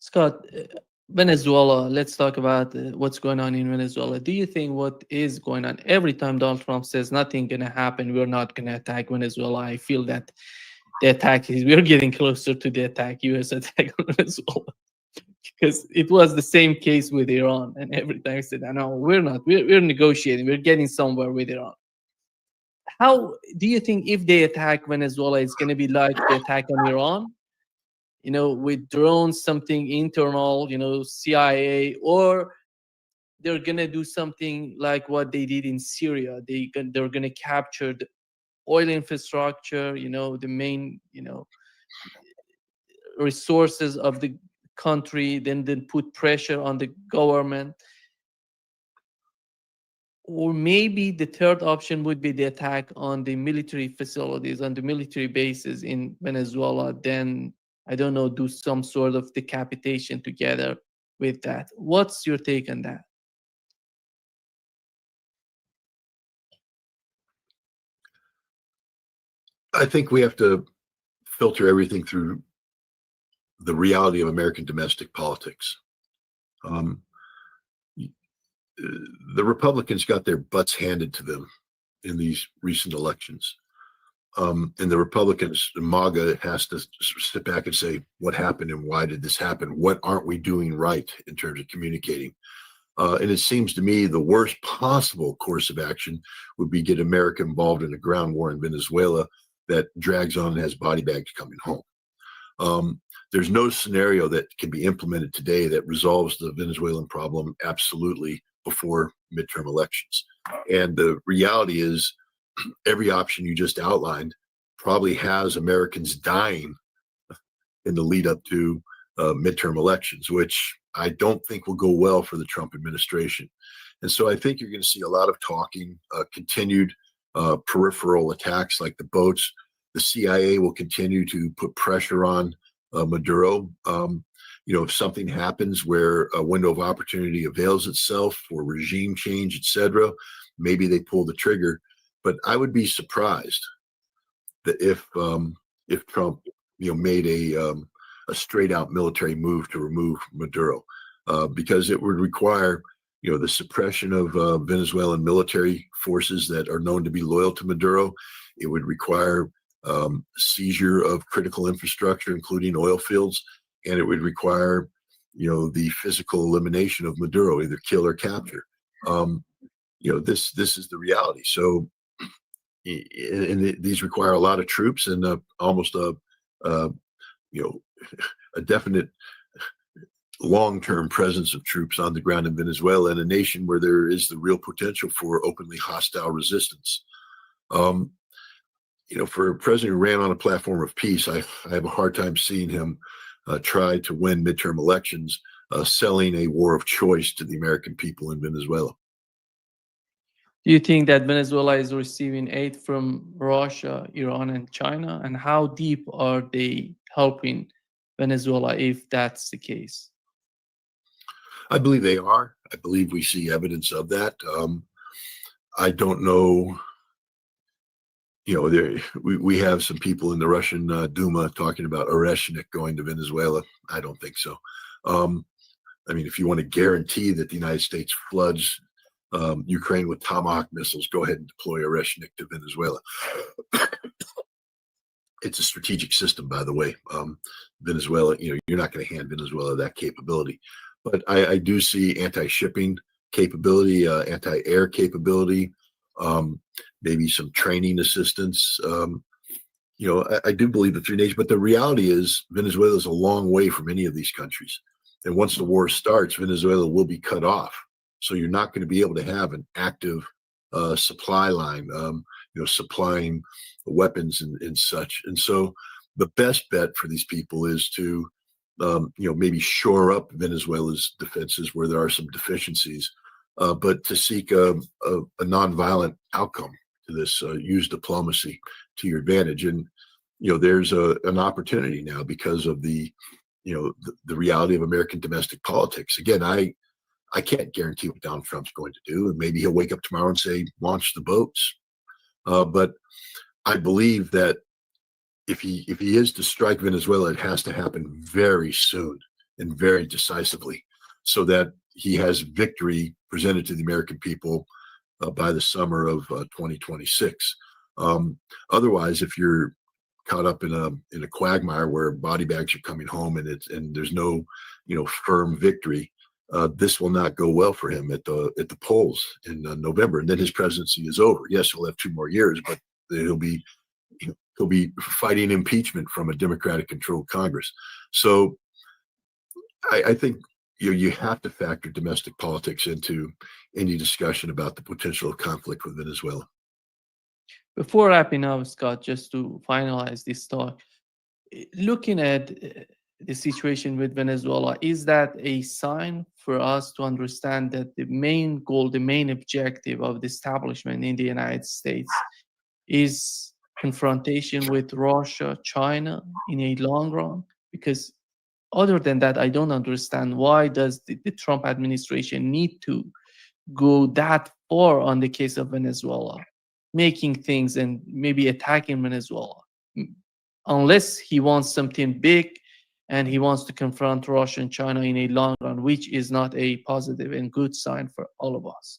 Scott, Venezuela, let's talk about what's going on in Venezuela. Do you think what is going on, every time Donald Trump says nothing going to happen, we're not going to attack Venezuela, I feel that we're getting closer to the U.S. attack on Venezuela. Because it was the same case with Iran. And every time I said, no, we're not. We're negotiating. We're getting somewhere with Iran. How do you think if they attack Venezuela, it's going to be like the attack on Iran? With drones, something internal, CIA, or they're going to do something like what they did in Syria. They're going to capture the oil infrastructure, the main, resources of the country, then put pressure on the government. Or maybe the third option would be the attack on the military facilities, on the military bases in Venezuela, then, I don't know, do some sort of decapitation together with that. What's your take on that? I think we have to filter everything through the reality of American domestic politics. the Republicans got their butts handed to them in these recent elections. And the Republicans, MAGA, has to sit back and say, what happened and why did this happen? What aren't we doing right in terms of communicating? And it seems to me the worst possible course of action would be get America involved in a ground war in Venezuela that drags on and has body bags coming home. There's no scenario that can be implemented today that resolves the Venezuelan problem absolutely before midterm elections. And the reality is every option you just outlined probably has Americans dying in the lead up to midterm elections, which I don't think will go well for the Trump administration. And so I think you're going to see a lot of talking, continued peripheral attacks like the boats. The CIA will continue to put pressure on Maduro. If something happens where a window of opportunity avails itself for regime change, etc., maybe they pull the trigger. But I would be surprised that if Trump, made a straight out military move to remove Maduro, because it would require, the suppression of Venezuelan military forces that are known to be loyal to Maduro. It would require seizure of critical infrastructure, including oil fields, and it would require, the physical elimination of Maduro, either kill or capture. This is the reality. So, and these require a lot of troops and almost a definite long-term presence of troops on the ground in Venezuela, in a nation where there is the real potential for openly hostile resistance. For a president who ran on a platform of peace, I have a hard time seeing him try to win midterm elections, selling a war of choice to the American people in Venezuela. Do you think that Venezuela is receiving aid from Russia, Iran, and China? And how deep are they helping Venezuela if that's the case? I believe they are. I believe we see evidence of that. I don't know. We have some people in the Russian Duma talking about Oreshnik going to Venezuela. I don't think so. If you want to guarantee that the United States floods Ukraine with Tomahawk missiles, go ahead and deploy Oreshnik to Venezuela. It's a strategic system, by the way. Venezuela, you're not going to hand Venezuela that capability. But I do see anti-shipping capability, anti-air capability, maybe some training assistance. I do believe the three nations, but the reality is Venezuela is a long way from any of these countries. And once the war starts, Venezuela will be cut off. So you're not going to be able to have an active supply line, supplying weapons and such. And so the best bet for these people is to, maybe shore up Venezuela's defenses where there are some deficiencies, but to seek a nonviolent outcome to this, use diplomacy to your advantage. And, there's an opportunity now because of the reality of American domestic politics. Again, I can't guarantee what Donald Trump's going to do, and maybe he'll wake up tomorrow and say, launch the boats. But I believe that if he is to strike Venezuela, it has to happen very soon and very decisively, so that he has victory presented to the American people by the summer of 2026. Otherwise, if you're caught up in a quagmire where body bags are coming home and there's no firm victory, this will not go well for him at the polls in November, and then his presidency is over. Yes, he'll have 2 more years, but he'll be fighting impeachment from a Democratic-controlled Congress. So I think you have to factor domestic politics into any discussion about the potential of conflict with Venezuela. Before wrapping up, Scott, just to finalize this talk, looking at the situation with Venezuela, is that a sign for us to understand that the main goal, the main objective of the establishment in the United States is confrontation with Russia, China in a long run? Because other than that, I don't understand why does the Trump administration need to go that far on the case of Venezuela, making things and maybe attacking Venezuela, unless he wants something big and he wants to confront Russia and China in a long run, which is not a positive and good sign for all of us.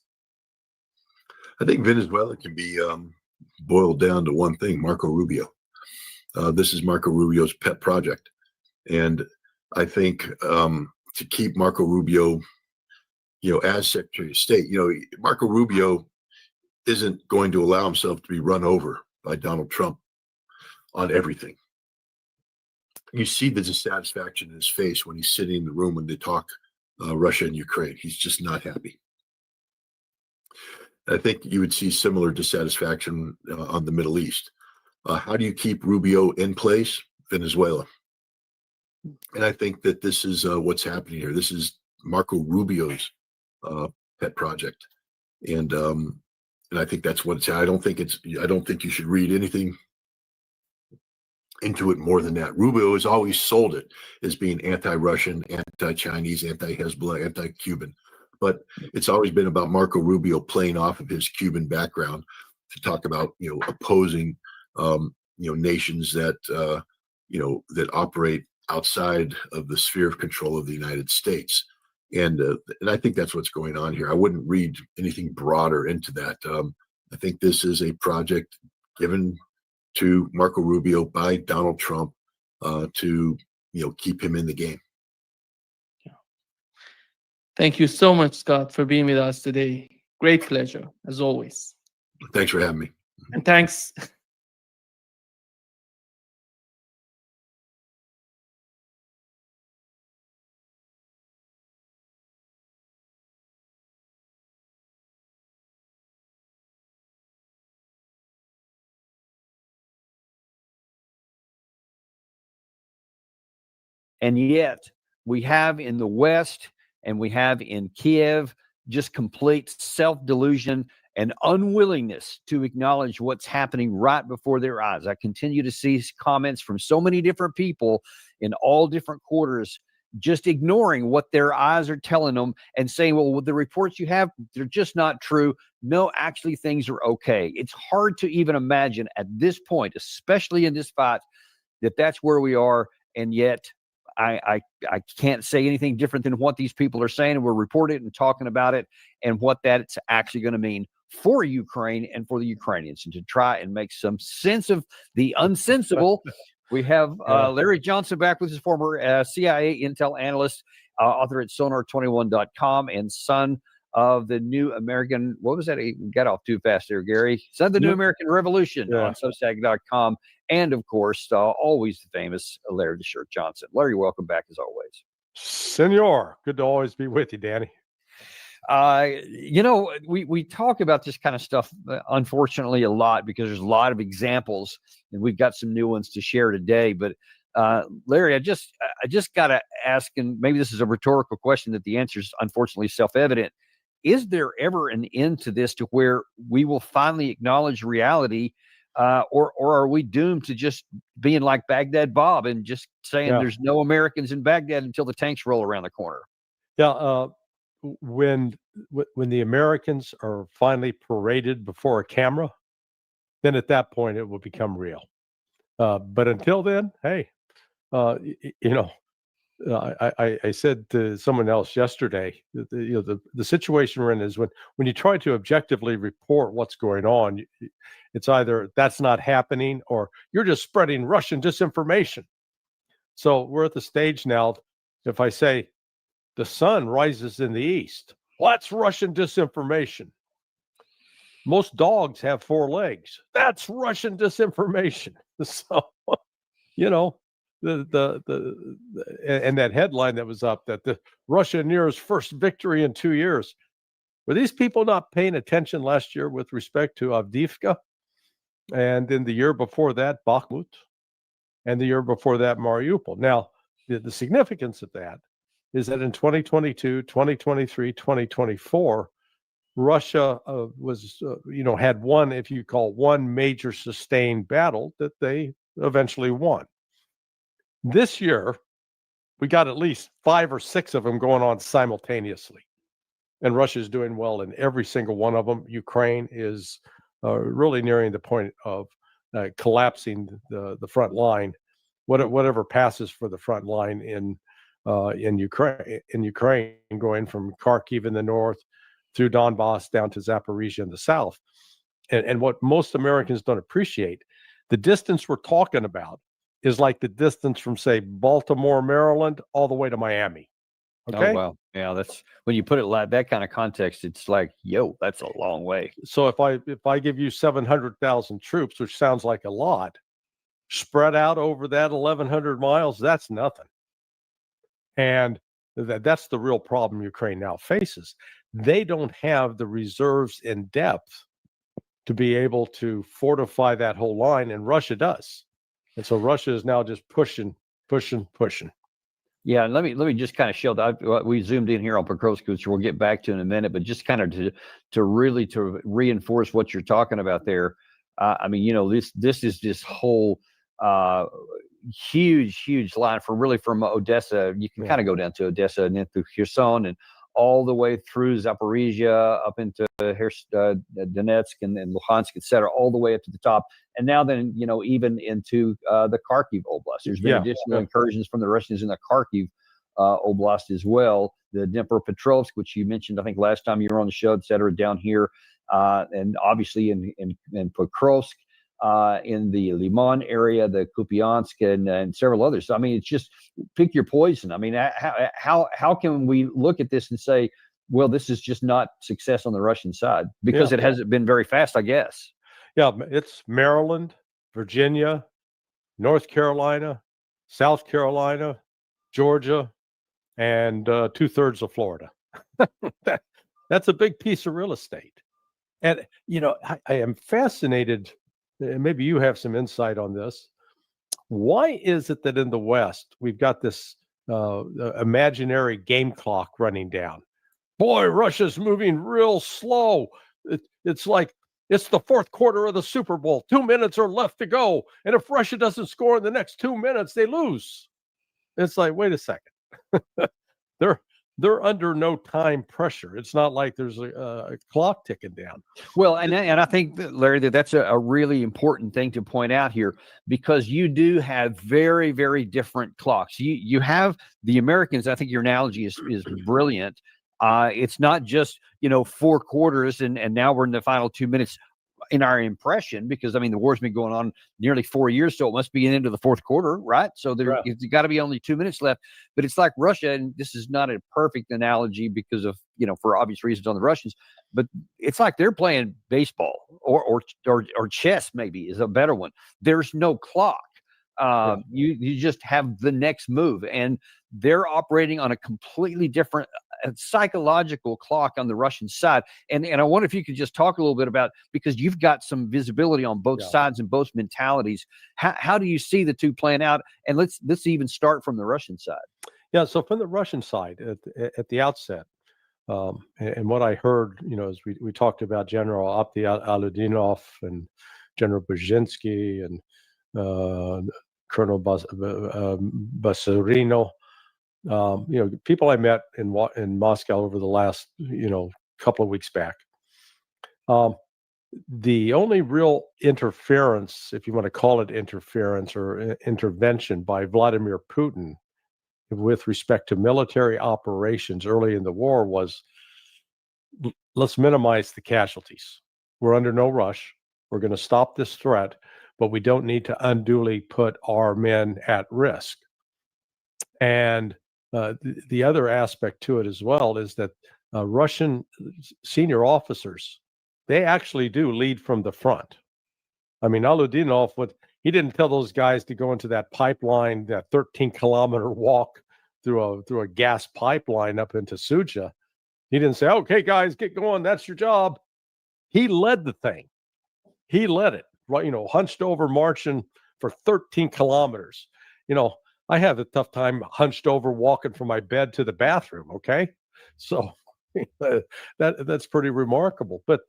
I think Venezuela can be boiled down to one thing: Marco Rubio. This is Marco Rubio's pet project, and I think to keep Marco Rubio, as Secretary of State, Marco Rubio isn't going to allow himself to be run over by Donald Trump on everything. You see the dissatisfaction in his face when he's sitting in the room when they talk Russia and Ukraine. He's just not happy. I think you would see similar dissatisfaction on the Middle East. How do you keep Rubio in place? Venezuela. And I think that this is what's happening here. This is Marco Rubio's pet project, and I think that's what it's. I don't think you should read anything into it more than that. Rubio has always sold it as being anti-Russian, anti-Chinese, anti-Hezbollah, anti-Cuban, but it's always been about Marco Rubio playing off of his Cuban background to talk about opposing nations that that operate outside of the sphere of control of the United States. And I think that's what's going on here. I wouldn't read anything broader into that. I think this is a project given to Marco Rubio by Donald Trump to keep him in the game. Thank you so much, Scott, for being with us today. Great pleasure, as always. Thanks for having me. And thanks. And yet we have in the West and we have in Kiev just complete self-delusion and unwillingness to acknowledge what's happening right before their eyes. I continue to see comments from so many different people in all different quarters, just ignoring what their eyes are telling them and saying, well, the reports you have, they're just not true. No, actually, things are okay. It's hard to even imagine at this point, especially in this fight, that that's where we are. And yet I can't say anything different than what these people are saying, and we're reporting it and talking about it and what that's actually going to mean for Ukraine and for the Ukrainians. And to try and make some sense of the unsensible, we have Larry Johnson back with his former CIA intel analyst, author at sonar21.com, and son of the New American, what was that? He got off too fast there, Gary. Son of the New American Revolution on Substack.com. And of course, always the famous Larry the Shirt Johnson. Larry, welcome back as always. Senor, good to always be with you, Danny. We talk about this kind of stuff, unfortunately, a lot because there's a lot of examples, and we've got some new ones to share today. But Larry, I just got to ask, and maybe this is a rhetorical question that the answer is unfortunately self-evident. Is there ever an end to this to where we will finally acknowledge reality? Or are we doomed to just being like Baghdad Bob and just saying there's no Americans in Baghdad until the tanks roll around the corner? Yeah. When the Americans are finally paraded before a camera, then at that point it will become real. But until then, hey, I said to someone else yesterday, the situation we're in is when you try to objectively report what's going on, it's either that's not happening or you're just spreading Russian disinformation. So we're at the stage now, if I say the sun rises in the east, well, that's Russian disinformation. Most dogs have 4 legs. That's Russian disinformation. So, and that headline that was up, that the Russia nears first victory in 2 years. Were these people not paying attention last year with respect to Avdiivka? And then the year before that, Bakhmut, and the year before that, Mariupol. Now, the significance of that is that in 2022, 2023, 2024, Russia had one, if you call one major sustained battle that they eventually won. This year, we got at least 5 or 6 of them going on simultaneously. And Russia is doing well in every single one of them. Ukraine is really nearing the point of collapsing the front line. whatever passes for the front line in Ukraine, going from Kharkiv in the north through Donbass down to Zaporizhia in the south. And what most Americans don't appreciate, the distance we're talking about is like the distance from, say, Baltimore, Maryland, all the way to Miami. Okay. Oh, wow. Yeah, that's when you put it like that kind of context, it's like, yo, that's a long way. So if I give you 700,000 troops, which sounds like a lot, spread out over that 1,100 miles, that's nothing. And that's the real problem Ukraine now faces. They don't have the reserves in depth to be able to fortify that whole line, and Russia does. And so Russia is now just pushing. Yeah, and let me just kind of show that we zoomed in here on Pokrovsk, which we'll get back to in a minute, but just kind of to reinforce what you're talking about there. I mean, you know, this is this whole huge line from Odessa. You can kind of go down to Odessa and then through Kherson and all the way through Zaporizhia up into Donetsk and Luhansk, et cetera, all the way up to the top. And now then, you know, even into the Kharkiv Oblast. There's been additional incursions from the Russians in the Kharkiv Oblast as well. The Dnipropetrovsk, which you mentioned, I think, last time you were on the show, et cetera, down here. And obviously in Pokrovsk, in the Liman area, the Kupiansk, and several others. I mean, it's just pick your poison. I mean, how can we look at this and say, well, this is just not success on the Russian side because it hasn't been very fast, I guess. Yeah, it's Maryland, Virginia, North Carolina, South Carolina, Georgia, and 2/3 of Florida. That's a big piece of real estate. And, you know, I am fascinated. Maybe you have some insight on this. Why is it that in the West, we've got this imaginary game clock running down? Boy, Russia's moving real slow. It's like it's the fourth quarter of the Super Bowl. 2 minutes are left to go. And if Russia doesn't score in the next 2 minutes, they lose. It's like, wait a second. They're under no time pressure. It's not like there's a clock ticking down. Well, and I think, Larry, that's a really important thing to point out here, because you do have very, very different clocks. You have the Americans. I think your analogy is brilliant. It's not just, you know, 4 quarters and now we're in the final 2 minutes in our impression, because I mean, the war's been going on nearly 4 years, so it must be into the fourth quarter, right? So there's got to be only 2 minutes left. But it's like Russia, and this is not a perfect analogy because of, you know, for obvious reasons on the Russians, but it's like they're playing baseball or chess, maybe is a better one. There's no clock. You just have the next move, and they're operating on a completely different psychological clock on the Russian side. And I wonder if you could just talk a little bit about, because you've got some visibility on both sides and both mentalities. How do you see the two playing out? And let's even start from the Russian side. Yeah, so from the Russian side at the outset, and what I heard, you know, as we talked about General Aludinov and General Brzezinski and Colonel Basurino, you know, people I met in Moscow over the last, you know, couple of weeks back. The only real interference, if you want to call it interference or intervention by Vladimir Putin with respect to military operations early in the war was, let's minimize the casualties. We're under no rush. We're going to stop this threat, but we don't need to unduly put our men at risk. And the other aspect to it as well is that Russian senior officers, they actually do lead from the front. I mean, Aludinov, he didn't tell those guys to go into that pipeline, that 13-kilometer walk through a gas pipeline up into Suja. He didn't say, okay, guys, get going. That's your job. He led the thing. He led it, right? You know, hunched over, marching for 13 kilometers. You know, I have a tough time hunched over walking from my bed to the bathroom. Okay. So that's pretty remarkable. But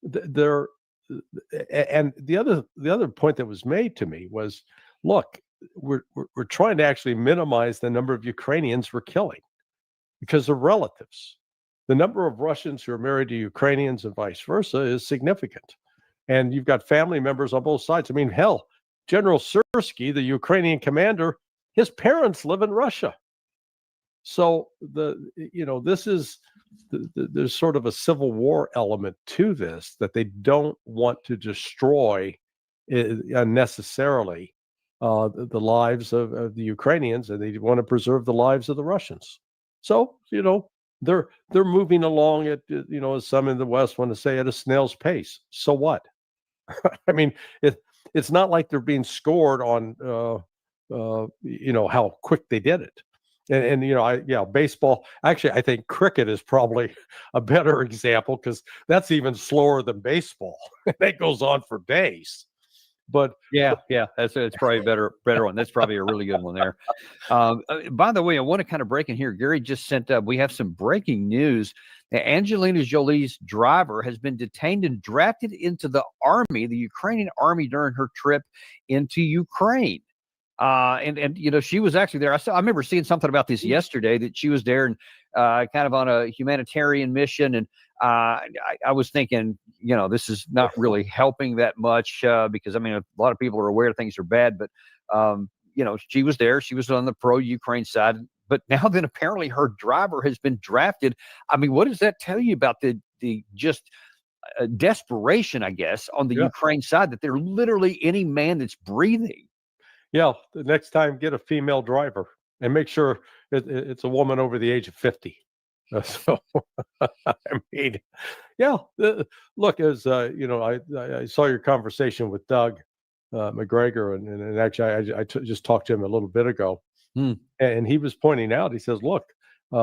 the other point that was made to me was, look, we're trying to actually minimize the number of Ukrainians we're killing because they're relatives. The number of Russians who are married to Ukrainians and vice versa is significant. And you've got family members on both sides. I mean, hell, General Sersky, the Ukrainian commander, his parents live in Russia. So this is there's sort of a civil war element to this, that they don't want to destroy unnecessarily the lives of the Ukrainians, and they want to preserve the lives of the Russians. So they're moving along at as some in the West want to say, at a snail's pace. So what? I mean, it's not like they're being scored on how quick they did it. And baseball. Actually, I think cricket is probably a better example, because that's even slower than baseball. That goes on for days. But it's probably a better one. That's probably a really good one there. By the way, I want to kind of break in here. Gary just sent up. We have some breaking news. Angelina Jolie's driver has been detained and drafted into the army, the Ukrainian army, during her trip into Ukraine. And she was actually there. I remember seeing something about this yesterday, that she was there and kind of on a humanitarian mission. And I was thinking, this is not really helping that much, because a lot of people are aware things are bad, but she was there. She was on the pro-Ukraine side, but now then apparently her driver has been drafted. What does that tell you about the just desperation, I guess, on the Ukraine side, that they're literally any man that's breathing? Yeah, the next time, get a female driver and make sure it's a woman over the age of 50. So, look, as I saw your conversation with Doug McGregor, and actually I just talked to him a little bit ago, and he was pointing out, he says, look,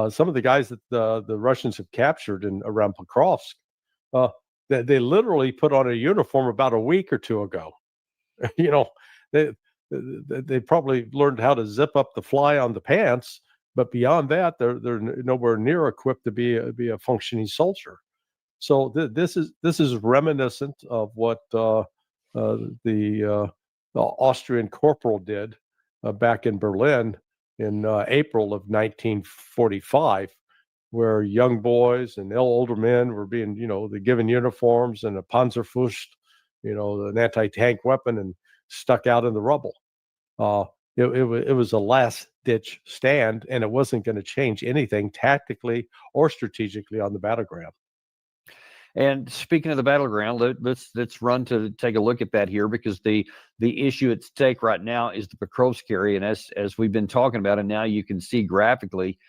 some of the guys that the Russians have captured around Pokrovsk, they literally put on a uniform about a week or two ago. They probably learned how to zip up the fly on the pants, but beyond that, they're nowhere near equipped to be a functioning soldier. So this is reminiscent of what the Austrian corporal did back in Berlin in April of 1945, where young boys and older men were being given uniforms and a Panzerfaust, an anti-tank weapon, and stuck out in the rubble. It was a last-ditch stand, and it wasn't going to change anything tactically or strategically on the battleground. And speaking of the battleground, let's run to take a look at that here, because the issue at stake right now is the Pokrovsk area. And as we've been talking about, and now you can see graphically,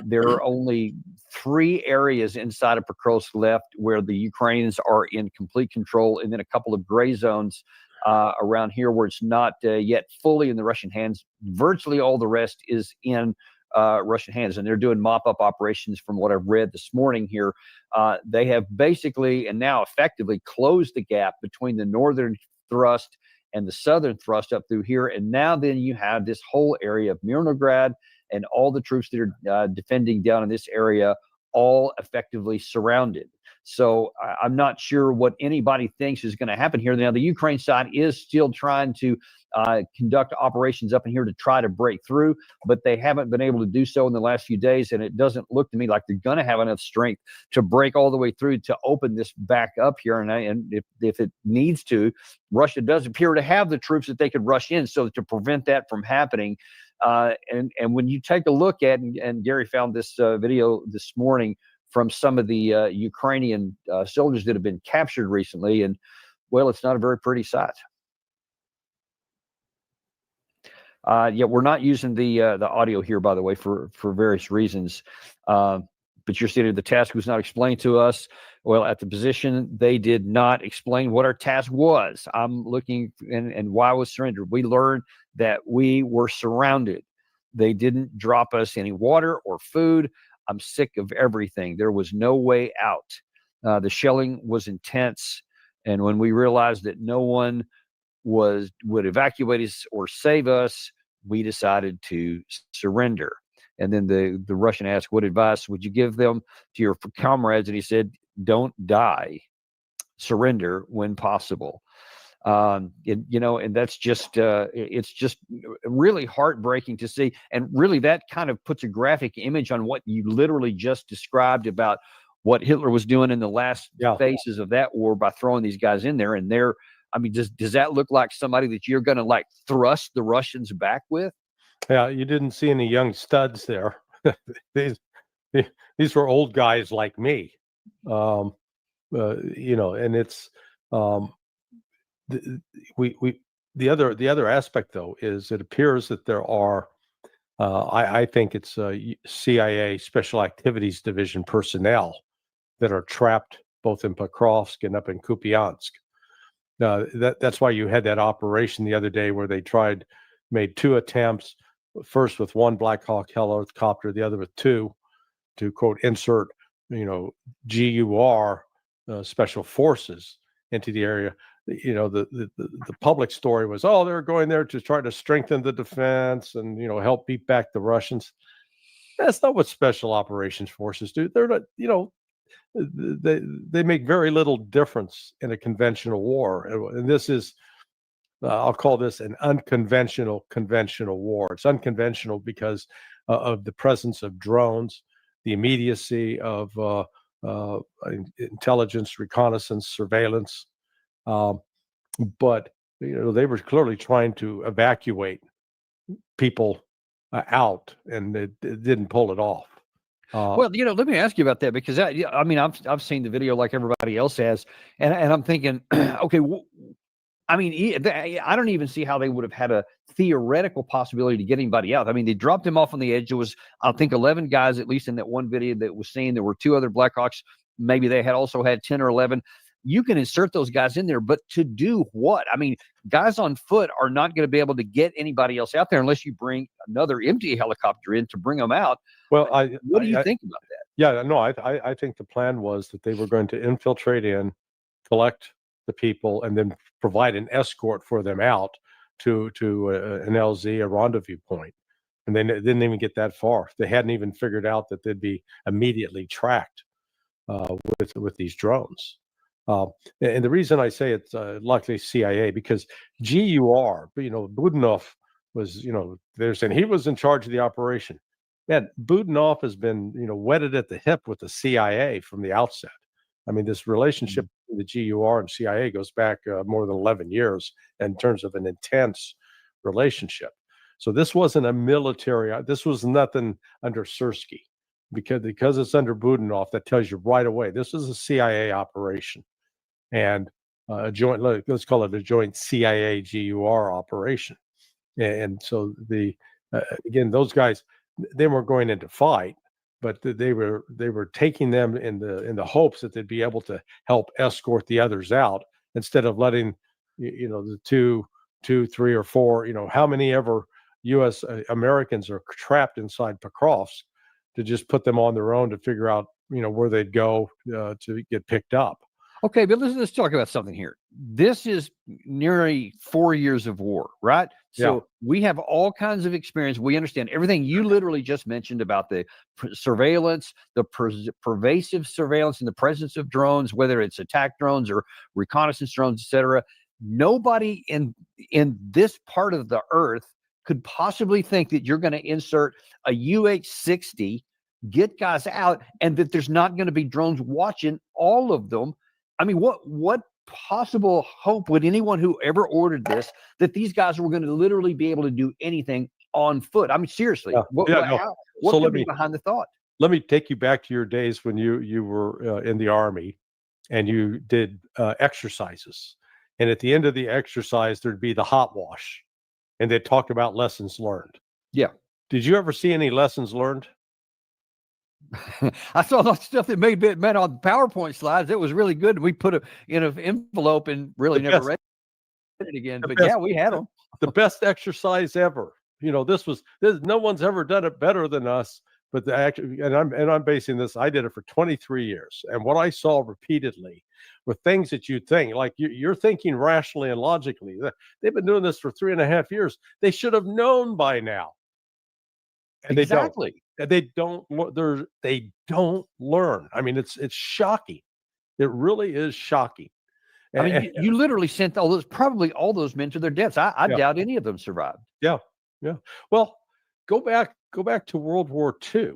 there are only 3 areas inside of Pokrovsk left where the Ukrainians are in complete control, and then a couple of gray zones around here where it's not yet fully in the Russian hands. Virtually all the rest is in Russian hands, and they're doing mop-up operations from what I've read this morning here. They have basically and now effectively closed the gap between the northern thrust and the southern thrust up through here. And now then you have this whole area of Mirnograd and all the troops that are defending down in this area, all effectively surrounded. So I'm not sure what anybody thinks is going to happen here. Now, the Ukraine side is still trying to conduct operations up in here to try to break through, but they haven't been able to do so in the last few days. And it doesn't look to me like they're going to have enough strength to break all the way through to open this back up here. And if it needs to, Russia does appear to have the troops that they could rush in. So to prevent that from happening, and when you take a look at, and Gary found this video this morning from some of the Ukrainian soldiers that have been captured recently, and well, it's not a very pretty sight. We're not using the audio here, by the way, for various reasons. But you're stating the task was not explained to us. Well, at the position, they did not explain what our task was. I'm looking and why I was surrendered. We learned that we were surrounded. They didn't drop us any water or food. I'm sick of everything. There was no way out. The shelling was intense. And when we realized that no one would evacuate us or save us, we decided to surrender. And then the Russian asked, what advice would you give them to your comrades? And he said, don't die. Surrender when possible. And that's just it's just really heartbreaking to see. And really that kind of puts a graphic image on what you literally just described about what Hitler was doing in the last phases of that war by throwing these guys in there. And they're I mean, does that look like somebody that you're going to like thrust the Russians back with? Yeah, you didn't see any young studs there. these these were old guys like me, and it's the other aspect though is it appears that there are I think it's CIA Special Activities Division personnel that are trapped both in Pokrovsk and up in Kupiansk. That's why you had that operation the other day where they made 2 attempts, first with 1 Black Hawk helicopter, the other with 2, to quote insert GUR special forces into the area. The public story was, oh, they're going there to try to strengthen the defense and help beat back the Russians. That's not what special operations forces do. They're not, they make very little difference in a conventional war, and this is I'll call this an unconventional conventional war. It's unconventional because of the presence of drones, the immediacy of intelligence, reconnaissance, surveillance. But they were clearly trying to evacuate people out, and it didn't pull it off. Well, let me ask you about that, because I mean, I've seen the video like everybody else has, and I'm thinking, okay, I mean, I don't even see how they would have had a theoretical possibility to get anybody out. I mean, they dropped him off on the edge. There was, I think, 11 guys, at least in that one video that was seen. There were 2 other Blackhawks. Maybe they had also had 10 or 11. You can insert those guys in there, but to do what? I mean, guys on foot are not going to be able to get anybody else out there unless you bring another empty helicopter in to bring them out. Well, what do you think about that? Yeah, no, I think the plan was that they were going to infiltrate in, collect the people, and then provide an escort for them out to an LZ, a rendezvous point. And they didn't even get that far. They hadn't even figured out that they'd be immediately tracked with these drones. And the reason I say it's likely CIA, because GUR, Budanov was, they're saying he was in charge of the operation. Man, Budanov has been, wetted at the hip with the CIA from the outset. I mean, this relationship between the GUR and CIA goes back more than 11 years in terms of an intense relationship. So this wasn't a military, this was nothing under Sersky, because it's under Budanov. That tells you right away, this is a CIA operation, and a joint, let's call it a joint CIA GUR operation. And so again, those guys, they weren't going into fight, but they were taking them in the hopes that they'd be able to help escort the others out, instead of letting the two, 3 or 4, how many ever U.S. Americans are trapped inside Pokrovsk, to just put them on their own to figure out where they'd go to get picked up. Okay, but let's talk about something here. This is nearly 4 years of war, right? So we have all kinds of experience. We understand everything you literally just mentioned about the surveillance, the pervasive surveillance, and the presence of drones, whether it's attack drones or reconnaissance drones, etc. Nobody in this part of the earth could possibly think that you're going to insert a UH-60, get guys out, and that there's not going to be drones watching all of them. I mean, what possible hope would anyone who ever ordered this, that these guys were going to literally be able to do anything on foot? I mean, seriously, what could be behind the thought? Let me take you back to your days when you were in the Army, and you did exercises. And at the end of the exercise, there'd be the hot wash, and they'd talk about lessons learned. Yeah. Did you ever see any lessons learned? I saw that stuff that made meant on PowerPoint slides. It was really good. We put it in an envelope and really never read it again. But yeah, we had them. The best exercise ever. No one's ever done it better than us. But I'm basing this. I did it for 23 years, and what I saw repeatedly were things that you think, like you're thinking rationally and logically. They've been doing this for 3.5 years. They should have known by now. And exactly. They don't learn. I mean, it's shocking. It really is shocking. I mean, you literally sent probably all those men to their deaths. I doubt any of them survived. Yeah. Well, go back to World War II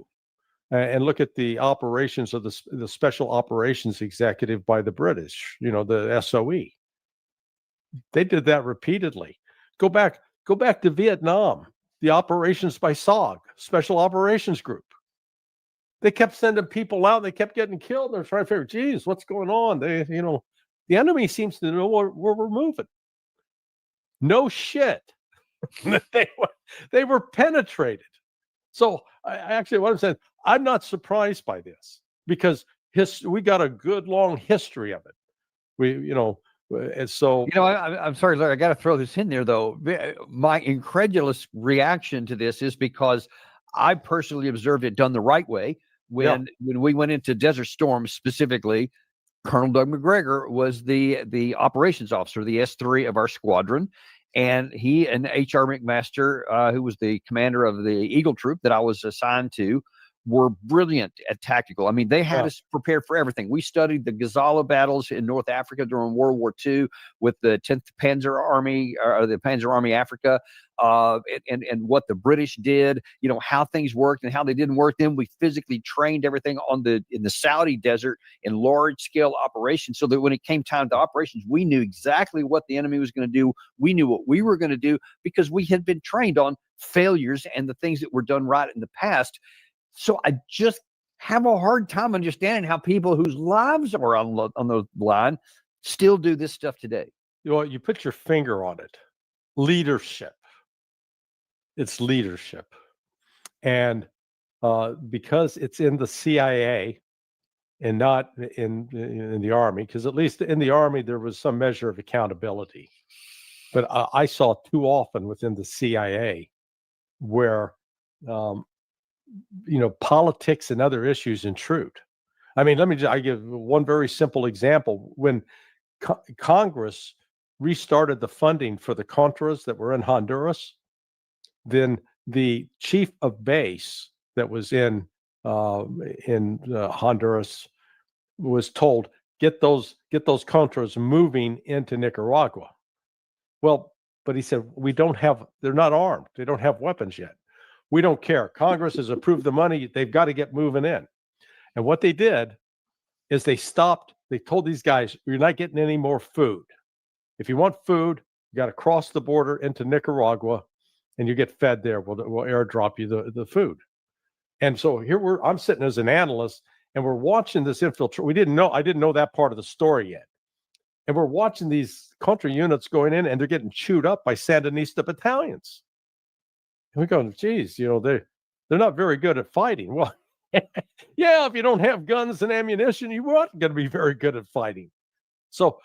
and look at the operations of the Special Operations Executive by the British. The SOE. They did that repeatedly. Go back to Vietnam, the operations by SOG, Special Operations Group. They kept sending people out. They kept getting killed. They're trying to figure, geez, what's going on? The enemy seems to know where we're moving. No shit. they were penetrated. So what I'm saying, I'm not surprised by this because we got a good long history of it. And so I'm sorry, Larry, I got to throw this in there though. My incredulous reaction to this is because I personally observed it done the right way. When we went into Desert Storm specifically, Colonel Doug McGregor was the operations officer, the S3 of our squadron. And he and H.R. McMaster, who was the commander of the Eagle Troop that I was assigned to, were brilliant at tactical. I mean, they had us prepared for everything. We studied the Gazala battles in North Africa during World War II with the 10th Panzer Army, or the Panzer Army Africa, and what the British did, how things worked and how they didn't work. Then we physically trained everything in the Saudi desert in large scale operations, so that when it came time to operations, we knew exactly what the enemy was going to do. We knew what we were going to do because we had been trained on failures and the things that were done right in the past. So I just have a hard time understanding how people whose lives are on the line still do this stuff today. You put your finger on it. Leadership. It's leadership. And because it's in the CIA and not in the Army, because at least in the Army there was some measure of accountability. But I saw too often within the CIA where politics and other issues intrude. I mean, I give one very simple example. When Congress restarted the funding for the Contras that were in Honduras, then the chief of base that was in Honduras was told, get those Contras moving into Nicaragua. Well, but he said, they're not armed. They don't have weapons yet. We don't care. Congress has approved the money. They've got to get moving in. And what they did is they told these guys, you're not getting any more food. If you want food, you got to cross the border into Nicaragua and you get fed there. We'll airdrop you the food. And so here I'm sitting as an analyst and we're watching this infiltration. I didn't know that part of the story yet. And we're watching these Contra units going in and they're getting chewed up by Sandinista battalions. And we're going, geez, they're not very good at fighting. Well, yeah, if you don't have guns and ammunition, you aren't going to be very good at fighting. So,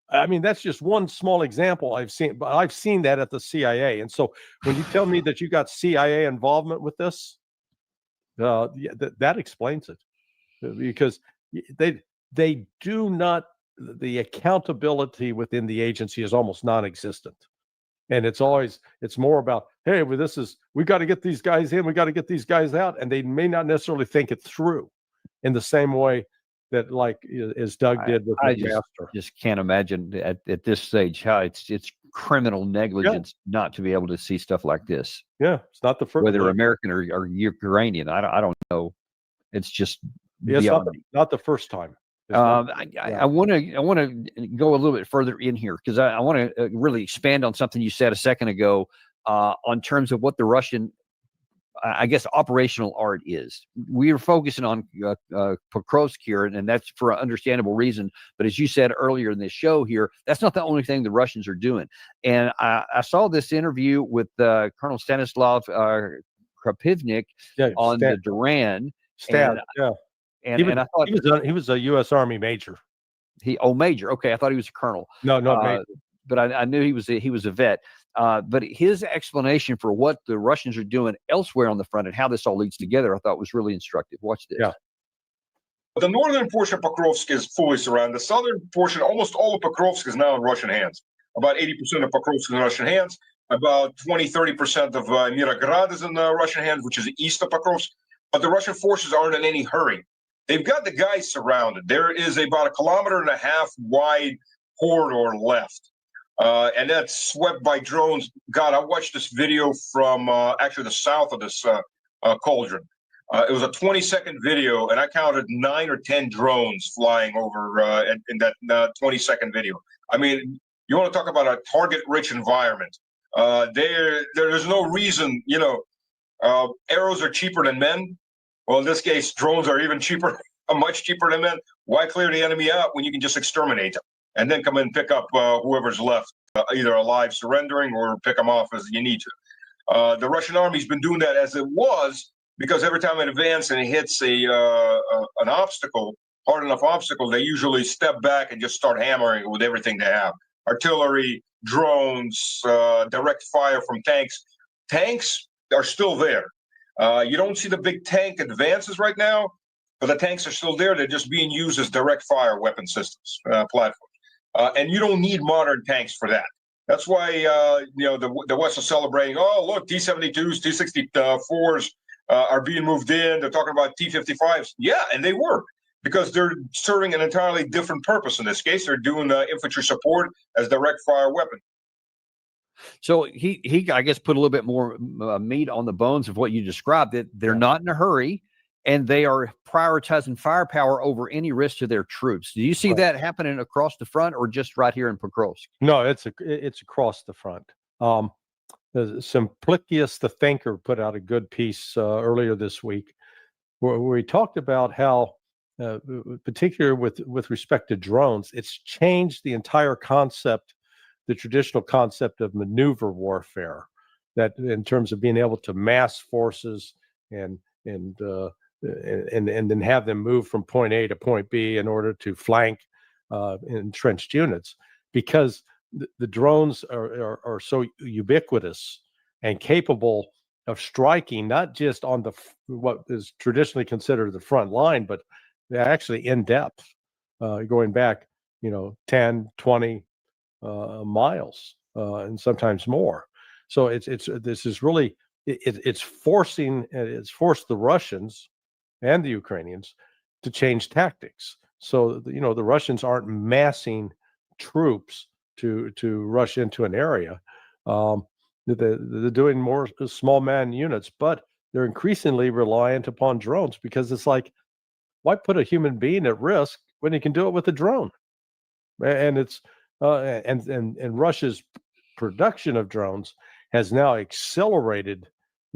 I mean, that's just one small example I've seen, but I've seen that at the CIA. And so when you tell me that you got CIA involvement with this, that explains it. Because they do not, the accountability within the agency is almost non-existent. And it's more about, hey, we got to get these guys in, we got to get these guys out. And they may not necessarily think it through in the same way that as Doug did with I just can't imagine at this stage how it's criminal negligence not to be able to see stuff like this. Yeah, it's not the first, whether American or Ukrainian. I don't know. It's just not the first time. I want to go a little bit further in here because I want to really expand on something you said a second ago on terms of what the Russian, I guess, operational art is. We are focusing on Pokrovsk here, and that's for an understandable reason. But as you said earlier in this show here, that's not the only thing the Russians are doing. And I saw this interview with Colonel Stanislav Krapivnik on the Duran. And I thought he was a U.S. Army major. Major. Okay, I thought he was a colonel. No, major. But I knew he was a vet. But his explanation for what the Russians are doing elsewhere on the front and how this all leads together, I thought was really instructive. Watch this. Yeah. The northern portion of Pokrovsk is fully surrounded. The southern portion, almost all of Pokrovsk, is now in Russian hands. About 80% of Pokrovsk is in Russian hands. About 20-30% of Mirograd is in Russian hands, which is east of Pokrovsk. But the Russian forces aren't in any hurry. They've got the guys surrounded. There is about 1.5 kilometer wide corridor left. And that's swept by drones. God, I watched this video from actually the south of this cauldron. It was a 20-second video, and I counted 9 or 10 drones flying over in that 20-second video. I mean, You want to talk about a target-rich environment. There's no reason, arrows are cheaper than men. Well, in this case, drones are even cheaper, much cheaper than men. Why clear the enemy out when you can just exterminate them and then come in and pick up whoever's left, either alive surrendering or pick them off as you need to. The Russian army's been doing that as it was, because every time it advances and it hits an obstacle, hard enough obstacle, they usually step back and just start hammering it with everything they have. Artillery, drones, direct fire from tanks. Tanks are still there. You don't see the big tank advances right now, but the tanks are still there. They're just being used as direct fire weapon systems, platforms. And you don't need modern tanks for that. That's why the West is celebrating. Oh, look, T-72s, T-64s are being moved in. They're talking about T-55s. Yeah, and they were, because they're serving an entirely different purpose. In this case, they're doing infantry support as direct fire weapon. So he I guess put a little bit more meat on the bones of what you described, that they're not in a hurry and they are prioritizing firepower over any risk to their troops. Do you see that happening across the front, or just right here in Pokrovsk? No, it's across the front. Simplicius the Thinker put out a good piece earlier this week where he talked about how, particularly with respect to drones, it's changed the entire concept, the traditional concept of maneuver warfare, that in terms of being able to mass forces and then have them move from point A to point B in order to flank entrenched units, because the drones are so ubiquitous and capable of striking not just on what is traditionally considered the front line, but they're actually in depth, going back 10, 20 miles, and sometimes more. So it's forced the Russians and the Ukrainians to change tactics. So the Russians aren't massing troops to rush into an area. They're doing more small man units, but they're increasingly reliant upon drones, because it's like, why put a human being at risk when you can do it with a drone? And it's and Russia's production of drones has now accelerated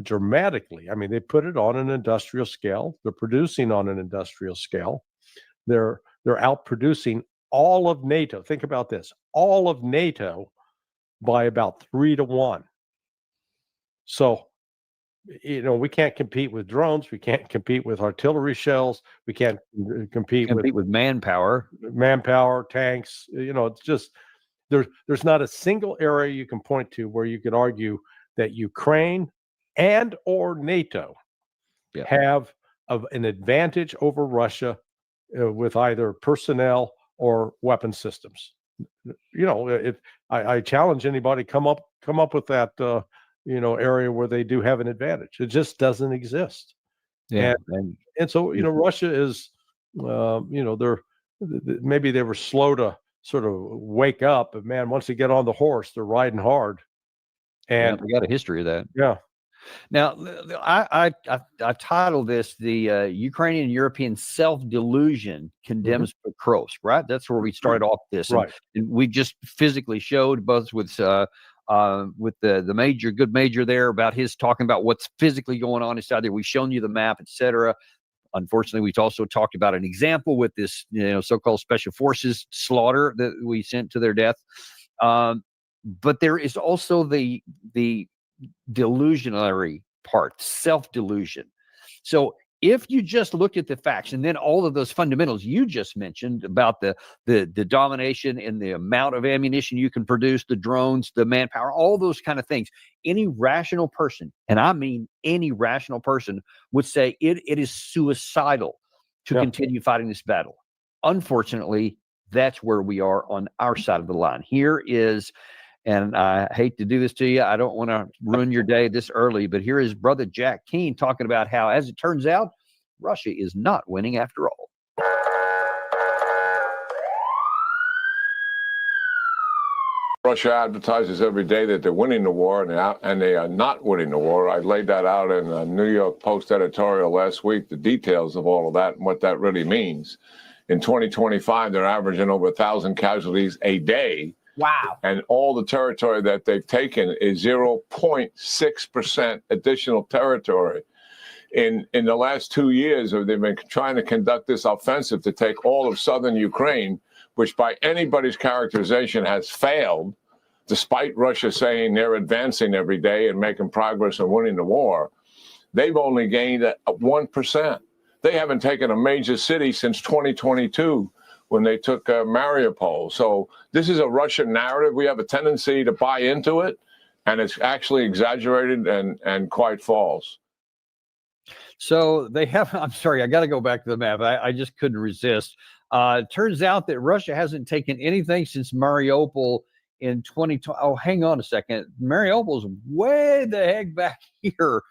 dramatically. I mean, they put it on an industrial scale. They're producing on an industrial scale. They're outproducing all of NATO. Think about this: all of NATO by about 3 to 1. So, we can't compete with drones. We can't compete with artillery shells. We can't compete with manpower, tanks. It's just there's not a single area you can point to where you could argue that Ukraine and or NATO have an advantage over Russia with either personnel or weapon systems. If I challenge anybody, come up with that area where they do have an advantage. It just doesn't exist. And so Russia is maybe they were slow to sort of wake up, but man, once they get on the horse, they're riding hard. And we got a history of that. Yeah. Now, I titled this "The Ukrainian European Self-Delusion Condemns Pokrovsk." Right, that's where we started off this. Right, and we just physically showed both with the good major there about his talking about what's physically going on inside there. We've shown you the map, etc. Unfortunately, we've also talked about an example with this, so-called special forces slaughter that we sent to their death. But there is also the delusionary part, self-delusion. So if you just look at the facts and then all of those fundamentals you just mentioned about the domination and the amount of ammunition you can produce, the drones, the manpower, all those kind of things, any rational person, and I mean any rational person, would say it is suicidal to continue fighting this battle. Unfortunately, that's where we are on our side of the line. Here is, and I hate to do this to you, I don't want to ruin your day this early, but here is Brother Jack Keane talking about how, as it turns out, Russia is not winning after all. Russia advertises every day that they're winning the war, and they are not winning the war. I laid that out in a New York Post editorial last week, the details of all of that and what that really means. In 2025, they're averaging over 1,000 casualties a day Wow. And all the territory that they've taken is 0.6% additional territory. In the last 2 years, they've been trying to conduct this offensive to take all of southern Ukraine, which by anybody's characterization has failed, despite Russia saying they're advancing every day and making progress and winning the war. They've only gained 1%. They haven't taken a major city since 2022 when they took Mariupol. So this is a Russian narrative. We have a tendency to buy into it, and it's actually exaggerated and quite false. So they have, I'm sorry, I got to go back to the map. I just couldn't resist. It turns out that Russia hasn't taken anything since Mariupol in 2020. Oh, hang on a second. Mariupol's way the heck back here.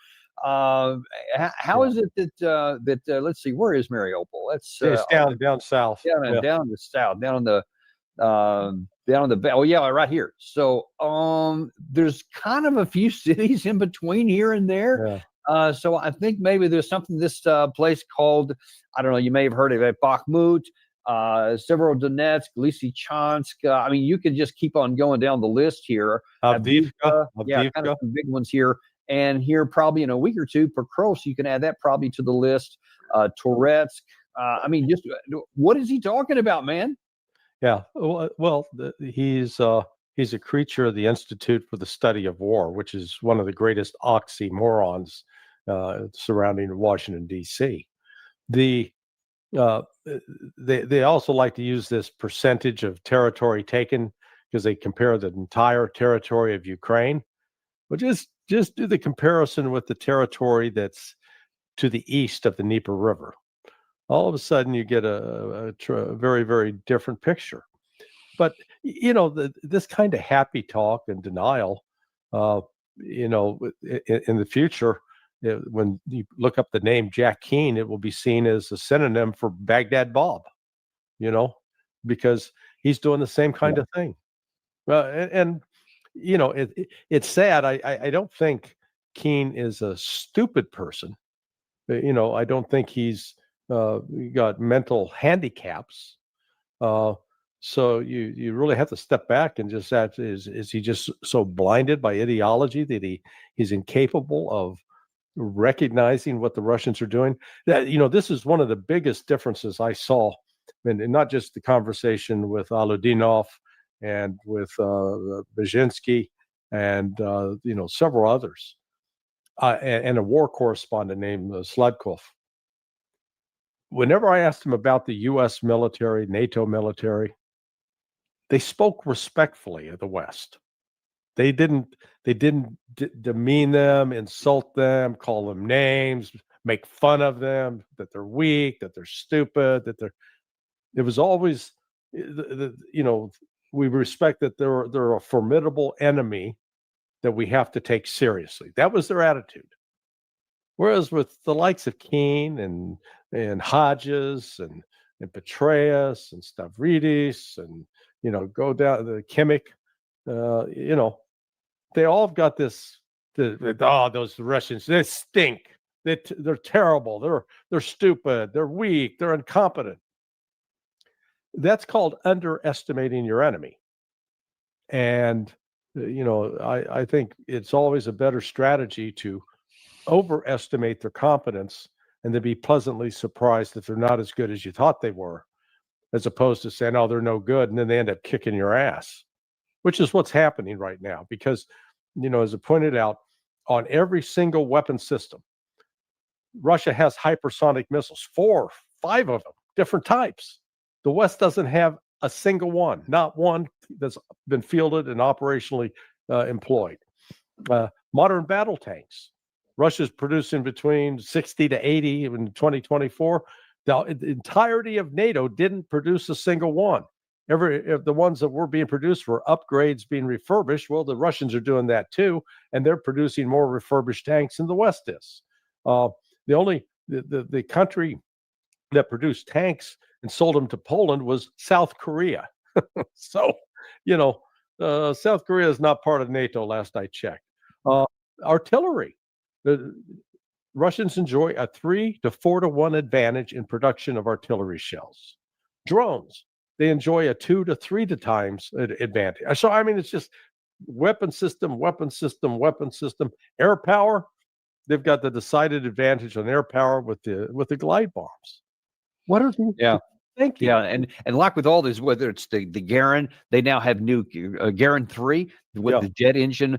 How is it that let's see, where is Mariupol? That's it's down south. Down the south, down on the oh yeah, right here. So there's kind of a few cities in between here and there. Yeah. So I think maybe there's something, this place called, I don't know, you may have heard of it, Bakhmut, Severodonetsk, Lysychansk. I mean, you can just keep on going down the list here. Avdiivka. Yeah, kind of some big ones here. And here, probably in a week or two, Pokrovsk, you can add that probably to the list. Toretsk. I mean, just what is he talking about, man? Yeah. Well, he's a creature of the Institute for the Study of War, which is one of the greatest oxymorons surrounding Washington, D.C. They also like to use this percentage of territory taken because they compare the entire territory of Ukraine. But just do the comparison with the territory that's to the east of the Dnieper River. All of a sudden, you get a very, very different picture. But, you know, this kind of happy talk and denial, you know, in the future, when you look up the name Jack Keane, it will be seen as a synonym for Baghdad Bob, you know, because he's doing the same kind of thing. And you know, it's sad. I don't think Keane is a stupid person. You know, I don't think he's got mental handicaps. So you really have to step back and just ask, is he just so blinded by ideology that he's incapable of recognizing what the Russians are doing? That, you know, this is one of the biggest differences I saw, and not just the conversation with Aludinov and with Brzezinski and you know, several others, and a war correspondent named Sladkov. Whenever I asked him about the U.S. military, NATO military, they spoke respectfully of the West. They didn't demean them, insult them, call them names, make fun of them, that they're weak, that they're stupid, that they're. It was always, you know, we respect that they're a formidable enemy that we have to take seriously. That was their attitude. Whereas with the likes of Keane and Hodges and Petraeus and Stavridis and, you know, go down the Kimmich, you know, they all have got this. Those Russians, they stink. They're terrible. They're stupid. They're weak. They're incompetent. That's called underestimating your enemy. And, you know, I think it's always a better strategy to overestimate their competence and to be pleasantly surprised that they're not as good as you thought they were, as opposed to saying, oh, they're no good, and then they end up kicking your ass, which is what's happening right now. Because, you know, as I pointed out, on every single weapon system, Russia has hypersonic missiles, 4, 5 of them, different types. The West doesn't have a single one, not one that's been fielded and operationally employed. Modern battle tanks. Russia's producing between 60 to 80 in 2024. The entirety of NATO didn't produce a single one. The ones that were being produced were upgrades being refurbished. Well, the Russians are doing that too, and they're producing more refurbished tanks than the West is. The country that produced tanks and sold them to Poland was South Korea. So, you know, South Korea is not part of NATO, last I checked. Artillery. The Russians enjoy a 3 to 4 to 1 advantage in production of artillery shells. Drones. they enjoy a 2 to 3 times advantage. So I mean, it's just weapon system, air power. They've got the decided advantage on air power with the glide bombs. What are they? Yeah. Thank you. Yeah, and like with all this, whether it's the Garin, they now have new Garin 3 with the jet engine.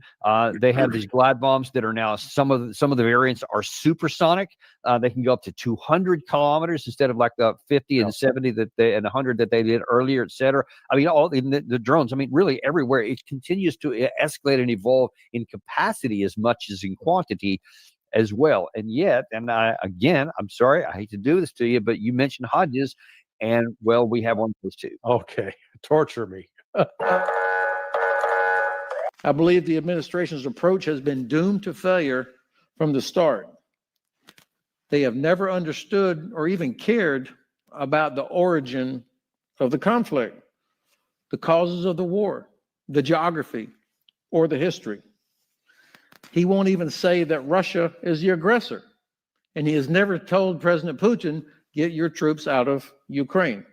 They have these glide bombs that are now some of the variants are supersonic. They can go up to 200 kilometers instead of like the 50 and 70 and 100 that they did earlier, et cetera. I mean, all in the drones. I mean, really everywhere it continues to escalate and evolve in capacity as much as in quantity as well. And yet, I'm sorry, I hate to do this to you, but you mentioned Hodges. And, well, we have one of those too. Okay. Torture me. I believe the administration's approach has been doomed to failure from the start. They have never understood or even cared about the origin of the conflict, the causes of the war, the geography, or the history. He won't even say that Russia is the aggressor. And he has never told President Putin, get your troops out of Ukraine.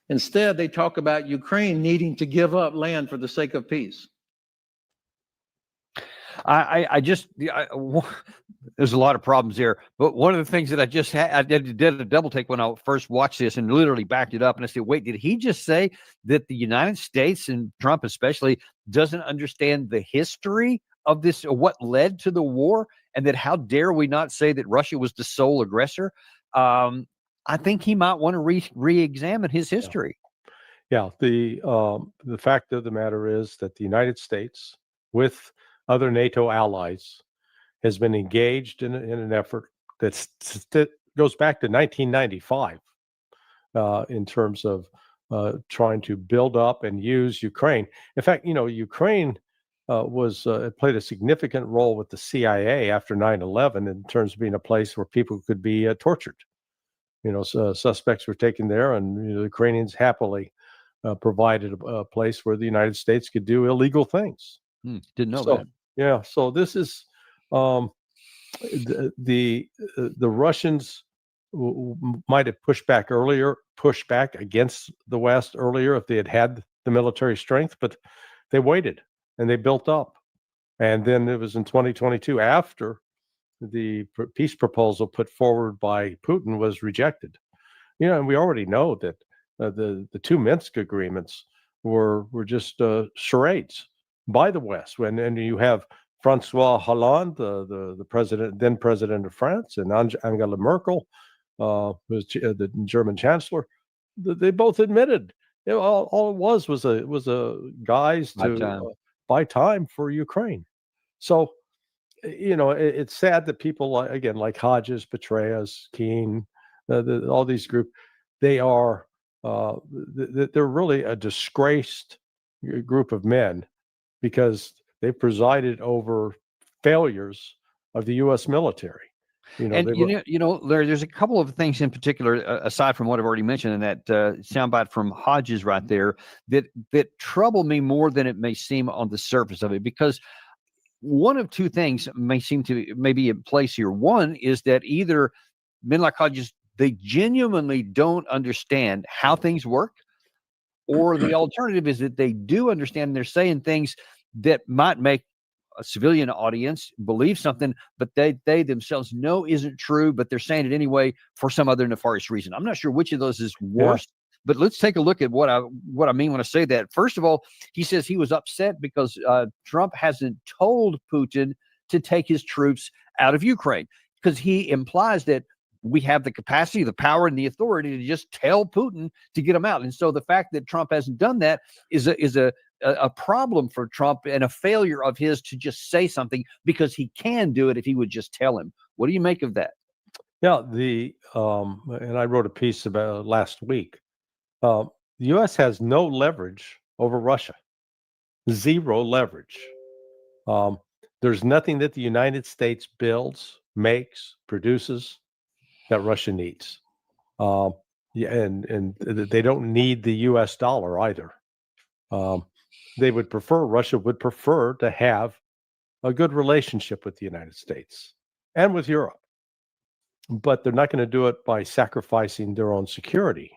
Instead, they talk about Ukraine needing to give up land for the sake of peace. There's a lot of problems there. But one of the things that I just had, I did a double take when I first watched this and literally backed it up. And I said, wait, did he just say that the United States and Trump especially doesn't understand the history of this, or what led to the war? And that how dare we not say that Russia was the sole aggressor? I think he might want to re-examine his history. Yeah, the fact of the matter is that the United States, with other NATO allies, has been engaged in an effort that goes back to 1995 in terms of trying to build up and use Ukraine. In fact, Ukraine played a significant role with the CIA after 9/11 in terms of being a place where people could be tortured. So suspects were taken there, and the Ukrainians happily provided a place where the United States could do illegal things. Didn't know that. Yeah. So this is the Russians might have pushed back against the West earlier if they had the military strength, but they waited and they built up. And then it was in 2022, after the peace proposal put forward by Putin was rejected. And we already know that the two Minsk agreements were just charades by the West. And you have Francois Hollande, the then president of France, and Angela Merkel, who's the German chancellor. They both admitted all it was a guise to buy time for Ukraine. So, it's sad that people like Hodges, Petraeus, Keane, all these groups, they're really a disgraced group of men because they presided over failures of the U.S. military. There's a couple of things in particular, aside from what I've already mentioned in that soundbite from Hodges right there, that trouble me more than it may seem on the surface of it, because one of two things may be in place here. One is that either men like Hodges, they genuinely don't understand how things work, or the alternative is that they do understand, and they're saying things that might make a civilian audience believe something, but they themselves know isn't true, but they're saying it anyway for some other nefarious reason. I'm not sure which of those is worse. But let's take a look at what I mean when I say that. First of all, he says he was upset because Trump hasn't told Putin to take his troops out of Ukraine, because he implies that we have the capacity, the power, and the authority to just tell Putin to get them out. And so the fact that Trump hasn't done that is a problem for Trump, and a failure of his to just say something, because he can do it if he would just tell him. What do you make of that? Yeah, and I wrote a piece about last week. The U.S. has no leverage over Russia, zero leverage. There's nothing that the United States builds, makes, produces that Russia needs. And they don't need the U.S. dollar either. Russia would prefer to have a good relationship with the United States and with Europe. But they're not going to do it by sacrificing their own security.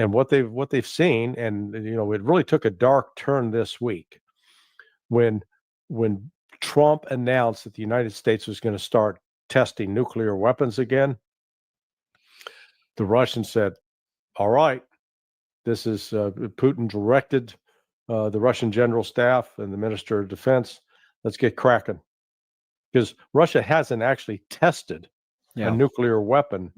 And what they've seen, and it really took a dark turn this week when Trump announced that the United States was going to start testing nuclear weapons again. The Russians said, all right, this is Putin directed the Russian General Staff and the Minister of Defense, let's get cracking. Because Russia hasn't actually tested a nuclear weapon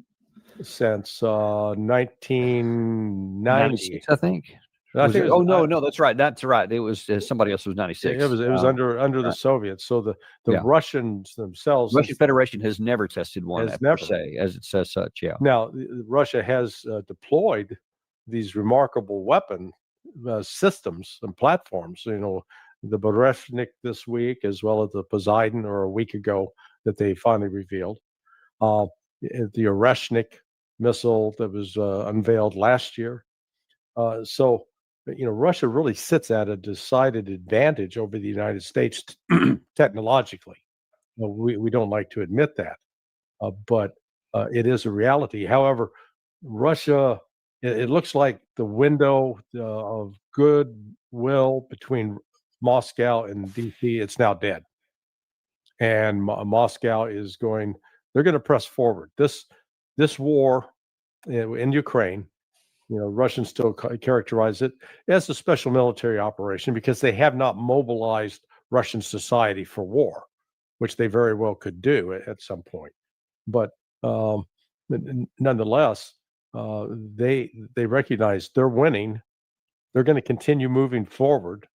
since 1990. 96, I think. I think no, that's right. That's right. It was somebody else was 96. It was under the Soviets. So the Russians themselves, Russian Federation has never tested one Has per never. se, as it says such. Yeah. Now, Russia has deployed these remarkable weapon systems and platforms. The Berezhnik this week, as well as the Poseidon, or a week ago, that they finally revealed. The Oreshnik missile that was unveiled last year. So, Russia really sits at a decided advantage over the United States technologically. We don't like to admit that, but it is a reality. However, Russia, it looks like the window of goodwill between Moscow and DC, it's now dead. And Moscow is they're going to press forward. This war in Ukraine, Russians still characterize it as a special military operation because they have not mobilized Russian society for war, which they very well could do at some point. But nonetheless, they recognize they're winning. They're going to continue moving forward.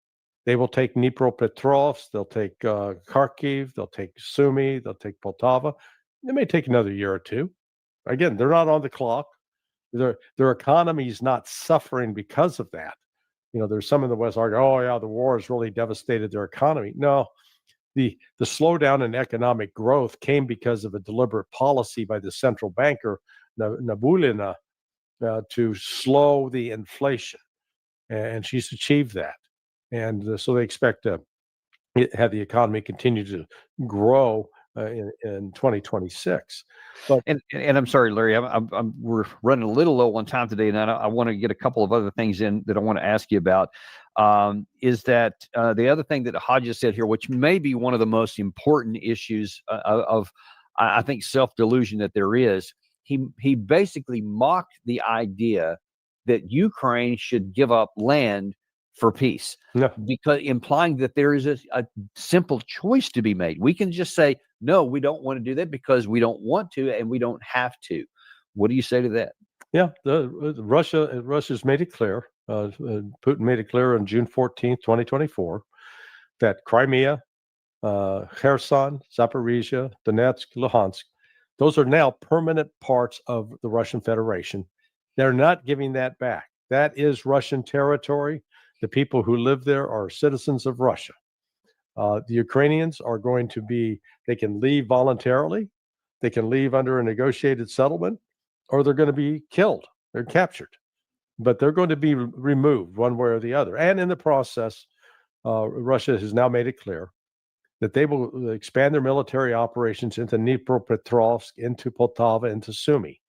They will take Dnipropetrovsk, they'll take Kharkiv, they'll take Sumy, they'll take Poltava. It may take another year or two. Again, they're not on the clock. Their economy is not suffering because of that. There's some in the West argue, oh yeah, the war has really devastated their economy. No, the slowdown in economic growth came because of a deliberate policy by the central banker Nabulina to slow the inflation, and she's achieved that. And so they expect to have the economy continue to grow in 2026. But and I'm sorry, Larry, we're running a little low on time today, and I want to get a couple of other things in that I want to ask you about. Is that the other thing that Hodges said here, which may be one of the most important issues of I think self-delusion that there is. He basically mocked the idea that Ukraine should give up land for peace, because implying that there is a simple choice to be made. We can just say, no, we don't want to do that because we don't want to and we don't have to. What do you say to that? Yeah, Russia's made it clear. Putin made it clear on June 14th, 2024, that Crimea, Kherson, Zaporizhia, Donetsk, Luhansk, those are now permanent parts of the Russian Federation. They're not giving that back. That is Russian territory. The people who live there are citizens of Russia. The Ukrainians are going to they can leave voluntarily, they can leave under a negotiated settlement, or they're going to be killed. They're captured. But they're going to be removed one way or the other. And in the process, Russia has now made it clear that they will expand their military operations into Dnipropetrovsk, into Poltava, into Sumy,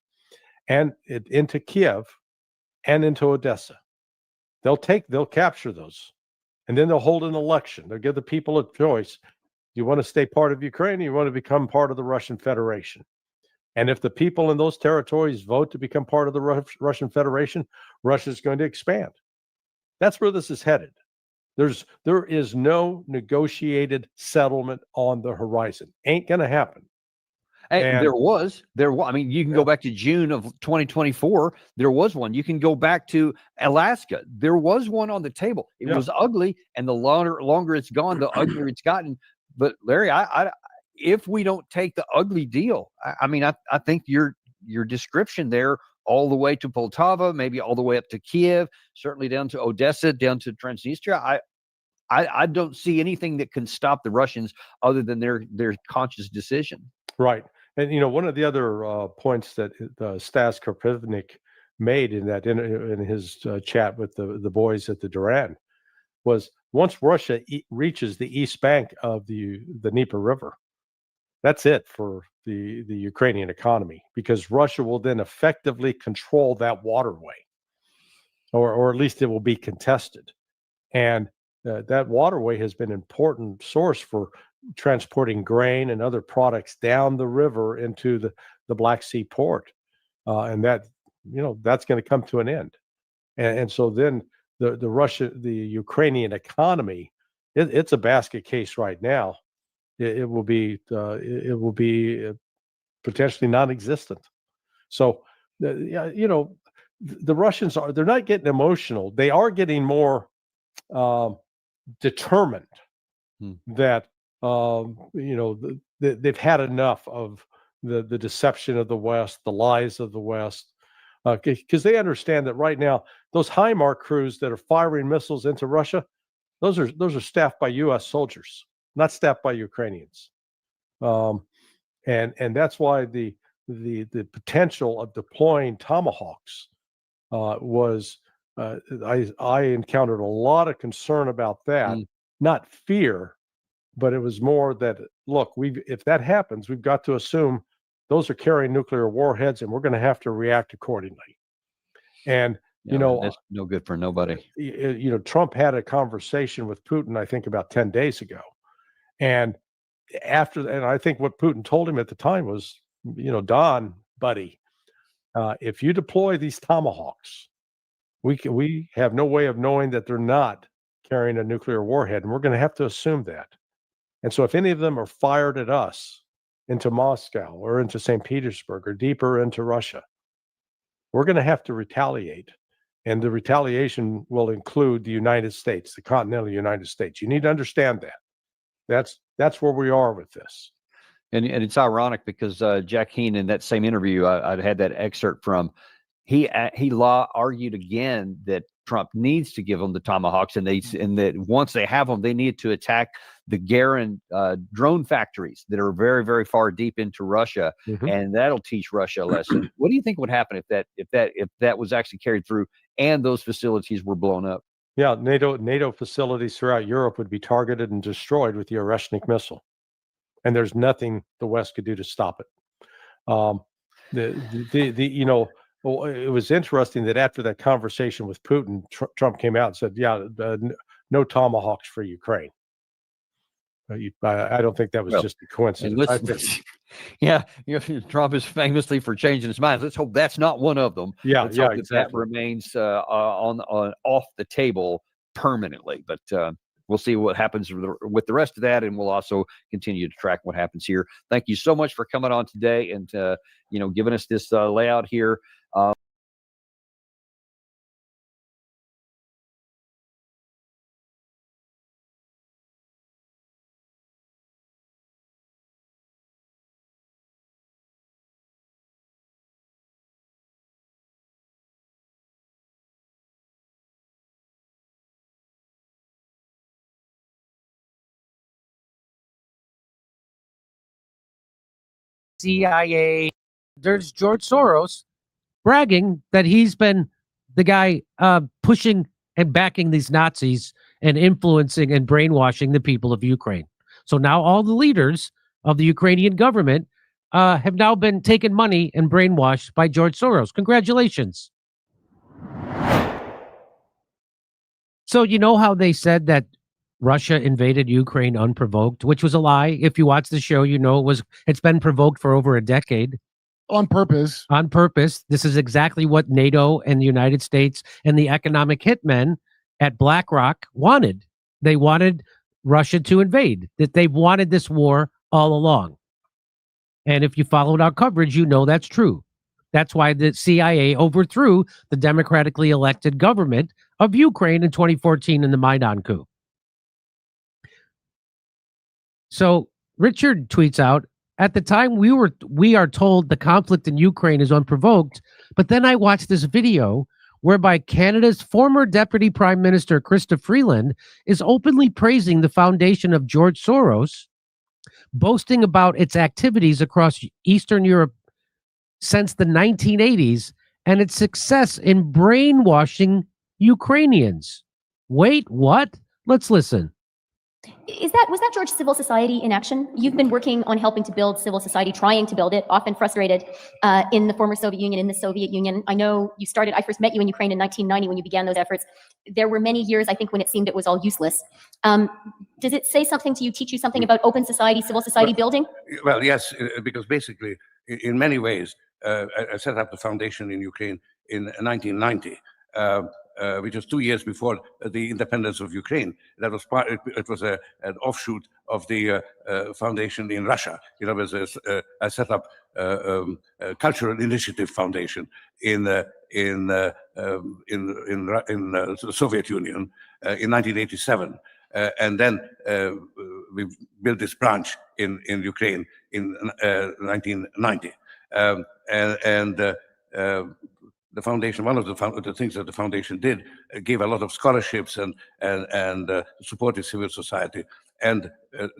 and into Kiev, and into Odessa. They'll capture those, and then they'll hold an election. They'll give the people a choice. Do you want to stay part of Ukraine, or you want to become part of the Russian Federation? And if the people in those territories vote to become part of the Russian Federation, Russia's going to expand. That's where this is headed. There is no negotiated settlement on the horizon. Ain't going to happen. And there was. I mean, you can go back to June of 2024. There was one. You can go back to Alaska. There was one on the table. It was ugly, and the longer it's gone, the uglier it's gotten. But Larry, if we don't take the ugly deal, I think your description there, all the way to Poltava, maybe all the way up to Kiev, certainly down to Odessa, down to Transnistria. I don't see anything that can stop the Russians other than their conscious decision. Right. And, one of the other points that Stas Karpivnik made in his chat with the boys at the Duran was, once Russia reaches the east bank of the Dnieper River, that's it for the Ukrainian economy, because Russia will then effectively control that waterway. or at least it will be contested. And that waterway has been an important source for transporting grain and other products down the river into the Black Sea port. And that, that's going to come to an end. And so then the Ukrainian economy, it's a basket case right now. It will be potentially non-existent. So, the Russians they're not getting emotional. They are getting more determined that they've had enough of the deception of the West, the lies of the West, because they understand that right now those HIMARS crews that are firing missiles into Russia, those are staffed by U.S. soldiers, not staffed by Ukrainians, and that's why the potential of deploying Tomahawks was. I encountered a lot of concern about that, not fear, but it was more that, look, if that happens, we've got to assume those are carrying nuclear warheads, and we're going to have to react accordingly. And that's no good for nobody. Trump had a conversation with Putin, I think, about 10 days ago, and I think what Putin told him at the time was, Don, buddy, if you deploy these Tomahawks, we have no way of knowing that they're not carrying a nuclear warhead, and we're going to have to assume that. And so if any of them are fired at us into Moscow or into St. Petersburg or deeper into Russia, we're going to have to retaliate. And the retaliation will include the United States, the continental United States. You need to understand that. That's where we are with this. And it's ironic because Jack Keane, in that same interview, I had that excerpt from, he argued again that Trump needs to give them the Tomahawks, and that once they have them, they need to attack the Garin drone factories that are very, very far deep into Russia, and that'll teach Russia a lesson. What do you think would happen if that was actually carried through and those facilities were blown up? Yeah, NATO facilities throughout Europe would be targeted and destroyed with the Oreshnik missile, and there's nothing the West could do to stop it. Well, it was interesting that after that conversation with Putin, Trump came out and said, no Tomahawks for Ukraine. I don't think that was just a coincidence. Trump is famously for changing his mind. Let's hope that's not one of them. Let's hope exactly. that remains on off the table permanently. But we'll see what happens with the rest of that, and we'll also continue to track what happens here. Thank you so much for coming on today and giving us this layout here. CIA. There's George Soros bragging that he's been the guy pushing and backing these Nazis and influencing and brainwashing the people of Ukraine. So now all the leaders of the Ukrainian government have now been taken money and brainwashed by George Soros. Congratulations. So you know how they said that Russia invaded Ukraine unprovoked, which was a lie. If you watch the show, it's been provoked for over a decade. On purpose. On purpose. This is exactly what NATO and the United States and the economic hitmen at BlackRock wanted. They wanted Russia to invade. That they've wanted this war all along. And if you followed our coverage, you know that's true. That's why the CIA overthrew the democratically elected government of Ukraine in 2014 in the Maidan coup. So Richard tweets out, at the time we are told the conflict in Ukraine is unprovoked, but then I watched this video whereby Canada's former Deputy Prime Minister Chrystia Freeland is openly praising the foundation of George Soros, boasting about its activities across Eastern Europe since the 1980s and its success in brainwashing Ukrainians. Wait, what? Let's listen. Was that, George, civil society in action? You've been working on helping to build civil society, trying to build it, often frustrated in the former Soviet Union, in the Soviet Union. I know you started, I first met you in Ukraine in 1990 when you began those efforts. There were many years, I think, when it seemed it was all useless. Does it say something to you, teach you something about open society, civil society building? Well, yes, because basically, in many ways, I set up the foundation in Ukraine in 1990. Which was 2 years before the independence of Ukraine. That was part. It was an offshoot of the foundation in Russia. You know, I set up a Cultural Initiative Foundation in the Soviet Union in 1987, and then we built this branch in Ukraine in 1990, the foundation, one of the things that the foundation did, gave a lot of scholarships and supported civil society. And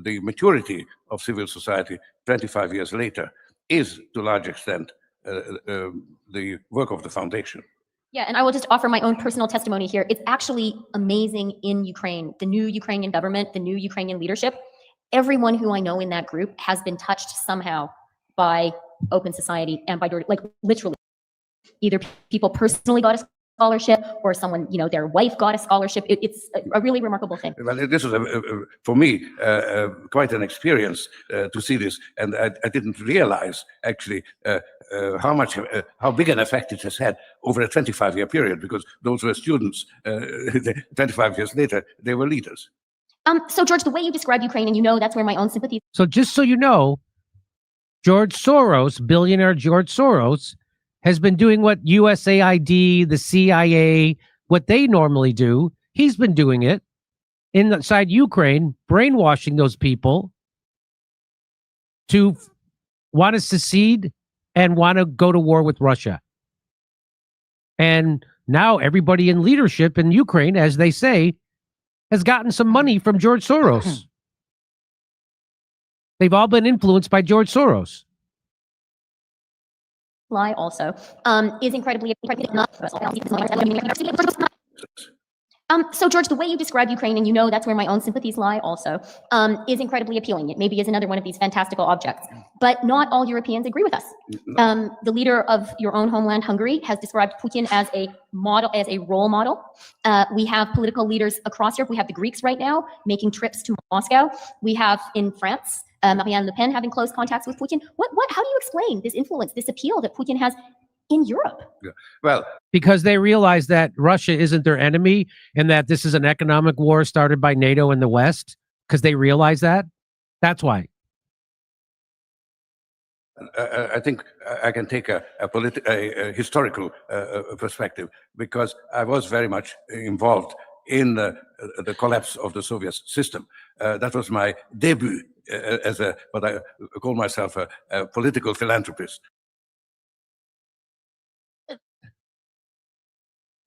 the maturity of civil society 25 years later is, to a large extent, the work of the foundation. Yeah, and I will just offer my own personal testimony here. It's actually amazing in Ukraine, the new Ukrainian government, the new Ukrainian leadership. Everyone who I know in that group has been touched somehow by open society and by, like, literally. Either people personally got a scholarship or someone, you know, their wife got a scholarship. It's a really remarkable thing. Well, this was, for me, quite an experience to see this. And I didn't realize, actually, how big an effect it has had over a 25-year period, because those were students. 25 years later, they were leaders. So, George, the way you describe Ukraine, and you know that's where my own sympathy. So just so you know, George Soros, billionaire George Soros, has been doing what USAID, the CIA, what they normally do. He's been doing it inside Ukraine, brainwashing those people to want to secede and want to go to war with Russia. And now everybody in leadership in Ukraine, as they say, has gotten some money from George Soros. They've all been influenced by George Soros. Lie also is incredibly so, George, the way you describe Ukraine, and you know that's where my own sympathies lie also, is incredibly appealing. It maybe is another one of these fantastical objects, but not all Europeans agree with us. The leader of your own homeland, Hungary, has described Putin as a model, as a role model. We have political leaders across Europe. We have the Greeks right now making trips to Moscow. We have in France, Marine Le Pen having close contacts with Putin. How do you explain this influence, this appeal that Putin has in Europe? Yeah. Well, because they realize that Russia isn't their enemy and that this is an economic war started by NATO and the West, because they realize that. That's why. I think I can take a historical perspective, because I was very much involved in the collapse of the Soviet system. That was my debut as what I call myself a political philanthropist.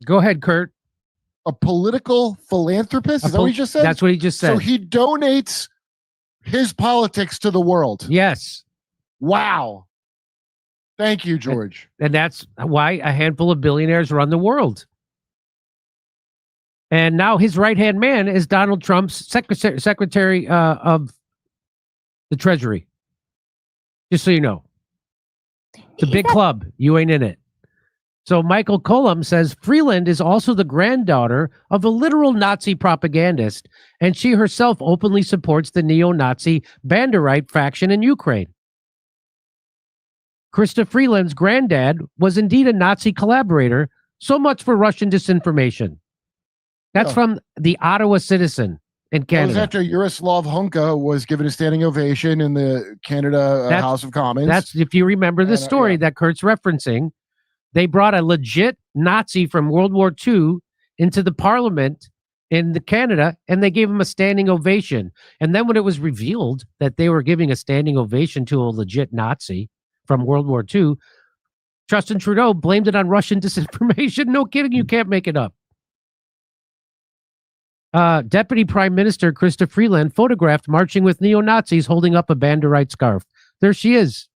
Go ahead, Kurt. A political philanthropist? Is that what he just said? That's what he just said. So he donates his politics to the world. Yes. Wow. Thank you, George. And that's why a handful of billionaires run the world. And now his right-hand man is Donald Trump's secretary of the Treasury. Just so you know. It's a big club. You ain't in it. So Michael Cullum says Freeland is also the granddaughter of a literal Nazi propagandist, and she herself openly supports the neo-Nazi Banderite faction in Ukraine. Krista Freeland's granddad was indeed a Nazi collaborator, so much for Russian disinformation. That's from the Ottawa Citizen in Canada. That was after Yaroslav Hunka was given a standing ovation in the Canada House of Commons. That's, if you remember the story that Kurt's referencing. They brought a legit Nazi from World War II into the parliament in Canada, and they gave him a standing ovation. And then when it was revealed that they were giving a standing ovation to a legit Nazi from World War II, Justin Trudeau blamed it on Russian disinformation. No kidding, you can't make it up. Deputy Prime Minister Krista Freeland photographed marching with neo-Nazis holding up a Banderite scarf. There she is.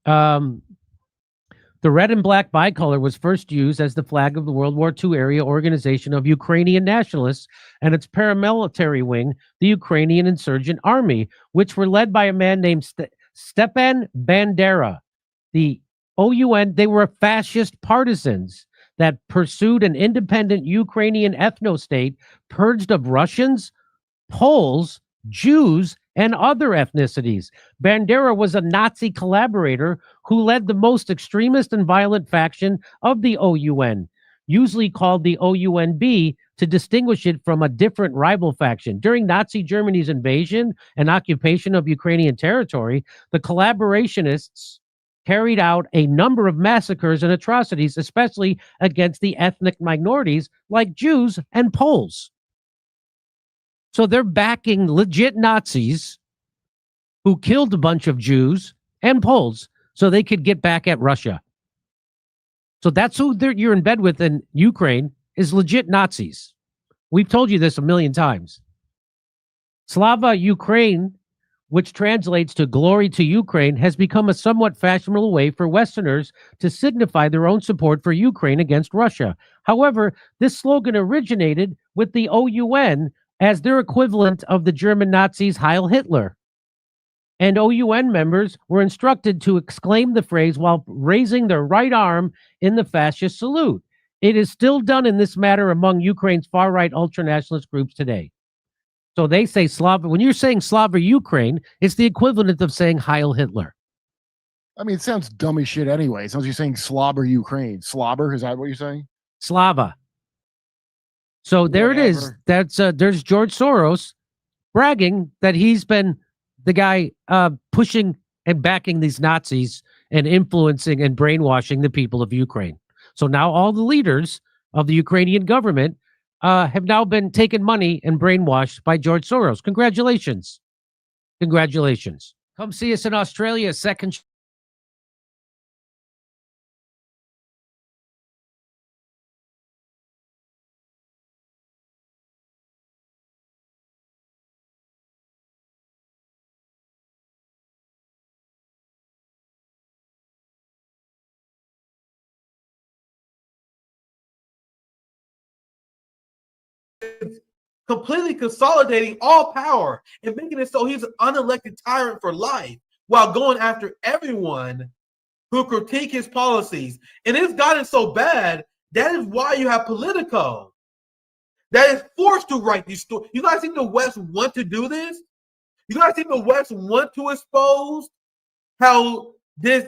The The red and black bicolor was first used as the flag of the World War II area organization of Ukrainian nationalists and its paramilitary wing, the Ukrainian Insurgent Army, which were led by a man named Stepan Bandera. The OUN, they were fascist partisans that pursued an independent Ukrainian ethno-state purged of Russians, Poles, Jews, and other ethnicities. Bandera was a Nazi collaborator who led the most extremist and violent faction of the OUN, usually called the OUNB, to distinguish it from a different rival faction. During Nazi Germany's invasion and occupation of Ukrainian territory, the collaborationists carried out a number of massacres and atrocities, especially against the ethnic minorities like Jews and Poles. So they're backing legit Nazis who killed a bunch of Jews and Poles so they could get back at Russia. So that's who you're in bed with in Ukraine, is legit Nazis. We've told you this a million times. Slava Ukraine, which translates to glory to Ukraine, has become a somewhat fashionable way for Westerners to signify their own support for Ukraine against Russia. However, this slogan originated with the OUN as their equivalent of the German Nazis' Heil Hitler. And OUN members were instructed to exclaim the phrase while raising their right arm in the fascist salute. It is still done in this matter among Ukraine's far-right ultranationalist groups today. So they say Slava. When you're saying Slava Ukraine, it's the equivalent of saying Heil Hitler. I mean, it sounds dumb as shit anyway. It sounds like you're saying slobber Ukraine. Slobber, is that what you're saying? Slava. So there it is. That's there's George Soros bragging that he's been the guy pushing and backing these Nazis and influencing and brainwashing the people of Ukraine. So now all the leaders of the Ukrainian government have now been taken money and brainwashed by George Soros. Congratulations. Congratulations. Come see us in Australia, second. Completely consolidating all power and making it so he's an unelected tyrant for life while going after everyone who critique his policies. And it's gotten so bad, that is why you have Politico that is forced to write these stories. You guys think the West want to do this? You guys think the West want to expose how this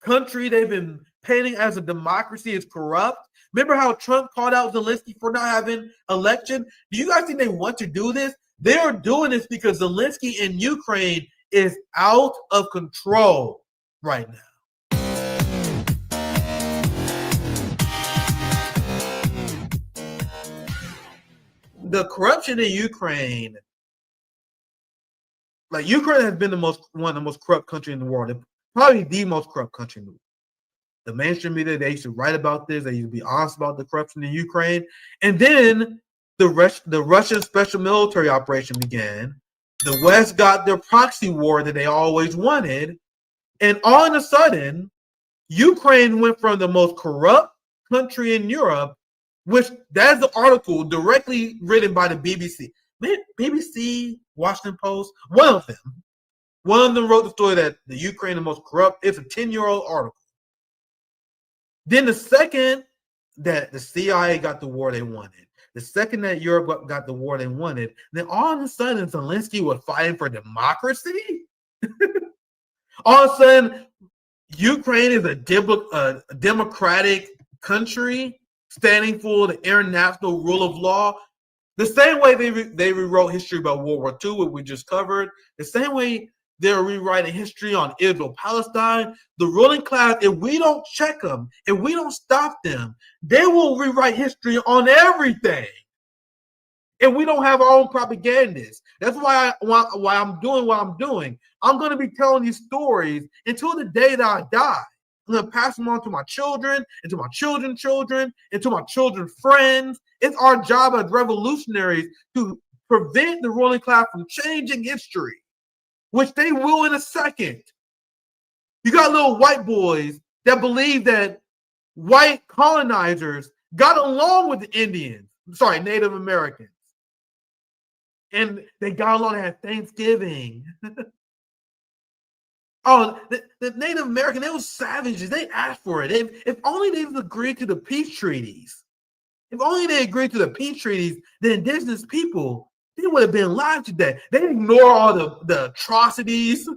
country they've been painting as a democracy is corrupt? Remember how Trump called out Zelensky for not having election? Do you guys think they want to do this? They're doing this because Zelensky in Ukraine is out of control right now. The corruption in Ukraine, like Ukraine has been one of the most corrupt country in the world. Probably the most corrupt country in the world. The mainstream media, they used to write about this. They used to be honest about the corruption in Ukraine. And then the Russian special military operation began. The West got their proxy war that they always wanted. And all of a sudden, Ukraine went from the most corrupt country in Europe, which that's the article directly written by the BBC. BBC, Washington Post, one of them wrote the story that the Ukraine is the most corrupt. It's a 10-year-old article. Then the second that the CIA got the war they wanted, the second that Europe got the war they wanted, then all of a sudden Zelensky was fighting for democracy. All of a sudden, Ukraine is a democratic country standing for the international rule of law. The same way they rewrote history about World War II, what we just covered, the same way they're rewriting history on Israel-Palestine. The ruling class, if we don't check them, if we don't stop them, they will rewrite history on everything. And we don't have our own propagandists. That's why I'm doing what I'm doing. I'm going to be telling these stories until the day that I die. I'm going to pass them on to my children, and to my children's children, and to my children's friends. It's our job as revolutionaries to prevent the ruling class from changing history, which they will in a second. You got little white boys that believed that white colonizers got along with the Native Americans. And they got along, they had Thanksgiving. The Native American, they were savages. They asked for it. If only they agreed to the peace treaties. If only they agreed to the peace treaties, the indigenous people, they would have been alive today. They ignore all the atrocities,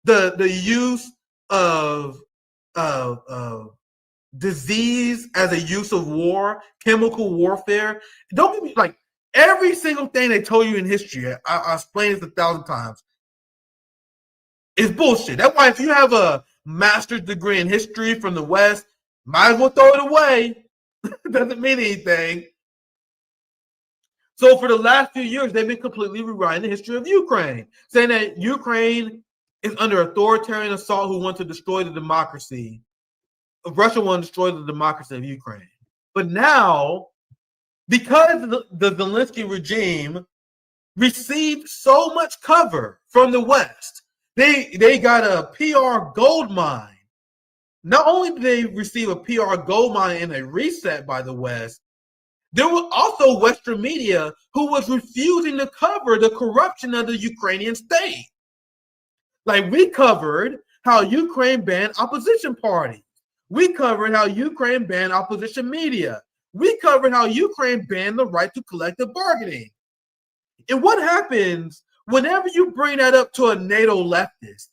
the use of disease as a use of war, chemical warfare. Don't get me like every single thing they told you in history. I explained this 1,000 times. It's bullshit. That's why if you have a master's degree in history from the West, might as well throw it away. Doesn't mean anything. So for the last few years, they've been completely rewriting the history of Ukraine, saying that Ukraine is under authoritarian assault who want to destroy the democracy. Russia wants to destroy the democracy of Ukraine. But now, because the Zelensky regime received so much cover from the West, they got a PR gold mine. Not only did they receive a PR gold mine and a reset by the West, there were also Western media who was refusing to cover the corruption of the Ukrainian state. Like we covered how Ukraine banned opposition parties. We covered how Ukraine banned opposition media. We covered how Ukraine banned the right to collective bargaining. And what happens whenever you bring that up to a NATO leftist?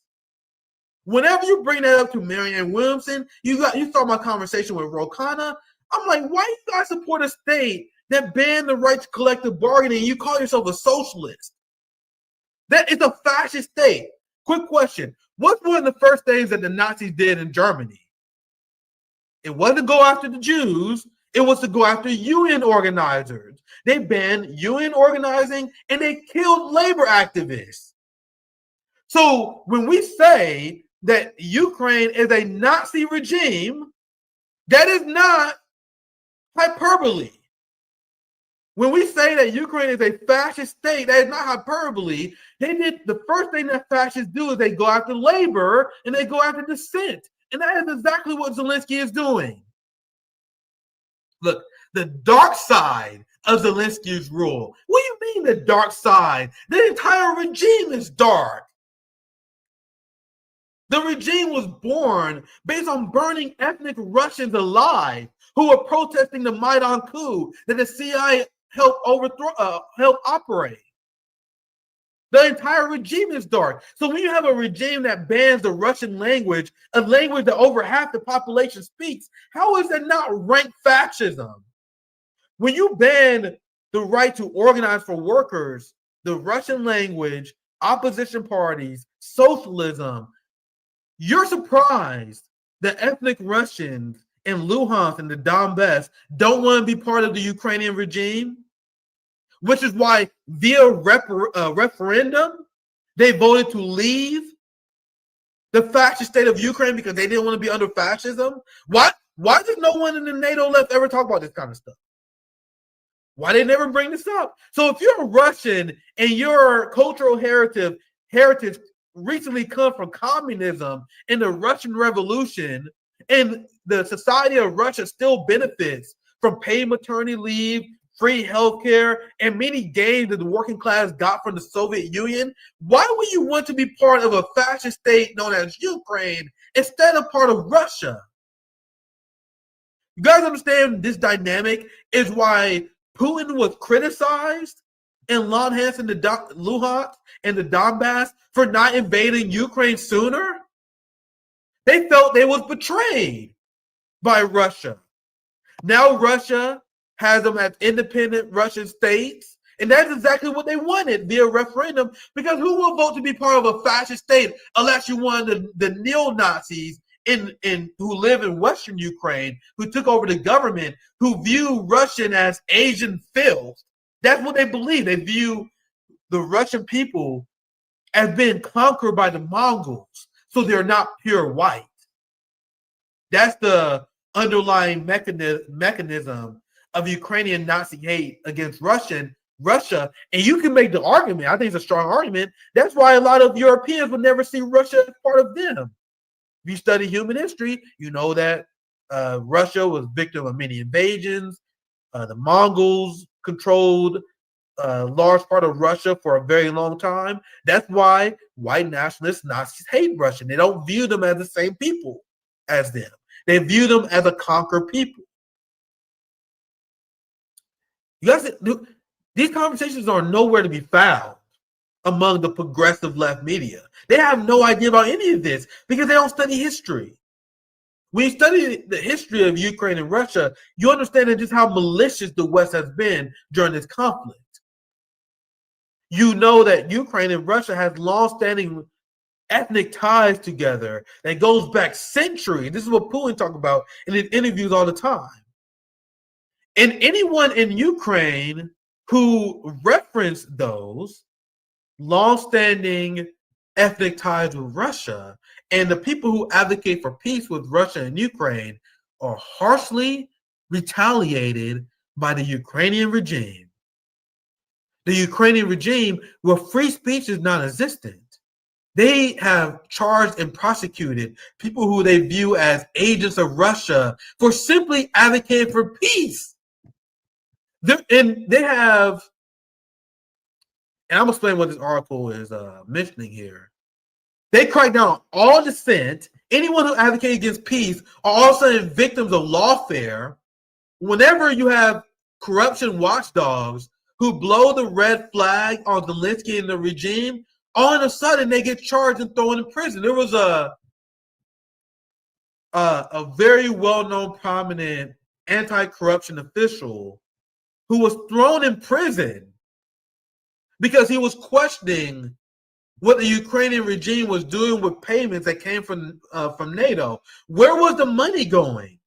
Whenever you bring that up to Marianne Williamson, you saw my conversation with Rokana. I'm like, why you guys support a state that banned the right to collective bargaining? You call yourself a socialist. That is a fascist state. Quick question. What's one of the first things that the Nazis did in Germany? It wasn't to go after the Jews. It was to go after union organizers. They banned union organizing and they killed labor activists. So when we say that Ukraine is a Nazi regime, that is not hyperbole. When we say that Ukraine is a fascist state, that is not hyperbole. The first thing that fascists do is they go after labor and they go after dissent. And that is exactly what Zelensky is doing. Look, the dark side of Zelensky's rule. What do you mean the dark side? The entire regime is dark. The regime was born based on burning ethnic Russians alive who were protesting the Maidan coup that the CIA helped operate. The entire regime is dark. So when you have a regime that bans the Russian language, a language that over half the population speaks, how is that not rank fascism? When you ban the right to organize for workers, the Russian language, opposition parties, socialism, you're surprised that ethnic Russians in Luhansk and the Donbass don't want to be part of the Ukrainian regime, which is why via referendum, they voted to leave the fascist state of Ukraine because they didn't want to be under fascism. Why did no one in the NATO left ever talk about this kind of stuff? Why they never bring this up? So if you're a Russian and your cultural heritage recently come from communism and the Russian Revolution, and the society of Russia still benefits from paid maternity leave, free healthcare, and many gains that the working class got from the Soviet Union, why would you want to be part of a fascist state known as Ukraine instead of part of Russia? You guys understand this dynamic is why Putin was criticized in Luhansk and the Donbass for not invading Ukraine sooner? They felt they was betrayed by Russia. Now Russia has them as independent Russian states, and that's exactly what they wanted via referendum, because who will vote to be part of a fascist state unless you want the neo-Nazis who live in Western Ukraine, who took over the government, who view Russian as Asian filth. That's what they believe. They view the Russian people as being conquered by the Mongols, so they're not pure white. That's the underlying mechanism of Ukrainian Nazi hate against Russia. And you can make the argument, I think it's a strong argument, that's why a lot of Europeans would never see Russia as part of them. If you study human history, you know that Russia was victim of many invasions. The Mongols controlled a large part of Russia for a very long time. That's why white nationalists, Nazis hate Russia. They don't view them as the same people as them. They view them as a conquered people. You guys, these conversations are nowhere to be found among the progressive left media. They have no idea about any of this because they don't study history. When you study the history of Ukraine and Russia, you understand just how malicious the West has been during this conflict. You know that Ukraine and Russia has long-standing ethnic ties together that goes back centuries. This is what Putin talks about in his interviews all the time. And anyone in Ukraine who referenced those long-standing ethnic ties with Russia and the people who advocate for peace with Russia and Ukraine are harshly retaliated by the Ukrainian regime. The Ukrainian regime, where free speech is non-existent, they have charged and prosecuted people who they view as agents of Russia for simply advocating for peace. And they have, and I'm going to explain what this article is mentioning here. They crack down on all dissent. Anyone who advocates against peace are all of a sudden victims of lawfare. Whenever you have corruption watchdogs who blow the red flag on Zelensky and the regime, all of a sudden they get charged and thrown in prison. There was a very well-known, prominent anti-corruption official who was thrown in prison because he was questioning what the Ukrainian regime was doing with payments that came from NATO. Where was the money going?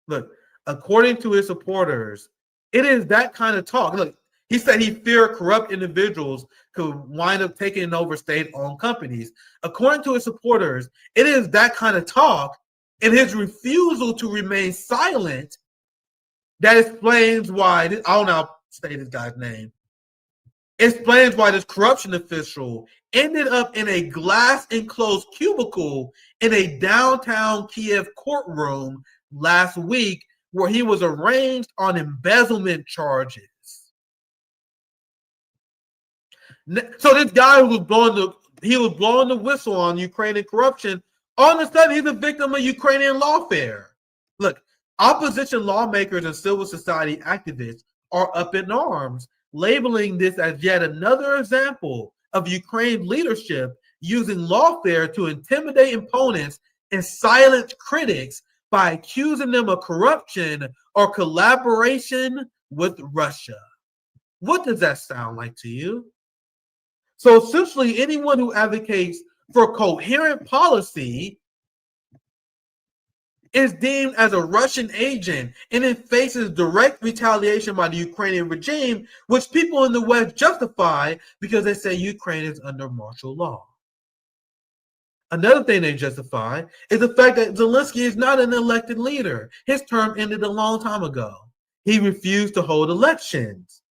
Look, according to his supporters, it is that kind of talk. Look, he said he feared corrupt individuals could wind up taking over state-owned companies. According to his supporters, it is that kind of talk and his refusal to remain silent that explains why, I don't know how to say this guy's name, explains why this corruption official ended up in a glass-enclosed cubicle in a downtown Kiev courtroom last week where he was arraigned on embezzlement charges. So this guy who was blowing the whistle on Ukrainian corruption, all of a sudden he's a victim of Ukrainian lawfare. Look, opposition lawmakers and civil society activists are up in arms, labeling this as yet another example of Ukraine's leadership using lawfare to intimidate opponents and silence critics by accusing them of corruption or collaboration with Russia. What does that sound like to you? So essentially, anyone who advocates for coherent policy is deemed as a Russian agent and it faces direct retaliation by the Ukrainian regime, which people in the West justify because they say Ukraine is under martial law. Another thing they justify is the fact that Zelensky is not an elected leader. His term ended a long time ago. He refused to hold elections,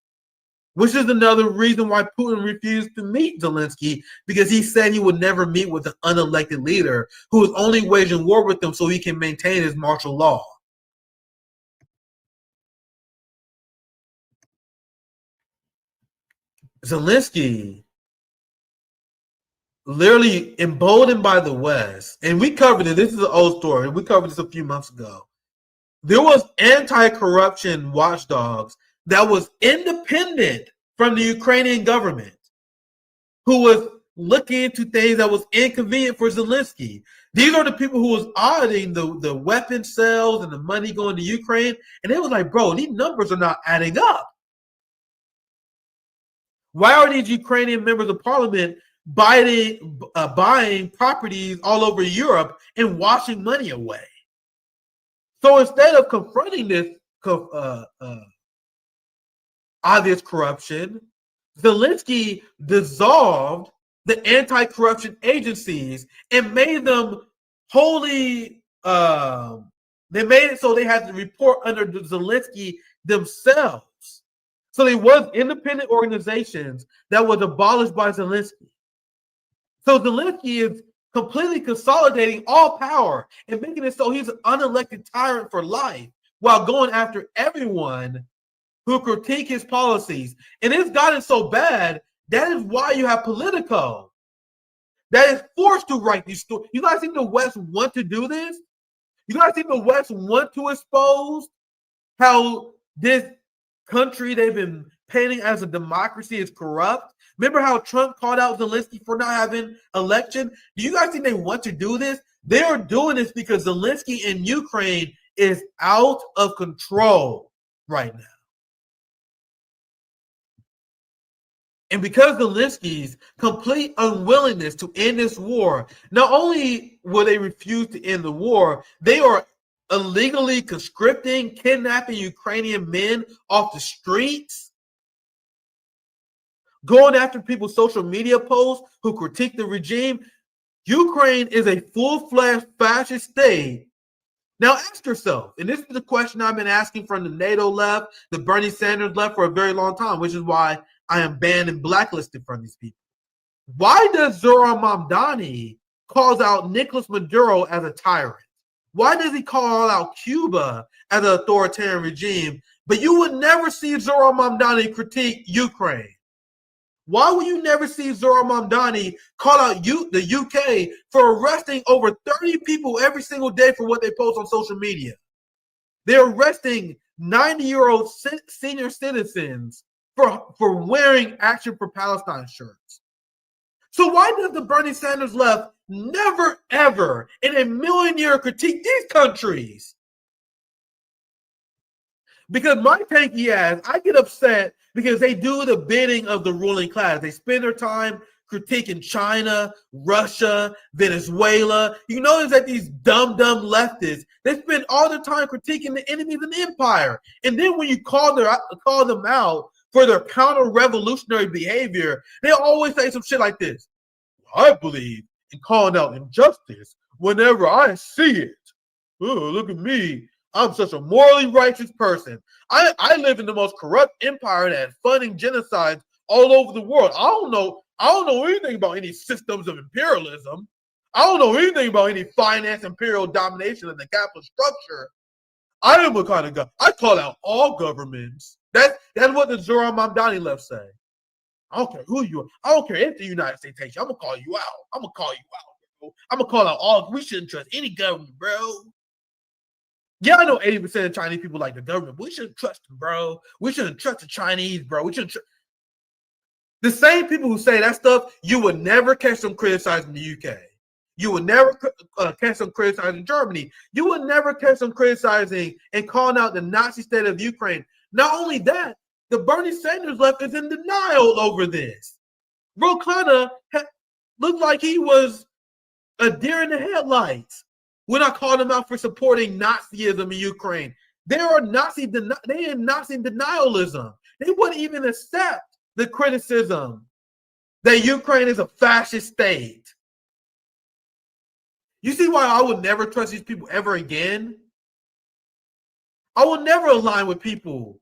which is another reason why Putin refused to meet Zelensky, because he said he would never meet with an unelected leader who is only waging war with them so he can maintain his martial law. Zelensky, literally emboldened by the West, and we covered it. This is an old story. We covered this a few months ago. There was anti-corruption watchdogs that was independent from the Ukrainian government who was looking into things that was inconvenient for Zelensky. These are the people who was auditing the weapon sales and the money going to Ukraine. And they was like, bro, these numbers are not adding up. Why are these Ukrainian members of parliament buying properties all over Europe and washing money away? So instead of confronting this obvious corruption, Zelensky dissolved the anti-corruption agencies and made them wholly. They made it so they had to report under Zelensky themselves. So there was independent organizations that was abolished by Zelensky. So Zelensky is completely consolidating all power and making it so he's an unelected tyrant for life while going after everyone who critique his policies. And it's gotten so bad, that is why you have Politico that is forced to write these stories. You guys think the West want to do this? You guys think the West want to expose how this country they've been painting as a democracy is corrupt? Remember how Trump called out Zelensky for not having election? Do you guys think they want to do this? They are doing this because Zelensky in Ukraine is out of control right now. And because Zelensky's complete unwillingness to end this war, not only will they refuse to end the war, they are illegally conscripting, kidnapping Ukrainian men off the streets, going after people's social media posts who critique the regime. Ukraine is a full-fledged fascist state. Now ask yourself, and this is the question I've been asking from the NATO left, the Bernie Sanders left for a very long time, which is why I am banned and blacklisted from these people. Why does Zoran Mamdani calls out Nicolas Maduro as a tyrant? Why does he call out Cuba as an authoritarian regime, but you would never see Zoran Mamdani critique Ukraine? Why will you never see Zoran Mamdani call out the UK for arresting over 30 people every single day for what they post on social media? They're arresting 90-year-old senior citizens for wearing Action for Palestine shirts. So why does the Bernie Sanders left never, ever in a million years critique these countries? Because my tanky ass, I get upset because they do the bidding of the ruling class. They spend their time critiquing China, Russia, Venezuela. You notice that these dumb leftists, they spend all their time critiquing the enemies of the empire. And then when you call them out for their counter-revolutionary behavior, they always say some shit like this. I believe in calling out injustice whenever I see it. Oh, look at me. I'm such a morally righteous person. I live in the most corrupt empire that's funding genocides all over the world. I don't know anything about any systems of imperialism. I don't know anything about any finance imperial domination of the capitalist structure. I am a kind of guy. I call out all governments. That's what the Zoran Mamdani left say. I don't care who you are. I don't care if the United States takes you. I'm gonna call you out. I'm gonna call you out, bro. I'm gonna call out all. We shouldn't trust any government, bro. Yeah, I know 80% of Chinese people like the government, but we shouldn't trust them, bro. We shouldn't trust the Chinese, bro. We shouldn't. The same people who say that stuff, you would never catch them criticizing the UK. You would never catch them criticizing Germany. You would never catch them criticizing and calling out the Nazi state of Ukraine. Not only that, the Bernie Sanders left is in denial over this. Ro Khanna looked like he was a deer in the headlights when I called him out for supporting Nazism in Ukraine. They are in Nazi denialism. They wouldn't even accept the criticism that Ukraine is a fascist state. You see why I would never trust these people ever again? I will never align with people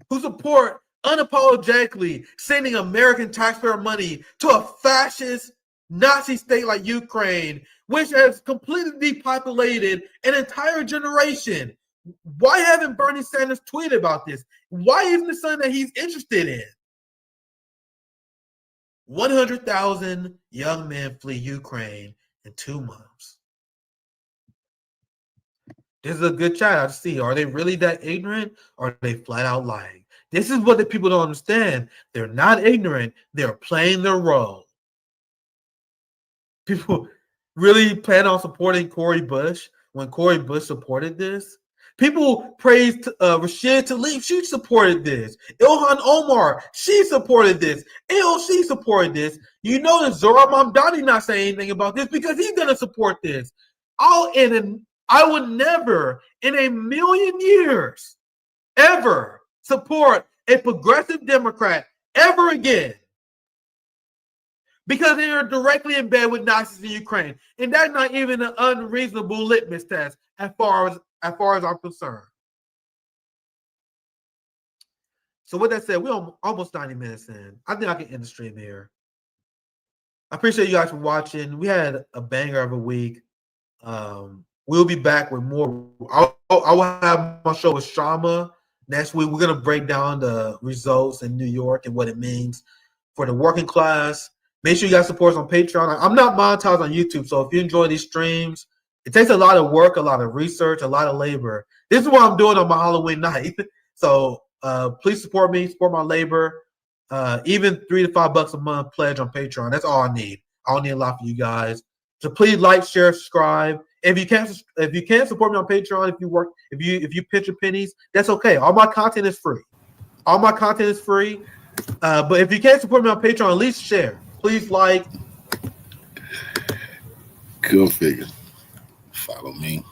who support unapologetically sending American taxpayer money to a fascist Nazi state like Ukraine, which has completely depopulated an entire generation. Why haven't Bernie Sanders tweeted about this? Why isn't it something that he's interested in? 100,000 young men flee Ukraine in 2 months. This is a good chat to see. Are they really that ignorant, or are they flat out lying? This is what the people don't understand. They're not ignorant. They're playing their role. People really plan on supporting Cori Bush when Cori Bush supported this. People praised Rashida Tlaib. She supported this. Ilhan Omar, she supported this. AOC supported this. You know that Zoran Mamdani not saying anything about this because he's going to support this. I would never in a million years ever support a progressive Democrat ever again because they are directly in bed with Nazis in Ukraine. And that's not even an unreasonable litmus test as far as I'm concerned. So with that said, we're almost 90 minutes in. I think I can end the stream here. I appreciate you guys for watching. We had a banger of a week. We'll be back with more. I will have my show with Shama next week. We're going to break down the results in New York and what it means for the working class. Make sure you guys support us on Patreon. I'm not monetized on YouTube, so if you enjoy these streams, it takes a lot of work, a lot of research, a lot of labor. This is what I'm doing on my Halloween night. So please support me, support my labor. Even $3 to $5 a month pledge on Patreon. That's all I need. I don't need a lot for you guys. So please like, share, subscribe. If you can't support me on Patreon, if you pitch your pennies, that's okay. All my content is free. All my content is free. But if you can't support me on Patreon, at least share. Please like. Go figure. Follow me.